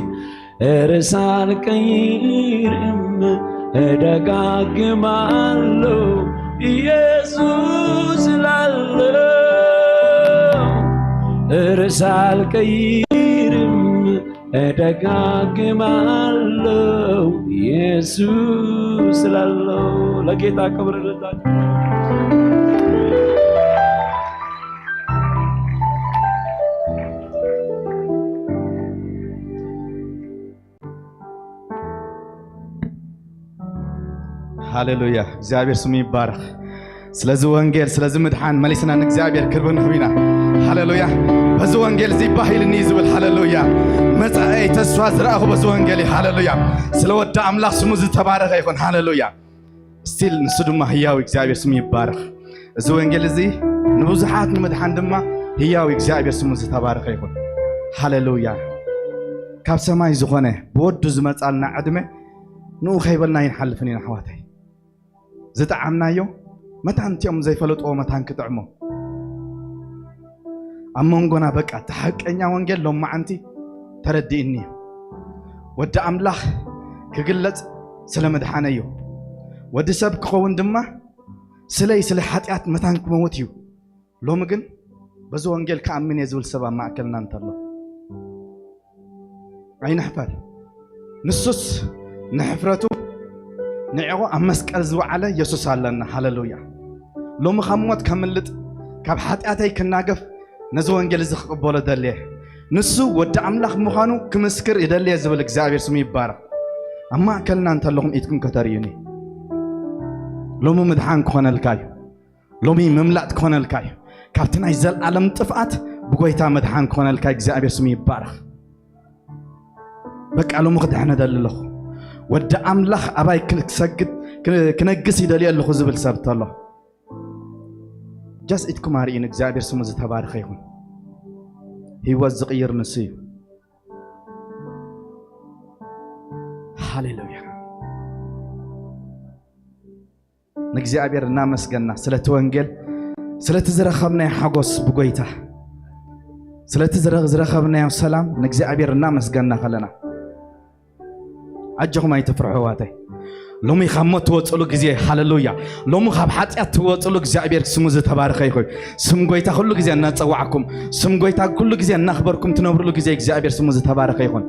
S6: ርዕሳል ቀይርም እደጋግማለሁ ኢየሱስ ስላለው። ርዕሳል ቀይርም እደጋግማለሁ ኢየሱስ ስላለው። ለጌታ ክብር ልታችሁ
S5: ሃሌሉያ እግዚአብሔር ስሙ ይባረክ። ስለዚህ ወንጌል ስለዚህ ምድሓን መሊስና እግዚአብሔር ክብር ንህቢና ሃሌሉያ። በዚ ወንጌል እዚ ባህይልኒ ዝብል ሃሌሉያ መጻኢ ተስፋ ዝረአኹ በዚ ወንጌል ሃሌሉያ። ስለወደ አምላኽ ስሙ ዝተባረኸ ይኹን ሃሌሉያ። ስቲል ንሱ ድማ ህያው እግዚአብሔር ስሙ ይባረክ። እዚ ወንጌል እዚ ንብዙሓት ንምድሓን ድማ ህያው እግዚአብሔር ስሙ ዝተባረኸ ይኹን ሃሌሉያ። ካብ ሰማይ ዝኾነ ብወዱ ዝመጻልና ዕድመ ንኡ ከይበልና ይንሓልፍን ኢና ኣሕዋተይ። ዝጠዓምናዮ መታንቲኦም ዘይፈለጥዎ መታን ክጥዕሞ ኣብ መንጎና በቃ ተሓቀኛ ወንጌል ሎማዓንቲ ተረዲእኒ ወዲ ኣምላኽ ክግለጽ ስለ መድሓነ እዩ። ወዲ ሰብ ክኸውን ድማ ስለይ ስለ ሓጢኣት መታን ክመውት እዩ። ሎሚ ግን በዚ ወንጌል ከኣምን እየ ዝብል ሰብ ኣብ ማእከልና እንተሎ ኣይንሕፈር። ንሱስ ንሕፍረቱ ንዕቑ ኣብ መስቀል ዝወዓለ ኢየሱስ ኣለና ሃሌሉያ። ሎሚ ካብ ሞት ከምልጥ ካብ ሓጢኣተይ ክናገፍ ነዚ ወንጌል እዚ ክቕበሎ ደልየ ንሱ ወዲ ኣምላኽ ምዃኑ ክምስክር ይደልየ ዝብል እግዚአብሔር ስሙ ይባረክ። ኣብ ማእከልና እንተለኹም ኢትኩም ከተርእዩኒ ሎሚ ምድሓን ክኾነልካ እዩ። ሎሚ ምምላጥ ክኾነልካ እዩ። ካብቲ ናይ ዘለዓለም ጥፍኣት ብጎይታ መድሓን ክኾነልካ እግዚአብሔር ስሙ ይባረክ። በቃ ሎሚ ክድሕነ ደሊ ኣለኹ ወዲ ኣምላኽ ኣባይ ክሰግድ ክነግስ ይደልየ ኣለኹ ዝብል ሰብ ተሎ ጃስ ኢትኩም ኣርእዩን እግዚአብሔር ስሙ ዝተባረኸ ይኹን። ህይወት ዝቕይር ንሱ እዩ ሃሌሉያ። ንእግዚአብሔር እናመስገና ስለቲ ወንጌል ስለቲ ዝረኸብናዮ ሓጎስ ብጎይታ ስለቲ ዝረኸብናዮ ሰላም ንእግዚአብሔር እናመስገና ከለና ኣጀኹም ኣይትፍርሕዋተይ። ሎሚ ካብ ሞት ትወፅሉ ግዜ ሃሌሉያ። ሎሚ ካብ ሓጢኣት ትወፅሉ እግዚአብሔር ስሙ ዝተባረኸ ይኹን። ስም ጎይታ ኩሉ ግዜ እናፀዋዕኩም ስም ጎይታ ኩሉ ግዜ እናኽበርኩም ትነብሩሉ ግዜ እግዚአብሔር ስሙ ዝተባረኸ ይኹን።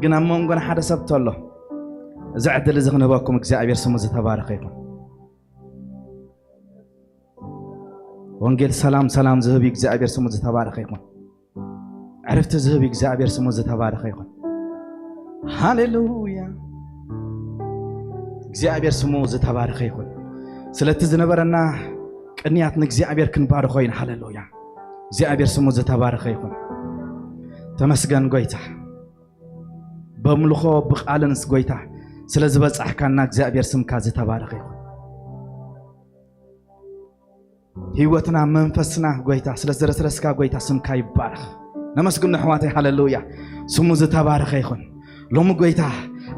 S5: ግን ኣብ መንጎና ሓደ ሰብ ተሎ እዚ ዕድል እዚ ክንህበኩም እግዚአብሔር ስሙ ዝተባረኸ ይኹን። ወንጌል ሰላም ሰላም ዝህብ እግዚአብሔር ስሙ ዝተባረኸ ይኹን። عرفت زهبي እግዚአብሔር ስሙ ዝተባረኸ ይኹን ሃሌሉያ። እግዚአብሔር ስሙ ዝተባረኸ ይኹን። ስለቲ ዝነበረና ቅንያት ንእግዚአብሔር ክንባርኾ ኢና ሃሌሉያ። እግዚአብሔር ስሙ ዝተባረኸ ይኹን። ተመስገን ጎይታ በምልኾ ብቃልንስ ጎይታ ስለ ዝበጻሕካና እግዚአብሔር ስምካ ዝተባረኸ ይኹን። ህይወትና መንፈስና ጎይታ ስለ ዝረስረስካ ጎይታ ስምካ ይባረኽ። نمسكن حواتي هاللويا سمو زتبارك يخون لوم قويتا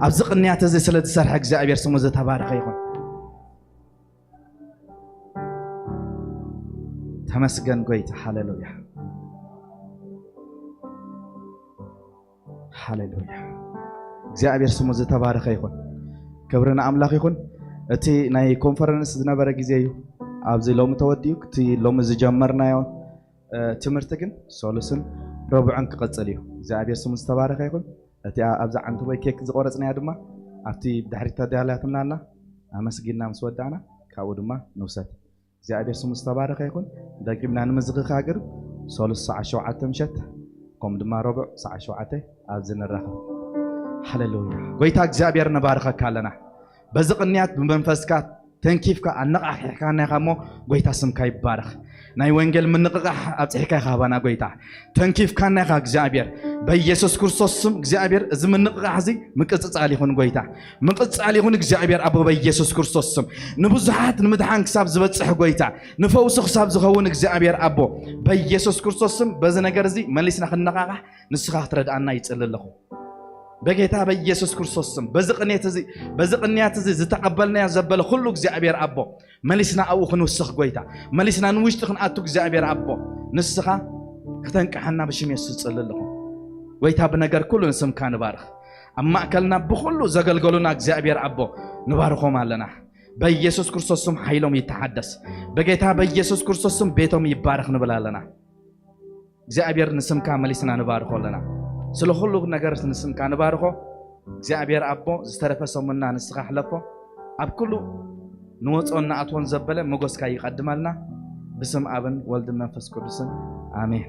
S5: أبزق النيات زي سلة سرح እግዚአብሔር سمو زتبارك يخون. تمسكن قويتا هاللويا هاللويا እግዚአብሔር ስሙ ዝተባረከ ይኹን ክብርና ኣምላኽ ይኹን እቲ ናይ ኮንፈረንስ ዝነበረ ግዜ እዩ ኣብዚ ሎሚ ተወዲኡ እቲ ሎሚ ዝጀመርናዮ ትምህርቲ ግን ሶሉስን ረቡዕን ክቐፅል እዩ እግዚአብሔር ስሙ ዝተባረከ ይኹን እቲ ኣብዛ ዓንቲ ወይ ኬክ ዝቆረፅናያ ድማ ኣብቲ ድሕሪት ተዳልያትና ኣላ ኣመስጊና ምስ ወዳእና ካብኡ ድማ ንውሰድ እግዚአብሔር ስሙ ዝተባረከ ይኹን ደቂምና ንምዝኽኻግር ሶሉስ ሰዓት 7 ምሸት ከምኡ ድማ ረቡዕ ሰዓት 7 ኣብዚ ንራኸብ ሃሌሉያ ጎይታ እግዚአብሔር ነባርከካ ኣለና በዚ ቅንያት ብመንፈስካ ተንኪፍካ ኣነቃሕካ ናይኻ እሞ ጎይታ ስምካ ይባረኽ ናይ ወንጌል ምንቅቃሕ ኣብፅሕካ ይኻባና ጎይታ ተንኪፍካ ናይኻ እግዚአብሔር በኢየሱስ ክርስቶስ ስም እግዚአብሔር እዚ ምንቅቃሕ እዚ ምቅፅፃል ይኹን ጎይታ ምቅፅፃል ይኹን እግዚአብሔር ኣቦ በኢየሱስ ክርስቶስ ስም ንብዙሓት ንምድሓን ክሳብ ዝበፅሕ ጎይታ ንፈውሲ ክሳብ ዝኸውን እግዚአብሔር ኣቦ በኢየሱስ ክርስቶስ ስም በዚ ነገር እዚ መሊስና ክንነቃቃሕ ንስኻ ክትረድኣና ይፅሊ ኣለኹ በጌታ በኢየሱስ ክርስቶስ ስም በዚ ቅንያት እዚ ዝተቀበልናዮ ዘበለ ኩሉ እግዚአብሔር ኣቦ መሊስና ኣብኡ ክንውስኽ ጎይታ መሊስና ንውሽጢ ክንኣቱ እግዚአብሔር ኣቦ ንስኻ ክተንቅሐና ብሽም የሱስ ፅሊ ኣለኹ ጎይታ ብነገር ኩሉ ንስምካ ንባርኽ ኣብ ማእከልና ብኩሉ ዘገልገሉና እግዚአብሔር ኣቦ ንባርኾም ኣለና በኢየሱስ ክርስቶስ ስም ሓይሎም ይተሓደስ በጌታ በኢየሱስ ክርስቶስ ስም ቤቶም ይባረኽ ንብል ኣለና እግዚአብሔር ንስምካ መሊስና ንባርኾ ኣለና ስለ ኩሉ ነገር ንስምካ ንባርኾ እግዚአብሔር ኣቦ ዝተረፈ ሰሙና ንስኻ ሕለፎ ኣብ ኩሉ ንወፅኦና ኣትዎን ዘበለ መጎስካ ይቀድመልና ብስም ኣብን ወልድን መንፈስ ቅዱስን ኣሜን